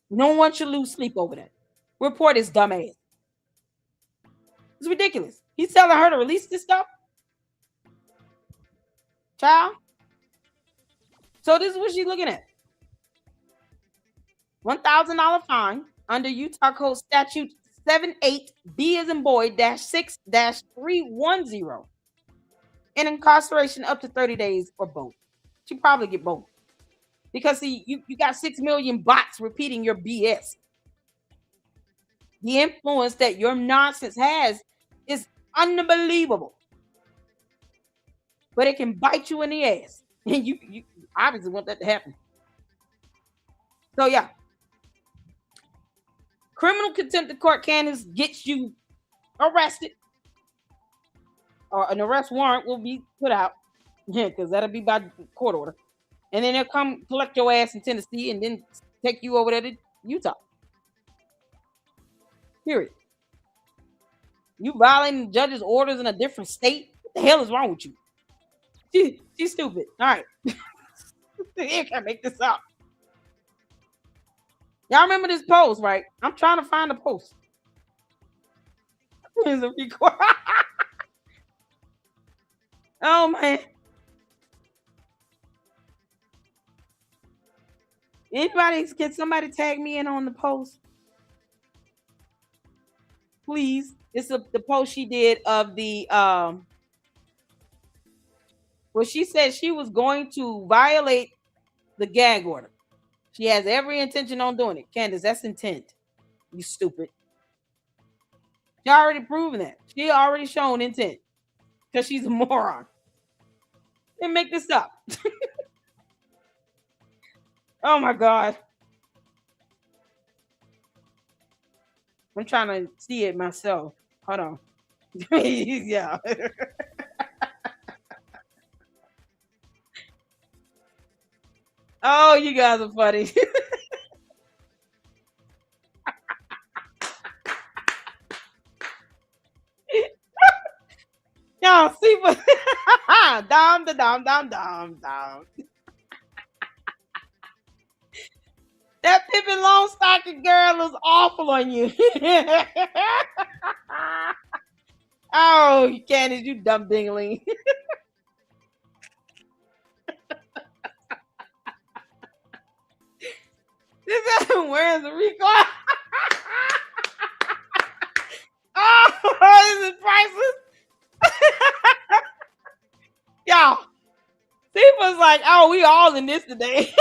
No one should lose sleep over that. Report his dumb ass. It's ridiculous. He's telling her to release this stuff. Child. So this is what she's looking at. $1,000 fine under Utah Code Statute 78B as in boy -6-310. And incarceration up to 30 days or both. She probably get both. Because see, you got 6 million bots repeating your BS. The influence that your nonsense has is unbelievable. But it can bite you in the ass. And you obviously want that to happen. So yeah. Criminal contempt of court, Candace, gets you arrested. Or an arrest warrant will be put out. Yeah, because that'll be by court order. And then they'll come collect your ass in Tennessee and then take you over there to Utah. Period. You violating the judge's orders in a different state? What the hell is wrong with you? She's stupid. All right. You can't make this up. Y'all remember this post, right? I'm trying to find the post. Oh, man. Can somebody tag me in on the post? Please. It's the post she did of the where she said she was going to violate the gag order. She has every intention on doing it. Candace, that's intent. You stupid. She already proven that. She already shown intent. Because she's a moron. Didn't make this up. Oh my God. I'm trying to see it myself. Hold on. Yeah. Oh, you guys are funny. Y'all see what the dum dum dum dum. That Pippi Longstocking girl is awful on you. Oh, Candace, you dumb dingling. This is where's the record? Oh, this is priceless. Y'all, people's like, oh, we all in this today.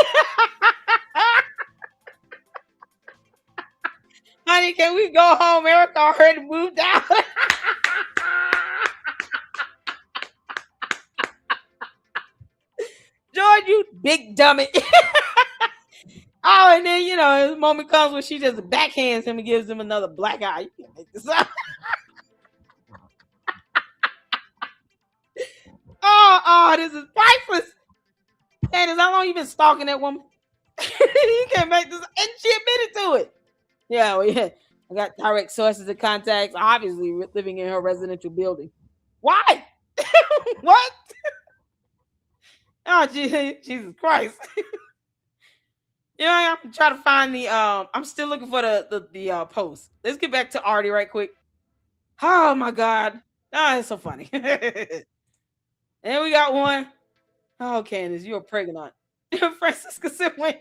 Honey, can we go home? Erica already moved out. George, you big dummy. Oh, and then, you know, the moment comes when she just backhands him and gives him another black eye. You can't make this up. Oh, this is priceless. Candace, how long you been stalking that woman? You can't make this. And she admitted to it. Yeah, well, yeah. I got direct sources and contacts, obviously living in her residential building. Why? What? Oh, Jesus Christ. You know, I'm trying to find the I'm still looking for the post. Let's get back to Artie right quick. Oh my God. Oh, it's so funny. And we got one. Oh, Candace, you're pregnant. Francisca Sibling.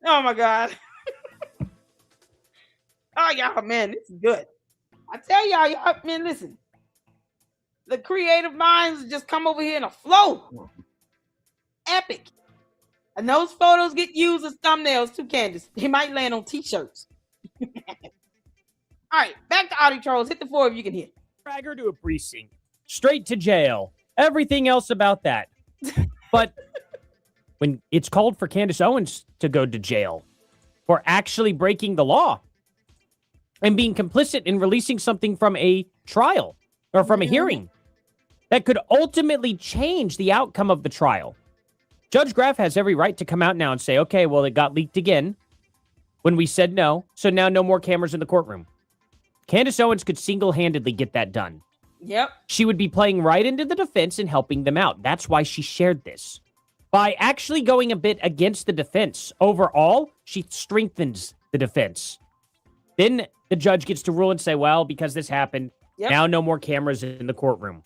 Oh my God. Oh, y'all, man, this is good. I tell y'all, man, listen. The creative minds just come over here in a flow. Epic. And those photos get used as thumbnails too, Candace. They might land on t-shirts. All right, back to Audie Trolls. Hit the floor if you can hit. Drag her to a precinct. Straight to jail. Everything else about that. But when it's called for Candace Owens to go to jail for actually breaking the law and being complicit in releasing something from a trial or from a hearing that could ultimately change the outcome of the trial. Judge Graff has every right to come out now and say, okay, well, it got leaked again when we said no, so now no more cameras in the courtroom. Candace Owens could single-handedly get that done. Yep. She would be playing right into the defense and helping them out. That's why she shared this. By actually going a bit against the defense, overall, she strengthens the defense. Then the judge gets to rule and say, well, because this happened, now no more cameras in the courtroom.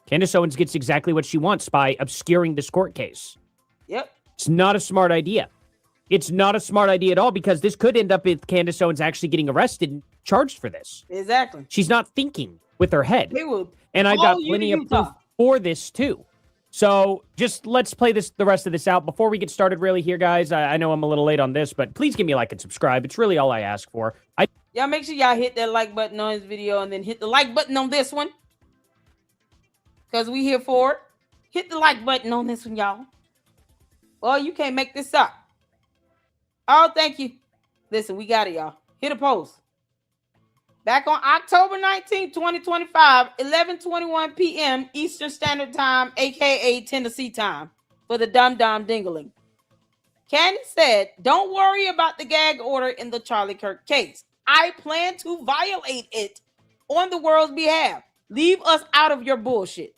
Candace Owens gets exactly what she wants by obscuring this court case. Yep. It's not a smart idea. It's not a smart idea at all because this could end up with Candace Owens actually getting arrested and charged for this. Exactly. She's not thinking with her head. They will And I got blow you plenty to of proof for this too. So just let's play the rest of this out. Before we get started really here, guys, I know I'm a little late on this, but please give me a like and subscribe. It's really all I ask for. Y'all make sure y'all hit that like button on this video and then hit the like button on this one. Because we here for it. Hit the like button on this one, y'all. Well, you can't make this up. Oh, thank you. Listen, we got it, y'all. Hit a post. Back on October 19, 2025, 11:21 p.m. Eastern Standard Time, a.k.a. Tennessee time, for the Dum Dum Dingling. Candace said, don't worry about the gag order in the Charlie Kirk case. I plan to violate it on the world's behalf. Leave us out of your bullshit.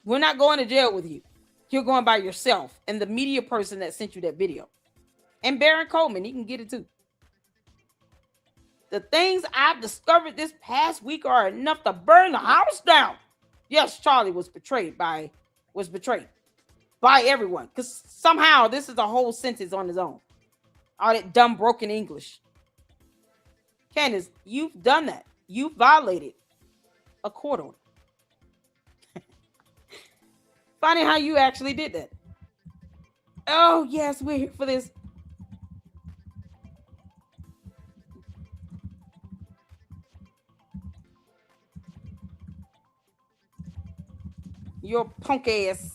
We're not going to jail with you. You're going by yourself and the media person that sent you that video. And Baron Coleman, he can get it too. The things I've discovered this past week are enough to burn the house down. Yes, Charlie was betrayed by everyone. Because somehow this is a whole sentence on his own. All that dumb broken English. Candace, you've done that. You violated a court order. Funny how you actually did that. Oh, yes, we're here for this. Your punk ass.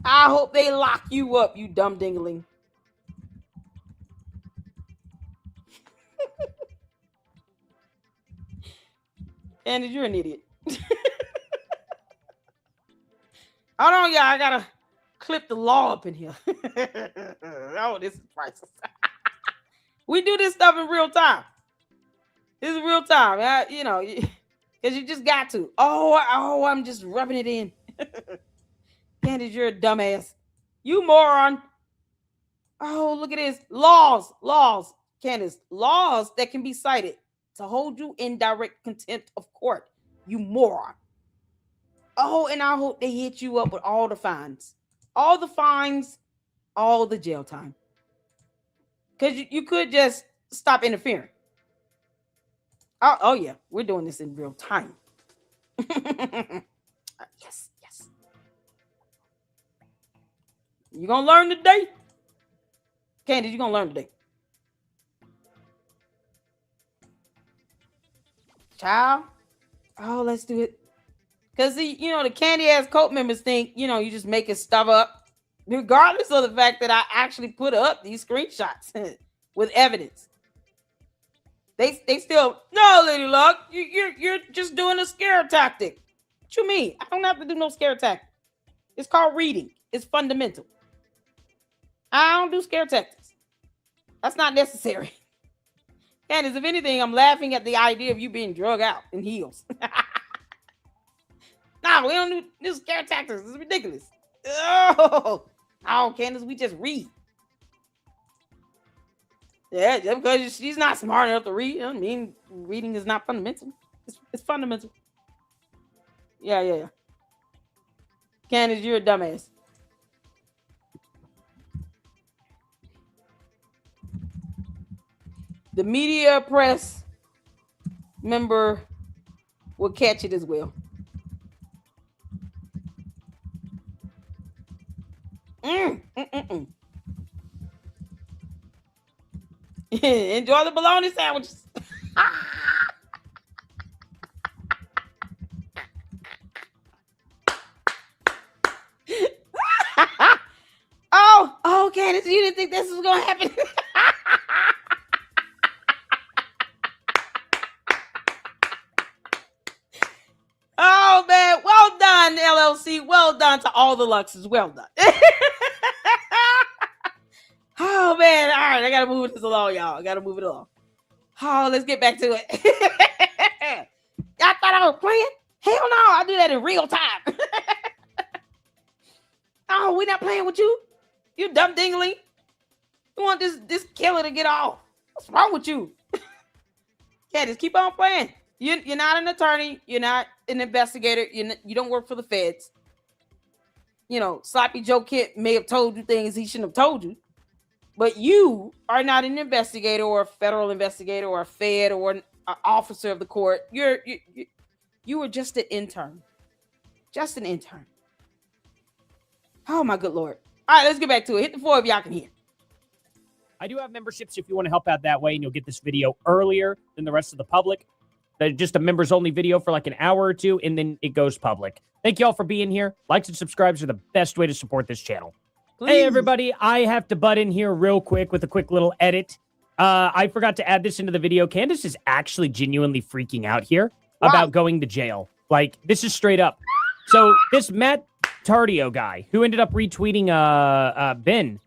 I hope they lock you up, you dumb dingling. Candace, you're an idiot. Hold on, y'all. I gotta clip the law up in here. Oh, this is priceless. We do this stuff in real time. This is real time. You know, because you just got to. Oh, I'm just rubbing it in. Candace, you're a dumbass. You moron. Oh, look at this. Laws. Candace, laws that can be cited to hold you in direct contempt of court. You moron. Oh, and I hope they hit you up with all the fines. All the fines, all the jail time. Because you could just stop interfering. Oh, yeah. We're doing this in real time. Yes. You gonna learn today? Candace, you gonna learn today. Child. Oh, let's do it. Because, the candy ass cult members think, you just making stuff up, regardless of the fact that I actually put up these screenshots with evidence. They still, no, Lady Luck, you're just doing a scare tactic. What you mean? I don't have to do no scare tactic. It's called reading. It's fundamental. I don't do scare tactics. That's not necessary. Candace, if anything, I'm laughing at the idea of you being drug out in heels. No, we don't do scare tactics. This is ridiculous. Oh, Candace, we just read. Yeah, just because she's not smart enough to read, I mean, reading is not fundamental. It's fundamental. Yeah. Candace, you're a dumbass. The media press member will catch it as well. Enjoy the bologna sandwiches. Oh, Candace, you didn't think this was gonna happen. Oh man, well done, LLC. Well done to all the Luxes. Well done. Oh man, all right, I gotta move this along, y'all. I gotta move it along. Oh, let's get back to it. Y'all thought I was playing? Hell no, I do that in real time. Oh, we not playing with you? You dumb dingling. You want this killer to get off? What's wrong with you? Candace, keep on playing. You're not an attorney. You're not an investigator. You don't work for the feds. Sloppy Joe Kid may have told you things he shouldn't have told you. But you are not an investigator or a federal investigator or a fed or an officer of the court. You were just an intern. Just an intern. Oh, my good Lord. All right, let's get back to it. Hit the floor if y'all can hear. I do have memberships if you want to help out that way, and you'll get this video earlier than the rest of the public. Just a members-only video for like an hour or two, and then it goes public. Thank you all for being here. Likes and subscribes are the best way to support this channel. Please. Hey, everybody. I have to butt in here real quick with a quick little edit. I forgot to add this into the video. Candace is actually genuinely freaking out here about going to jail. Like, this is straight up. So this Matt Tardio guy who ended up retweeting Ben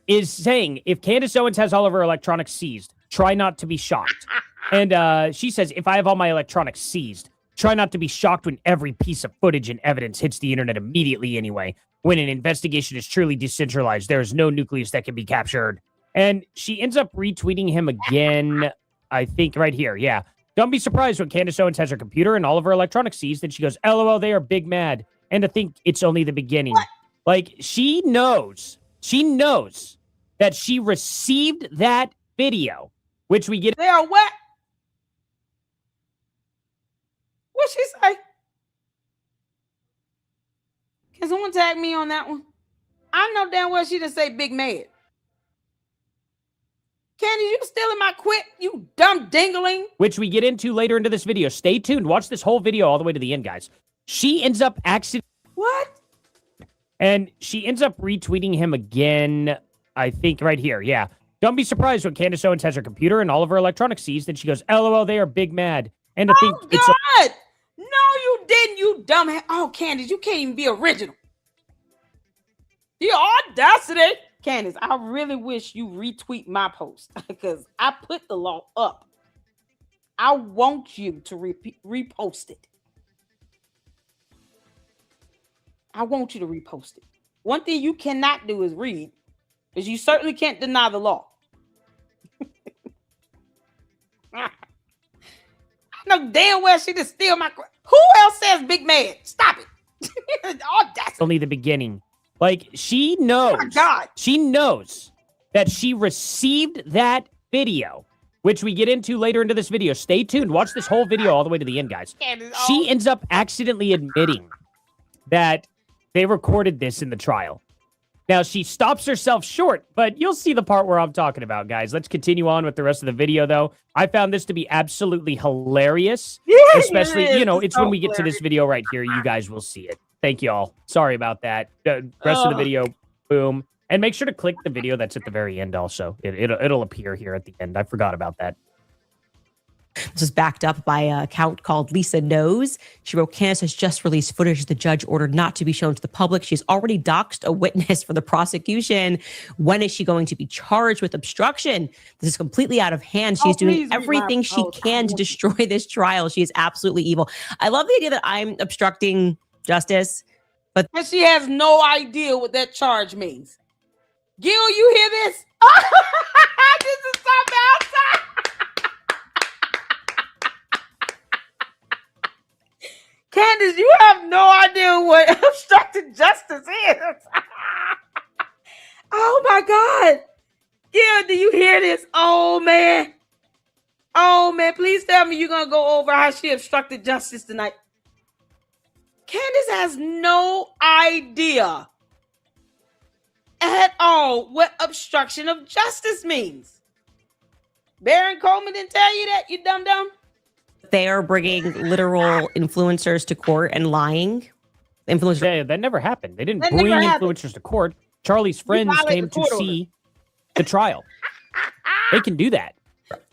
is saying, if Candace Owens has all of her electronics seized, try not to be shocked. And she says, if I have all my electronics seized, try not to be shocked when every piece of footage and evidence hits the internet immediately anyway. When an investigation is truly decentralized, there is no nucleus that can be captured. And she ends up retweeting him again, I think right here. Yeah. Don't be surprised when Candace Owens has her computer and all of her electronics seized. Then she goes, LOL, they are big mad. And to think it's only the beginning. What? Like, she knows that she received that video, which we get. They are what? What'd she say? Can someone tag me on that one? I know damn well she didn't say big mad. Candy, you stealing my quip, you dumb dingling. Which we get into later into this video. Stay tuned. Watch this whole video all the way to the end, guys. She ends up What? And she ends up retweeting him again, I think right here. Yeah. Don't be surprised when Candace Owens has her computer and all of her electronics seized. Then she goes, LOL, they are big mad. And I think God! No, you didn't, you dumb. Oh, Candace, you can't even be original. The audacity. Candace, I really wish you retweet my post because I put the law up. I want you to repost it. I want you to repost it. One thing you cannot do is read, because you certainly can't deny the law. I know damn well she just steal my. Who else says big man? Stop it. Audacity. Only the beginning. Like, she knows. Oh my God. She knows that she received that video, which we get into later into this video. Stay tuned. Watch this whole video all the way to the end, guys. She ends up accidentally admitting that they recorded this in the trial. Now, she stops herself short, but you'll see the part where I'm talking about, guys. Let's continue on with the rest of the video, though. I found this to be absolutely hilarious. Yeah, especially, it is. it's when we get to this video right here. You guys will see it. Thank you all. Sorry about that. The rest of the video, boom. And make sure to click the video that's at the very end also. It'll appear here at the end. I forgot about that. This is backed up by an account called Lisa Knows. She wrote, Candace has just released footage the judge ordered not to be shown to the public. She's already doxed a witness for the prosecution. When is she going to be charged with obstruction? This is completely out of hand. She's doing everything she can to destroy this trial. She is absolutely evil. I love the idea that I'm obstructing justice, but she has no idea what that charge means. Gil, you hear this? This is something outside. Candace, you have no idea what obstructed justice is. Oh my God. Gil, do you hear this? Oh man. Oh man, please tell me you're going to go over how she obstructed justice tonight. Candace has no idea at all what obstruction of justice means. Baron Coleman didn't tell you that, you dum-dum? they are bringing literal influencers to court and lying. Influencers. Yeah, that never happened. They didn't bring influencers to court. Charlie's friends came to see the trial. They can do that.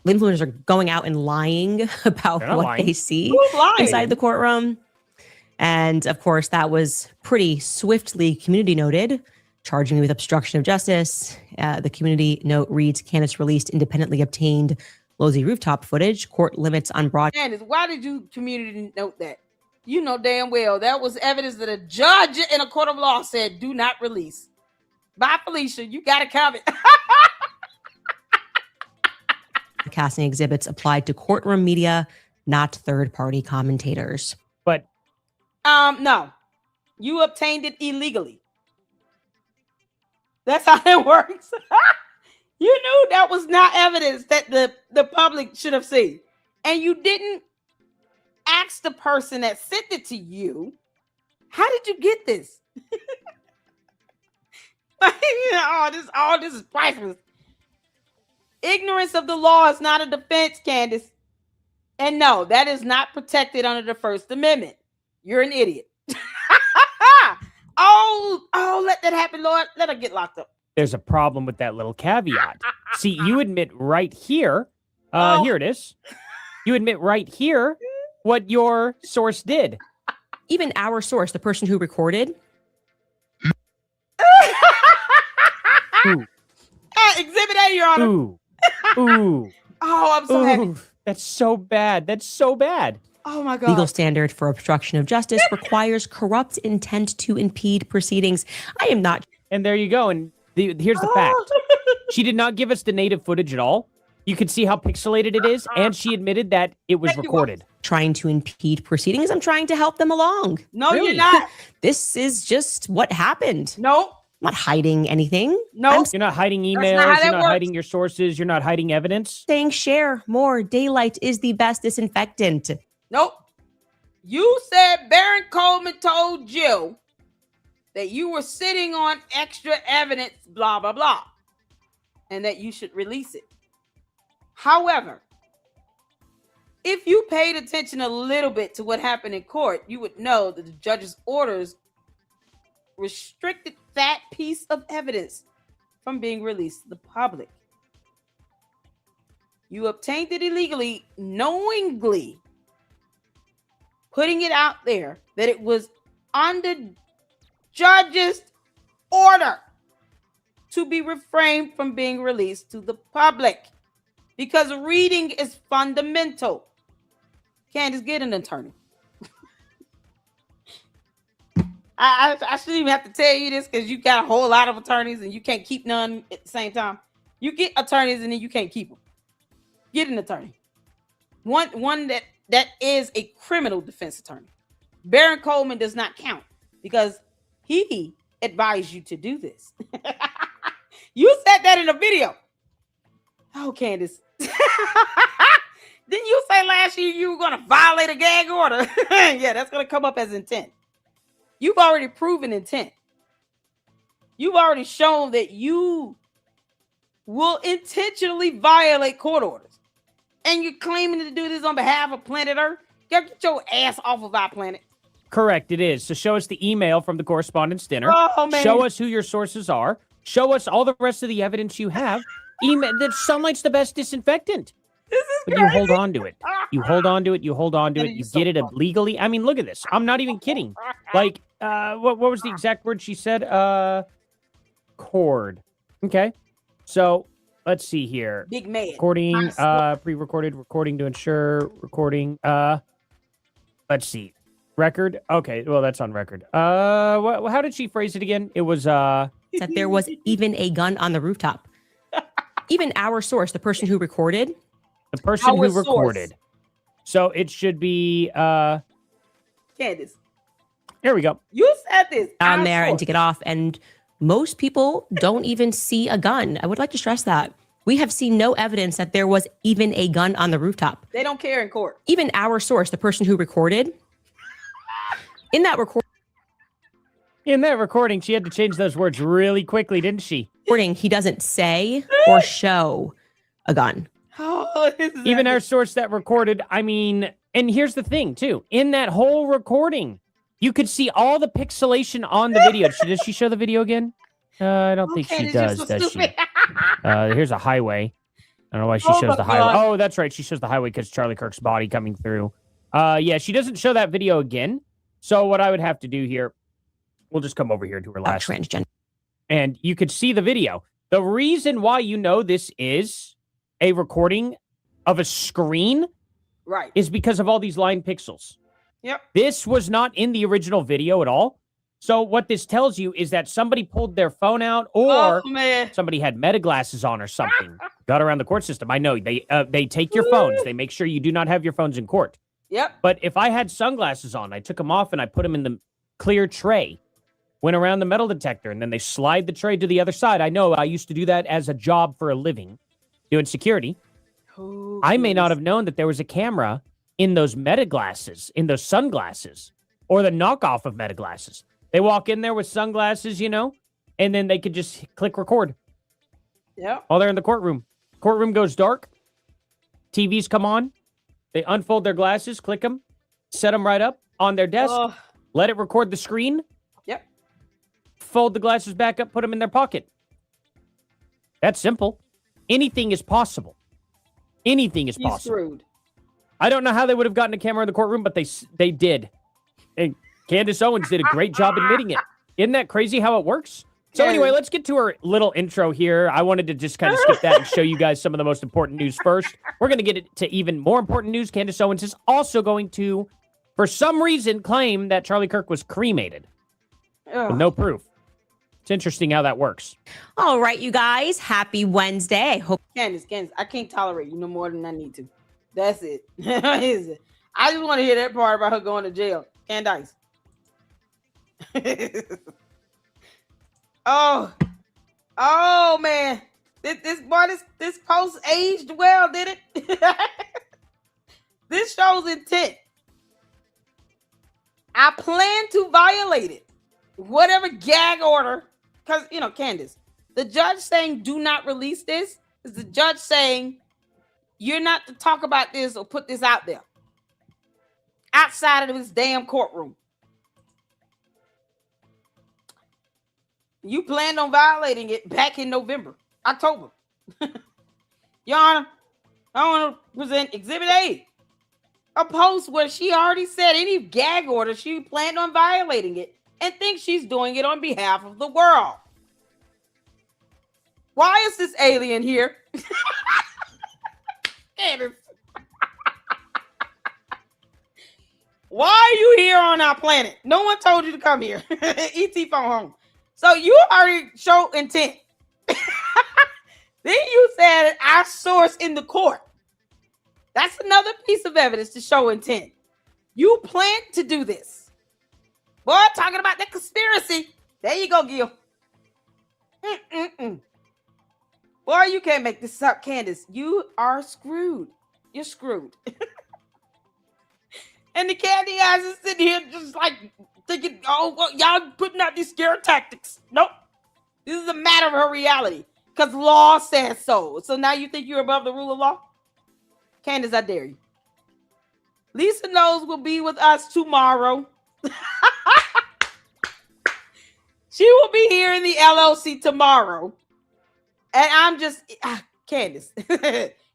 The influencers are going out and lying about what they see inside the courtroom. And of course, that was pretty swiftly community noted, charging me with obstruction of justice. The community note reads, Candace released independently obtained Lozy rooftop footage. Court limits on broad. Candace, why did you community note that? You know damn well that was evidence that a judge in a court of law said do not release. Bye, Felicia. You got to comment. Casting exhibits applied to courtroom media, not third-party commentators. But no, you obtained it illegally. That's how it works. You knew that was not evidence that the public should have seen, and you didn't ask the person that sent it to you, how did you get this? All this is priceless. Ignorance of the law is not a defense, Candace. And no, that is not protected under the First Amendment. You're an idiot. Oh, let that happen, Lord. Let her get locked up. There's a problem with that little caveat. See, you admit right here, here it is. You admit right here what your source did. Even our source, the person who recorded. Exhibit A, Your Honor. Ooh. Oh, I'm so happy. That's so bad. That's so bad. Oh my God. Legal standard for obstruction of justice requires corrupt intent to impede proceedings. I am not. And there you go. And here's the fact. She did not give us the native footage at all. You can see how pixelated it is. And she admitted that it was recorded. Trying to impede proceedings. I'm trying to help them along. No, you're not. This is just what happened. No. I'm not hiding anything. No. You're not hiding emails. You're not hiding your sources. You're not hiding evidence. Saying share more. Daylight is the best disinfectant. Nope. You said Baron Coleman told Jill that you were sitting on extra evidence, blah, blah, blah, and that you should release it. However, if you paid attention a little bit to what happened in court, you would know that the judge's orders restricted that piece of evidence from being released to the public. You obtained it illegally, knowingly putting it out there that it was under judge's order. to be refrained from being released to the public because reading is fundamental. Candace, get an attorney. I shouldn't even have to tell you this because you got a whole lot of attorneys and you can't keep none at the same time. You get attorneys and then you can't keep them. Get an attorney. One that is a criminal defense attorney. Baron Coleman does not count because he advised you to do this. You said that in a video. Oh, Candace. Didn't you say last year you were going to violate a gag order? Yeah, that's going to come up as intent. You've already proven intent. You've already shown that you will intentionally violate court orders. And you're claiming to do this on behalf of planet Earth? Get your ass off of our planet. Correct, it is. So show us the email from the correspondence dinner. Oh, man. Show us who your sources are. Show us all the rest of the evidence you have. Email that sunlight's the best disinfectant. This is but crazy. you hold on to it. You hold on to it. You hold on to it. You get it legally. I mean, look at this. I'm not even kidding. Like, what was the exact word she said? Cord. Okay. So let's see here. Big man. Recording, pre-recorded, recording to ensure recording. Let's see. Record. Okay. Well, that's on record. How did she phrase it again? It was, that there was even a gun on the rooftop. Even our source, the person who recorded. The person who recorded. So it should be Candace. Here we go. You said this. On there and to get off. And most people don't even see a gun. I would like to stress that. We have seen no evidence that there was even a gun on the rooftop. They don't care in court. Even our source, the person who recorded. In that recording, she had to change those words really quickly, didn't she? He doesn't say or show a gun. Oh, even our source that recorded, I mean, and here's the thing, too. In that whole recording, you could see all the pixelation on the video. Does she show the video again? I don't think she does she? Here's a highway. I don't know why she shows the highway. Oh, that's right. She shows the highway because Charlie Kirk's body coming through. Yeah, she doesn't show that video again. So what I would have to do here, we'll just come over here to her last. Transgender. And you could see the video. The reason why you know this is a recording of a screen is because of all these line pixels. Yep. This was not in the original video at all. So what this tells you is that somebody pulled their phone out or somebody had meta glasses on or something. Got around the court system. I know they take your phones. They make sure you do not have your phones in court. Yep. But if I had sunglasses on, I took them off and I put them in the clear tray, went around the metal detector, and then they slide the tray to the other side. I know I used to do that as a job for a living, doing security. Oh, I may not have known that there was a camera in those meta glasses, in those sunglasses, or the knockoff of meta glasses. They walk in there with sunglasses, and then they could just click record. Yeah. While they're in the courtroom. Courtroom goes dark. TVs come on. They unfold their glasses, click them, set them right up on their desk, let it record the screen. Yep. Fold the glasses back up, put them in their pocket. That's simple. Anything is possible. Anything is possible. Screwed. I don't know how they would have gotten a camera in the courtroom, but they did. And Candace Owens did a great job admitting it. Isn't that crazy how it works? So anyway, let's get to our little intro here. I wanted to just kind of skip that and show you guys some of the most important news first. We're going to get it to even more important news. Candace Owens is also going to, for some reason, claim that Charlie Kirk was cremated. With no proof. It's interesting how that works. All right, you guys. Happy Wednesday. Candace, I can't tolerate you no more than I need to. That's it. I just want to hear that part about her going to jail. Candace. Oh man. This post aged well, did it? This shows intent. I plan to violate it. Whatever gag order, because Candace, the judge saying do not release this is the judge saying you're not to talk about this or put this out there. Outside of this damn courtroom. You planned on violating it back in October. Your Honor, I want to present Exhibit A. A post where she already said any gag order, she planned on violating it and thinks she's doing it on behalf of the world. Why is this alien here? Candace. Why are you here on our planet? No one told you to come here. ET phone home. So you already show intent. Then you said our source in the court. That's another piece of evidence to show intent. You plan to do this. Boy, talking about that conspiracy. There you go, Gil. Boy, you can't make this up, Candace. You are screwed. You're screwed. And the candy eyes is sitting here just like thinking, oh, well, y'all putting out these scare tactics. Nope. This is a matter of her reality. Because law says so. So now you think you're above the rule of law? Candace, I dare you. Lisa Knows will be with us tomorrow. She will be here in the LLC tomorrow. And I'm just, Candace,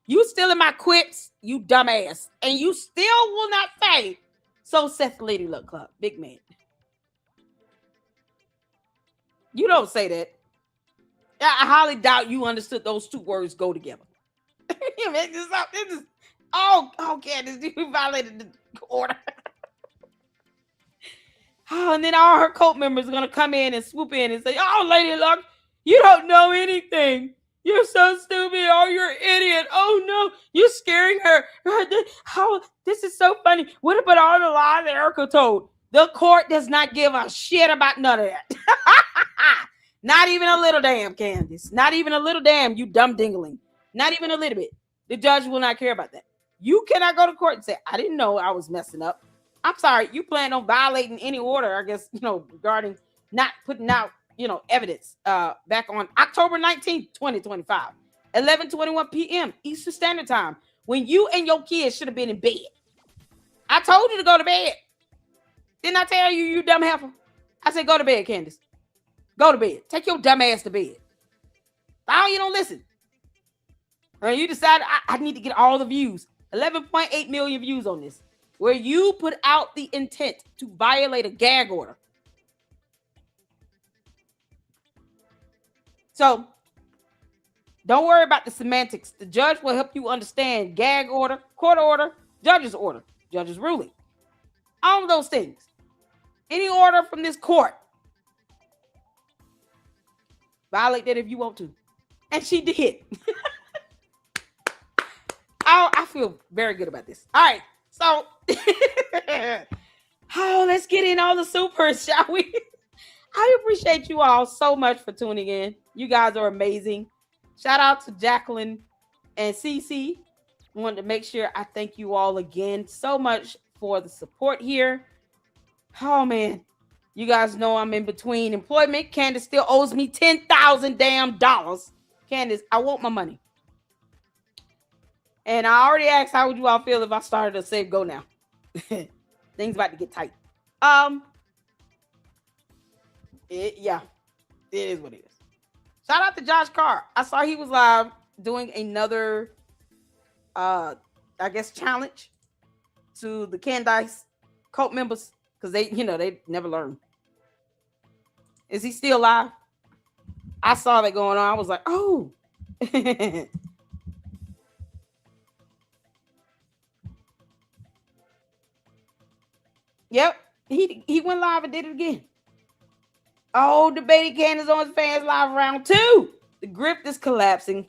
you still in my quips, you dumbass. And you still will not say, so saith the Lady Luck Club. Big man. You don't say that. I highly doubt you understood those two words go together. You make this up. This is, oh, Candace, you violated the order. Oh, and then all her cult members are going to come in and swoop in and say, oh, Lady Luck, you don't know anything. You're so stupid. Oh, you're an idiot. Oh, no, you're scaring her. Oh, this is so funny. What about all the lies Erica told? The court does not give a shit about none of that. Not even a little damn, Candace. Not even a little damn, you dumb dingling. Not even a little bit. The judge will not care about that. You cannot go to court and say, I didn't know I was messing up. I'm sorry, you plan on violating any order, I guess, regarding not putting out, evidence back on October 19th, 2025, 11:21 p.m. Eastern Standard Time, when you and your kids should have been in bed. I told you to go to bed. Didn't I tell you, you dumb heifer? I said, go to bed, Candace. Go to bed. Take your dumb ass to bed. Oh, you don't listen. Or you decide I need to get all the views. 11.8 million views on this. Where you put out the intent to violate a gag order. So, don't worry about the semantics. The judge will help you understand gag order, court order, judge's ruling. All of those things. Any order from this court. Violate that if you want to. And she did. I feel very good about this. All right. So, let's get in all the supers, shall we? I appreciate you all so much for tuning in. You guys are amazing. Shout out to Jacqueline and Cece. I wanted to make sure I thank you all again so much for the support here. Oh, man. You guys know I'm in between employment. Candace still owes me $10,000 damn dollars. Candace, I want my money. And I already asked, how would you all feel if I started a Save Go now? Things about to get tight. It is what it is. Shout out to Josh Carr. I saw he was live doing another, I guess, challenge to the Candace cult members because they never learn. Is he still live? I saw that going on. I was like, oh. Yep, he went live and did it again. Oh, debating Candace on his fans live round 2. The grift is collapsing.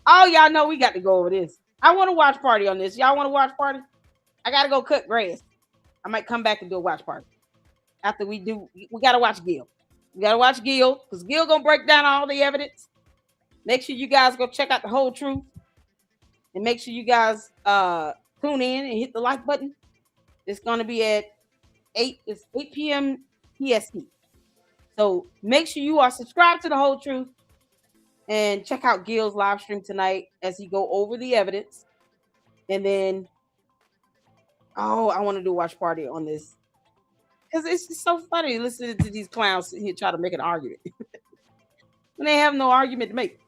Oh, y'all know we got to go over this. I want to watch party on this. Y'all want to watch party? I got to go cut grass. I might come back and do a watch party. After we got to watch Gil. We got to watch Gil because Gil going to break down all the evidence. Make sure you guys go check out The Whole Truth. And make sure you guys tune in and hit the like button. It's going to be at 8 p.m. PST. So make sure you are subscribed to The Whole Truth and check out Gil's live stream tonight as he go over the evidence. And then, I want to do a watch party on this because it's just so funny listening to these clowns sit here try to make an argument when they have no argument to make.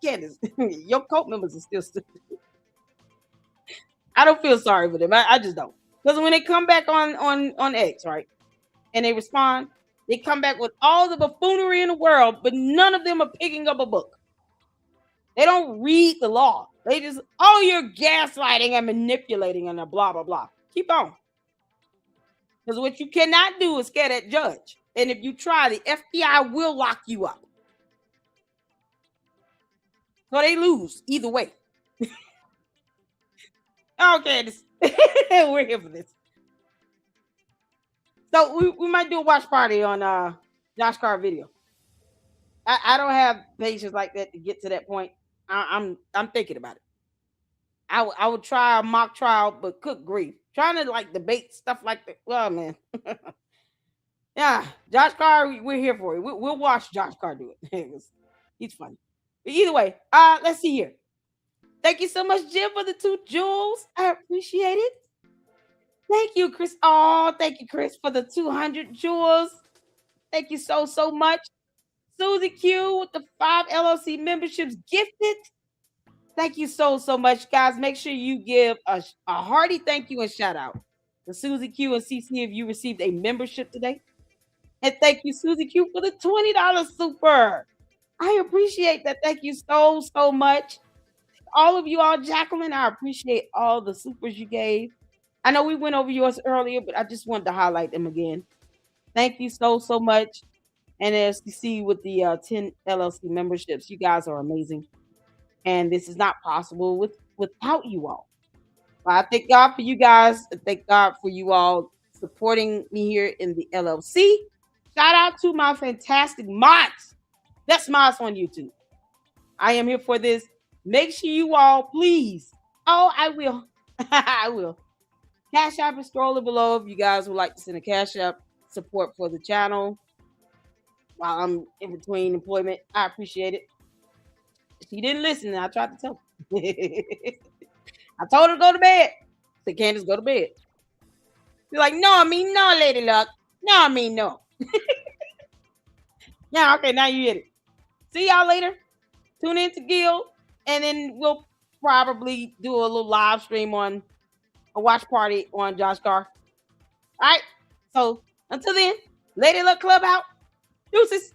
Candace, your cult members are still stupid. I don't feel sorry for them. I just don't. Because when they come back on X, right, and they respond, They come back with all the buffoonery in the world, but none of them are picking up a book. They don't read the law. They just, oh, you're gaslighting and manipulating and blah, blah, blah. Keep on. Because what you cannot do is scare that judge. And if you try, the FBI will lock you up. So they lose either way. Okay, we're here for this. So we might do a watch party on Josh Carr video. I don't have patience like that to get to that point. I'm thinking about it. I would try a mock trial, but good grief, trying to like debate stuff like that. Well, man, yeah, Josh Carr, we're here for it. We'll watch Josh Carr do it. He's funny. But either way, let's see here. Thank you so much, Jim, for the 2 jewels. I appreciate it. Thank you, Chris. Oh, thank you, Chris, for the 200 jewels. Thank you so much. Susie Q with the 5 LLC memberships gifted. Thank you so much, guys. Make sure you give a hearty thank you and shout out to Susie Q and CC if you received a membership today. And thank you, Susie Q, for the $20 super. I appreciate that. Thank you so much. All of you all, Jacqueline, I appreciate all the supers you gave. I know we went over yours earlier, but I just wanted to highlight them again. Thank you so much. And as you see with the 10 LLC memberships, you guys are amazing. And this is not possible without you all. I thank God for you guys. I thank God for you all supporting me here in the LLC. Shout out to my fantastic mods. That's mods on YouTube. I am here for this. Make sure you all, please. Oh, I will. I will. Cash App is scrolling below if you guys would like to send a Cash App support for the channel while I'm in between employment. I appreciate it. She didn't listen. I tried to tell her. I told her to go to bed. I said, Candace, go to bed. She's like, no, I mean no, Lady Luck. No, I mean no. Yeah, okay, now you get it. See y'all later. Tune in to Gil, and then we'll probably do a little live stream on a watch party on Josh Carr. All right. So until then, Lady Luck Club out. Deuces.